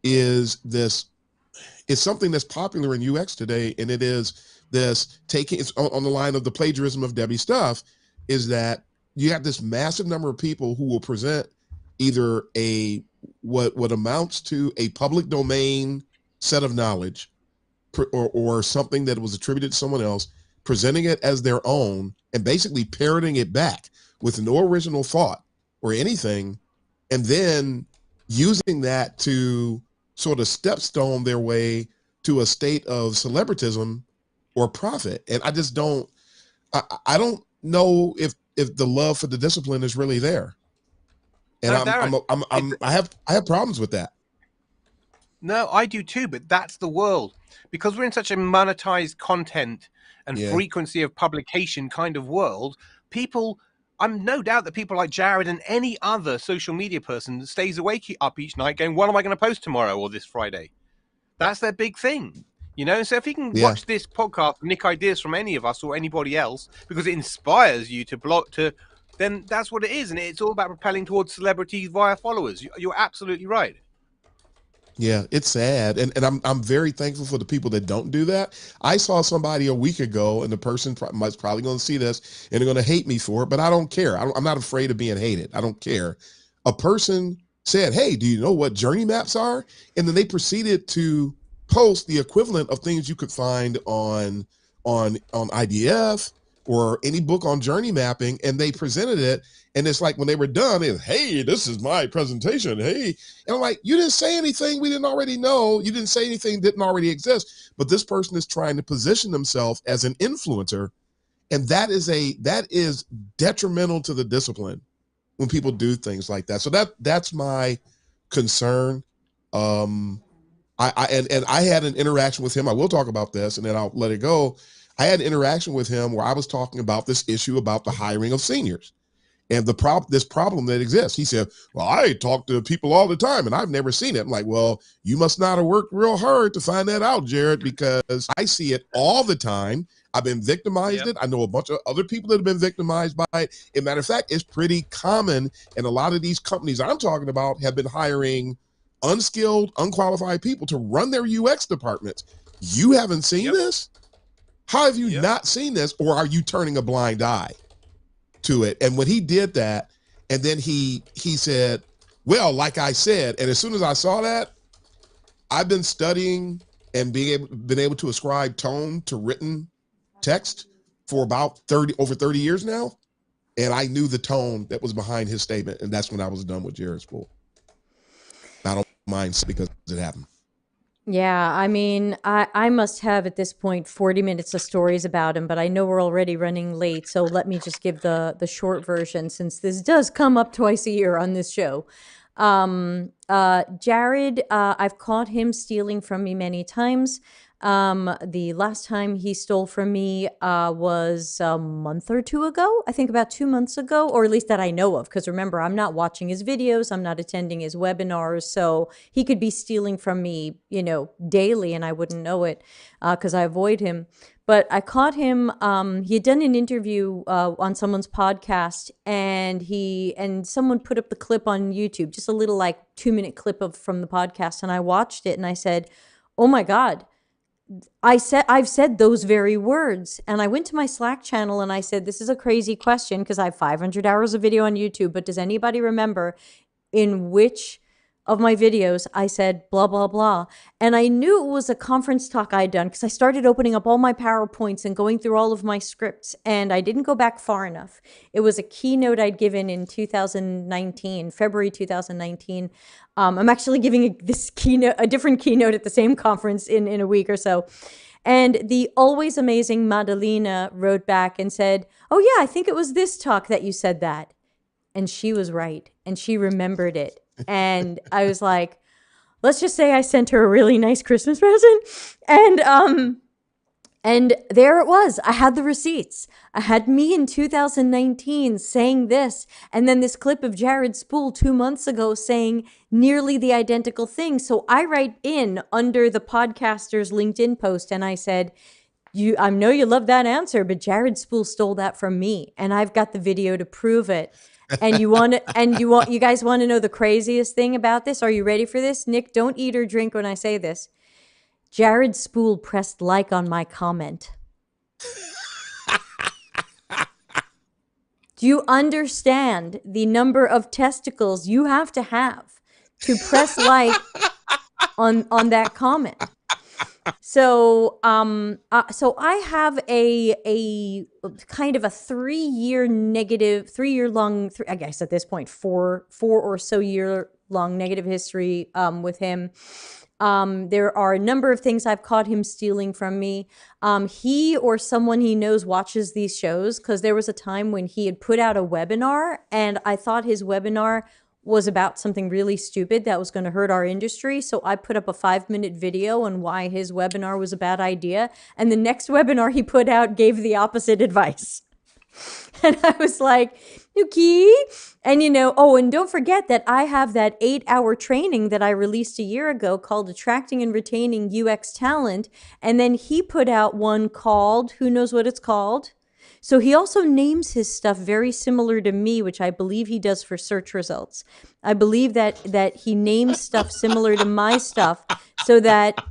is this. It's something that's popular in UX today, and it is this it's on the line of the plagiarism of Debbie stuff, is that you have this massive number of people who will present either what amounts to a public domain set of knowledge, or something that was attributed to someone else, presenting it as their own and basically parroting it back with no original thought or anything, and then using that to sort of stepstone their way to a state of celebritism or profit. And I just don't, I don't know if the love for the discipline is really there. And No, Darren, I have problems with that. No, I do too, but that's the world. Because we're in such a monetized content and frequency of publication kind of world, I'm no doubt that people like Jared and any other social media person that stays awake up each night going, what am I going to post tomorrow or this Friday? That's their big thing. So if you can watch this podcast, nick ideas from any of us or anybody else, because it inspires you then that's what it is. And it's all about propelling towards celebrities via followers. You're absolutely right. Yeah, it's sad, and I'm very thankful for the people that don't do that. I saw somebody a week ago, and the person was probably going to see this, and they're going to hate me for it, but I don't care. I'm not afraid of being hated. I don't care. A person said, hey, do you know what journey maps are? And then they proceeded to post the equivalent of things you could find on IDF or any book on journey mapping, and they presented it. And it's like when they were done, it's, hey, this is my presentation. Hey, and I'm like, you didn't say anything we didn't already know. You didn't say anything that didn't already exist. But this person is trying to position themselves as an influencer, and that is detrimental to the discipline when people do things like that. So that's my concern. I had an interaction with him. I will talk about this and then I'll let it go. I had an interaction with him where I was talking about this issue about the hiring of seniors and this problem that exists. He said, well, I talk to people all the time and I've never seen it. I'm like, well, you must not have worked real hard to find that out, Jared, because I see it all the time. I've been victimized. It. I know a bunch of other people that have been victimized by it. As a matter of fact, it's pretty common. And a lot of these companies I'm talking about have been hiring unskilled, unqualified people to run their UX departments. You haven't seen this? How have you not seen this? Or are you turning a blind eye to it? And when he did that, and then he said, well, like I said, and as soon as I saw that, I've been studying and been able to ascribe tone to written text for about over 30 years now. And I knew the tone that was behind his statement. And that's when I was done with Jared Spool. I don't mind because it happened. Yeah, I mean, I must have at this point 40 minutes of stories about him, but I know we're already running late, so let me just give the short version since this does come up twice a year on this show. Jared, I've caught him stealing from me many times. The last time he stole from me was a month or two ago, I think about 2 months ago, or at least that I know of, because remember, I'm not watching his videos, I'm not attending his webinars, so he could be stealing from me, daily, and I wouldn't know it because I avoid him. But I caught him, he had done an interview on someone's podcast, and someone put up the clip on YouTube, just a little 2-minute clip from the podcast, and I watched it, and I said, oh my God, I've said those very words. And I went to my Slack channel and I said, this is a crazy question because I have 500 hours of video on YouTube, but does anybody remember in which of my videos I said blah, blah, blah? And I knew it was a conference talk I'd done because I started opening up all my PowerPoints and going through all of my scripts, and I didn't go back far enough. It was a keynote I'd given in 2019, February 2019. I'm actually giving a different keynote at the same conference in a week or so. And the always amazing Madalena wrote back and said, oh yeah, I think it was this talk that you said that. And she was right. And she remembered it. And I was like, let's just say I sent her a really nice Christmas present. And there it was. I had the receipts. I had me in 2019 saying this, and then this clip of Jared Spool 2 months ago saying nearly the identical thing. So I write in under the podcaster's LinkedIn post, and I said, I know you love that answer, but Jared Spool stole that from me, and I've got the video to prove it. And you guys want to know the craziest thing about this? Are you ready for this? Nick, don't eat or drink when I say this. Jared Spool pressed like on my comment. Do you understand the number of testicles you have to press like on that comment? So I have a kind of a 3 year long, I guess at this point, four or so year long negative history with him. There are a number of things I've caught him stealing from me. He or someone he knows watches these shows because there was a time when he had put out a webinar and I thought his webinar was about something really stupid that was going to hurt our industry. So I put up a 5-minute video on why his webinar was a bad idea. And the next webinar he put out gave the opposite advice. And I was like, Nuki. And and don't forget that I have that 8-hour training that I released a year ago called Attracting and Retaining UX Talent. And then he put out one called, who knows what it's called? So he also names his stuff very similar to me, which I believe he does for search results. I believe that he names stuff similar to my stuff so that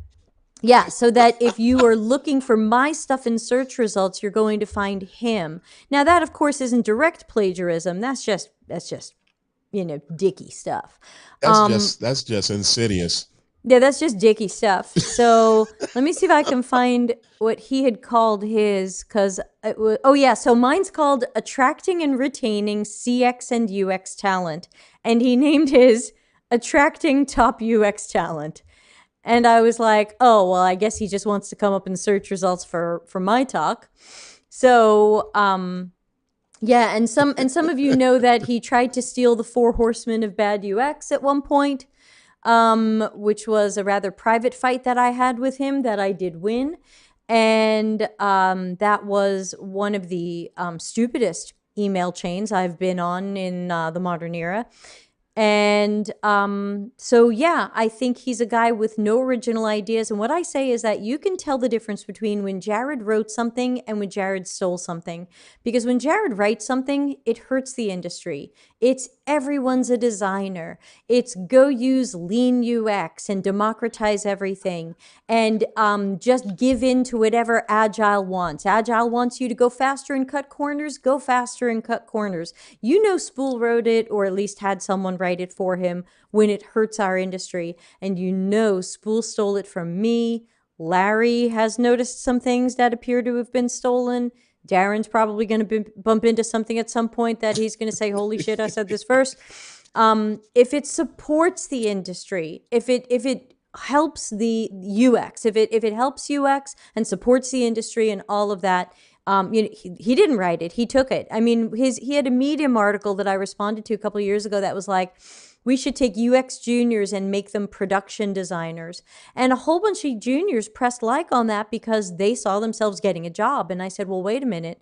if you are looking for my stuff in search results, you're going to find him. Now that, of course, isn't direct plagiarism. That's just dicky stuff. That's just insidious. Yeah, that's just dicky stuff. So let me see if I can find what he had called his, because it was, oh yeah, so mine's called Attracting and Retaining CX and UX Talent. And he named his Attracting Top UX Talent. And I was like, oh, well, I guess he just wants to come up in search results for my talk. So, yeah, and some of you know that he tried to steal the 4 horsemen of bad UX at one point, which was a rather private fight that I had with him that I did win. And that was one of the stupidest email chains I've been on in the modern era. And so, yeah, I think he's a guy with no original ideas. And what I say is that you can tell the difference between when Jared wrote something and when Jared stole something. Because when Jared writes something, it hurts the industry. It's everyone's a designer. It's go use lean UX and democratize everything. And just give in to whatever Agile wants. Agile wants you to go faster and cut corners. Go faster and cut corners. Spool wrote it, or at least had someone write it for him when it hurts our industry. And Spool stole it from me. Larry has noticed some things that appear to have been stolen. Darren's probably going to bump into something at some point that he's going to say, holy shit, I said this first. If it supports the industry, if it helps the UX, if it helps UX and supports the industry and all of that, he didn't write it. He took it. I mean, he had a Medium article that I responded to a couple of years ago that was like, we should take UX juniors and make them production designers. And a whole bunch of juniors pressed like on that because they saw themselves getting a job. And I said, well, wait a minute.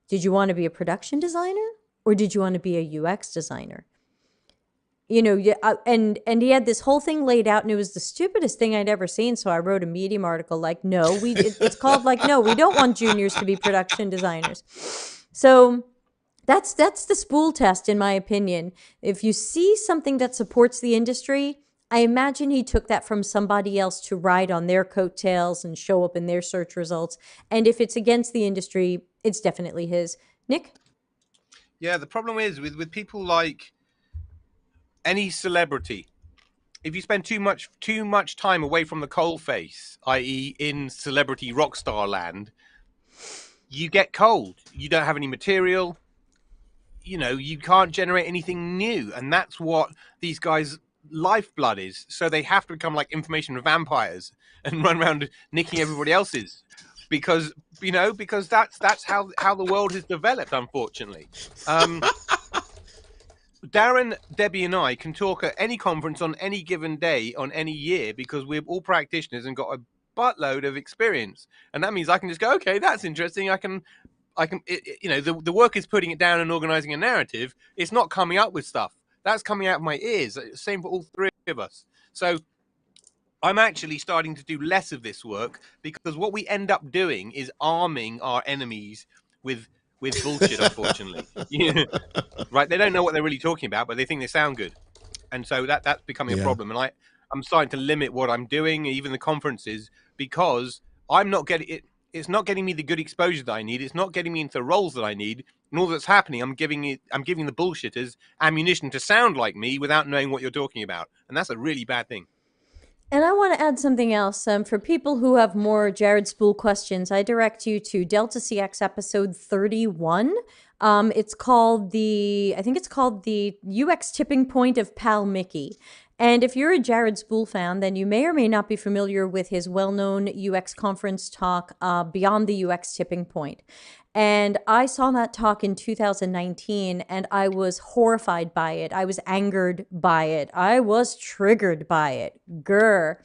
Did you want to be a production designer or did you want to be a UX designer? And he had this whole thing laid out, and it was the stupidest thing I'd ever seen. So I wrote a Medium article like, no, it's called like, no, we don't want juniors to be production designers. So that's the Spool test, in my opinion. If you see something that supports the industry, I imagine he took that from somebody else to ride on their coattails and show up in their search results. And if it's against the industry, it's definitely his. Nick? Yeah, the problem is with people like any celebrity, if you spend too much time away from the coalface, i.e. in celebrity rock star land, you get cold. You don't have any material. You can't generate anything new. And that's what these guys' lifeblood is. So they have to become like information vampires and run around nicking everybody else's. Because that's how the world has developed, unfortunately. Darren, Debbie, and I can talk at any conference on any given day on any year because we're all practitioners and got a buttload of experience, and that means I can just go, okay, that's interesting. The work is putting it down and organizing a narrative. It's not coming up with stuff that's coming out of my ears. Same for all 3 of us. So I'm actually starting to do less of this work because what we end up doing is arming our enemies with bullshit, unfortunately. Right? They don't know what they're really talking about, but they think they sound good. And so that's becoming a problem. And I'm starting to limit what I'm doing, even the conferences, because I'm not getting it. It's not getting me the good exposure that I need. It's not getting me into the roles that I need. And all that's happening, I'm giving the bullshitters ammunition to sound like me without knowing what you're talking about. And that's a really bad thing. And I want to add something else. For people who have more Jared Spool questions, I direct you to Delta CX episode 31. It's called the UX tipping point of Pal Mickey. And if you're a Jared Spool fan, then you may or may not be familiar with his well-known UX conference talk, Beyond the UX Tipping Point. And I saw that talk in 2019, and I was horrified by it. I was angered by it. I was triggered by it. Grr.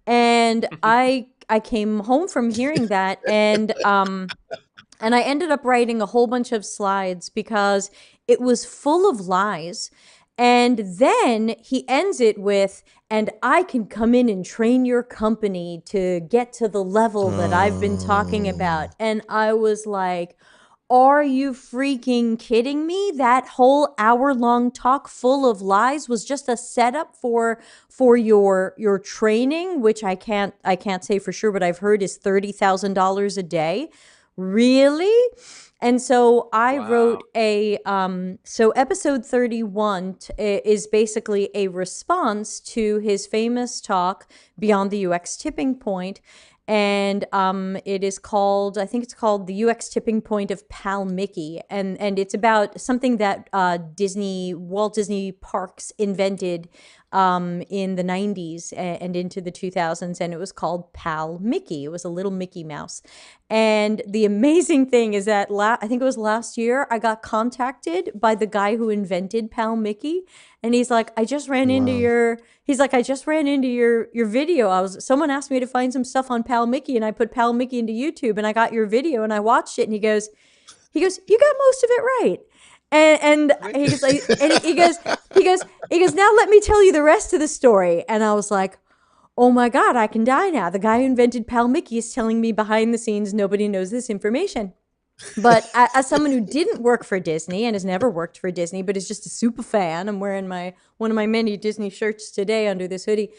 And I came home from hearing that, and I ended up writing a whole bunch of slides because it was full of lies. And then he ends it with, and I can come in and train your company to get to the level that I've been talking about. And I was like, are you freaking kidding me? That whole hour-long talk full of lies was just a setup for your training, which I can't say for sure, but I've heard is $30,000 a day. really? And so I Wow. wrote so episode 31 is basically a response to his famous talk, Beyond the UX Tipping Point. And it is called, I think it's called The UX Tipping Point of Pal Mickey. And it's about something that Walt Disney Parks invented in the 90s and into the 2000s. And it was called Pal Mickey. It was a little Mickey Mouse. And the amazing thing is that I think it was last year, I got contacted by the guy who invented Pal Mickey. And he's like, I just ran into your video. Someone asked me to find some stuff on Pal Mickey, and I put Pal Mickey into YouTube, and I got your video, and I watched it. And he goes, you got most of it right. And he goes, now let me tell you the rest of the story. And I was like, oh my God, I can die now. The guy who invented Pal Mickey is telling me behind the scenes, nobody knows this information. But as someone who didn't work for Disney and has never worked for Disney, but is just a super fan, I'm wearing one of my many Disney shirts today under this hoodie.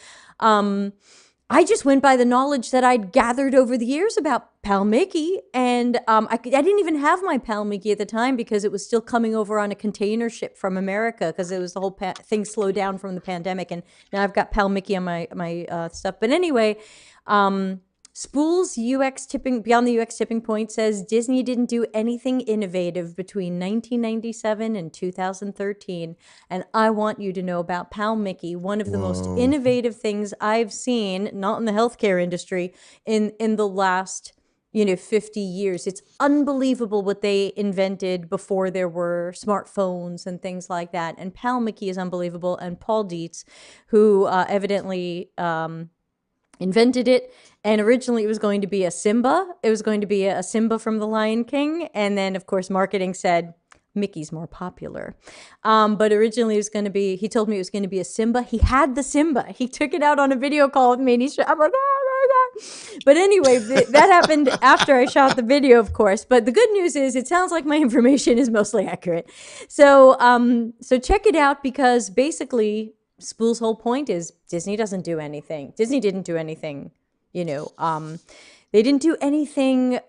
I just went by the knowledge that I'd gathered over the years about Pal Mickey. And I didn't even have my Pal Mickey at the time because it was still coming over on a container ship from America because it was the whole thing slowed down from the pandemic. And now I've got Pal Mickey on my stuff. But anyway, Spool's Beyond the UX Tipping Point says Disney didn't do anything innovative between 1997 and 2013. And I want you to know about Pal Mickey, one of the most innovative things I've seen, not in the healthcare industry, in the last 50 years. It's unbelievable what they invented before there were smartphones and things like that. And Pal Mickey is unbelievable. And Paul Dietz, who evidently invented it. And originally it was going to be a Simba. It was going to be a Simba from The Lion King. And then, of course, marketing said, Mickey's more popular. But originally it was going to be, he told me it was going to be a Simba. He had the Simba. He took it out on a video call with me. And I'm like, oh my God. But anyway, that happened after I shot the video, of course. But the good news is it sounds like my information is mostly accurate. So check it out because basically Spool's whole point is Disney doesn't do anything. Disney didn't do anything, they didn't do anything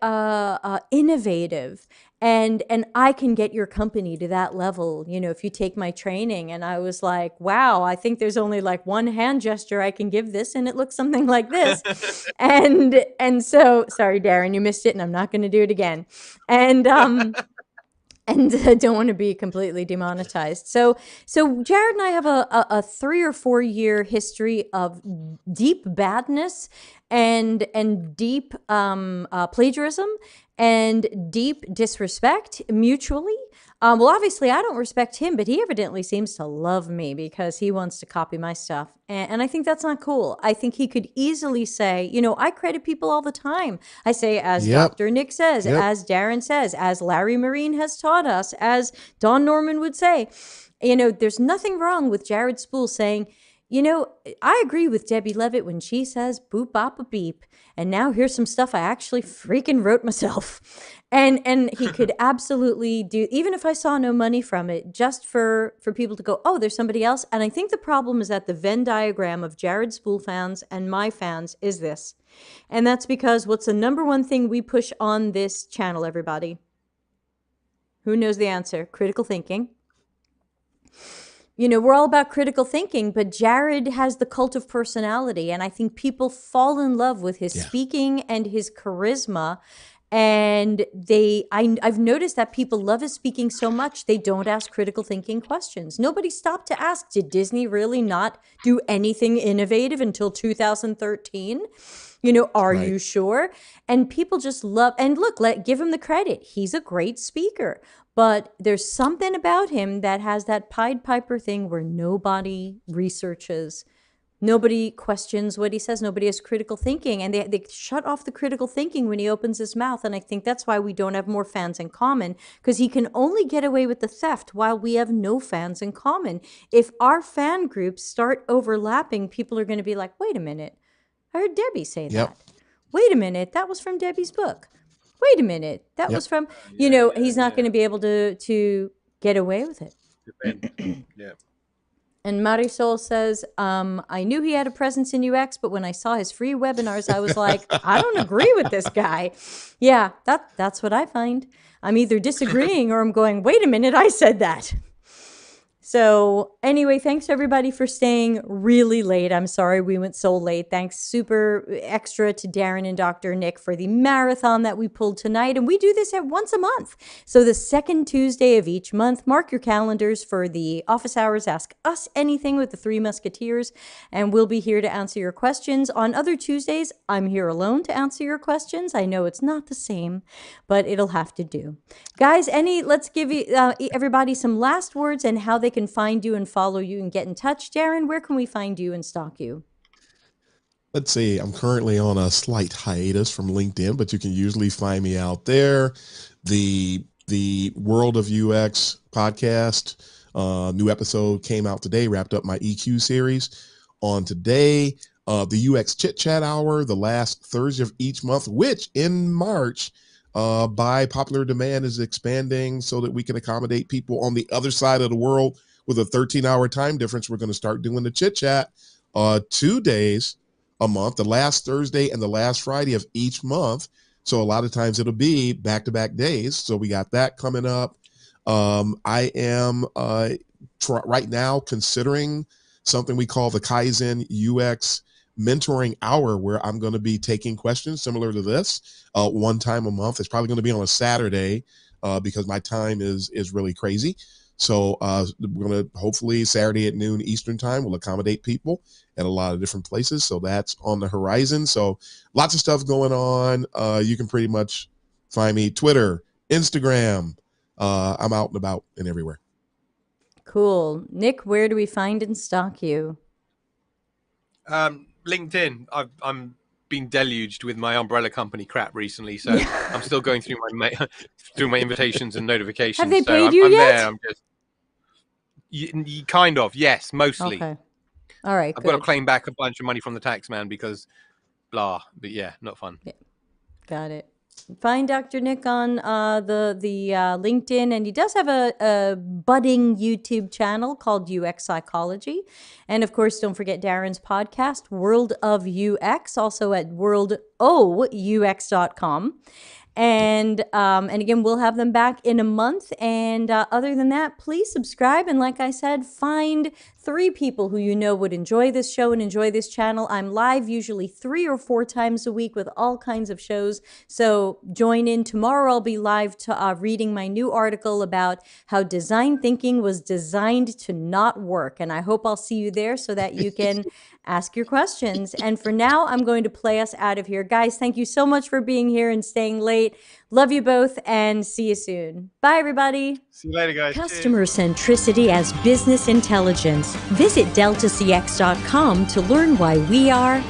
innovative. And I can get your company to that level, if you take my training. And I was like, wow, I think there's only like one hand gesture I can give this, and it looks something like this. and so, sorry, Darren, you missed it, and I'm not going to do it again. And I don't want to be completely demonetized. So Jared and I have a 3 or 4 year history of deep badness and deep plagiarism and deep disrespect mutually. Well, obviously, I don't respect him, but he evidently seems to love me because he wants to copy my stuff. And I think that's not cool. I think he could easily say, I credit people all the time. I say, as Dr. Nick says, as Darren says, as Larry Marine has taught us, as Don Norman would say, there's nothing wrong with Jared Spool saying, I agree with Debbie Levitt when she says boop bop a beep. And now here's some stuff I actually freaking wrote myself. And he could absolutely do, even if I saw no money from it, just for people to go, oh, there's somebody else. And I think the problem is that the Venn diagram of Jared Spool fans and my fans is this. And that's because what's the number one thing we push on this channel, everybody? Who knows the answer? Critical thinking. We're all about critical thinking, but Jared has the cult of personality. And I think people fall in love with his speaking and his charisma. And I've noticed that people love his speaking so much, they don't ask critical thinking questions. Nobody stopped to ask, did Disney really not do anything innovative until 2013? Are you sure? And people just love, and look, give him the credit. He's a great speaker. But there's something about him that has that Pied Piper thing where nobody researches, nobody questions what he says, nobody has critical thinking, and they shut off the critical thinking when he opens his mouth. And I think that's why we don't have more fans in common, because he can only get away with the theft while we have no fans in common. If our fan groups start overlapping, people are going to be like, wait a minute, I heard Debbie say that. Wait a minute, that was from Debbie's book. Wait a minute, that was from, he's not going to be able to get away with it. Yeah. And Marisol says, I knew he had a presence in UX, but when I saw his free webinars, I was like, I don't agree with this guy. Yeah, that's what I find. I'm either disagreeing or I'm going, wait a minute, I said that. So anyway, thanks everybody for staying really late. I'm sorry we went so late. Thanks super extra to Darren and Dr. Nick for the marathon that we pulled tonight. And we do this at once a month. So the second Tuesday of each month, mark your calendars for the office hours. Ask us anything with the Three Musketeers, and we'll be here to answer your questions. On other Tuesdays, I'm here alone to answer your questions. I know it's not the same, but it'll have to do. Guys, let's give you everybody some last words and how they can find you and follow you and get in touch. Darren, where can we find you and stalk you? Let's see. I'm currently on a slight hiatus from LinkedIn, but you can usually find me out there. The World of UX podcast, new episode came out today, wrapped up my EQ series on today. The UX Chit Chat Hour, the last Thursday of each month, which in March, by popular demand, is expanding so that we can accommodate people on the other side of the world with a 13-hour time difference. We're going to start doing the chit chat 2 days a month, the last Thursday and the last Friday of each month. So a lot of times it'll be back-to-back days. So we got that coming up. I am right now considering something we call the Kaizen UX mentoring hour, where I'm going to be taking questions similar to this one time a month. It's probably going to be on a Saturday because my time is really crazy. So we're going to hopefully Saturday at noon Eastern time will accommodate people at a lot of different places. So that's on the horizon. So lots of stuff going on. You can pretty much find me Twitter, Instagram. I'm out and about and everywhere. Cool. Nick, where do we find and stalk you? LinkedIn. I'm been deluged with my umbrella company crap recently, so I'm still going through my invitations and notifications. Have they paid you yet? There, I'm just kind of, yes, mostly. Okay. All right. I've got to claim back a bunch of money from the tax man because blah, but yeah, not fun. Yeah. Got it. Find Dr. Nick on the LinkedIn, and he does have a budding YouTube channel called UX Psychology. And of course, don't forget Darren's podcast, World of UX, also at worldous.com. And again, we'll have them back in a month. And other than that, please subscribe. And like I said, find 3 people who you know would enjoy this show and enjoy this channel. I'm live usually 3 or 4 times a week with all kinds of shows. So join in. Tomorrow I'll be live reading my new article about how design thinking was designed to not work. And I hope I'll see you there so that you can ask your questions. And for now, I'm going to play us out of here. Guys, thank you so much for being here and staying late. Love you both and see you soon. Bye, everybody. See you later, guys. Customer centricity as business intelligence. Visit deltacx.com to learn why we are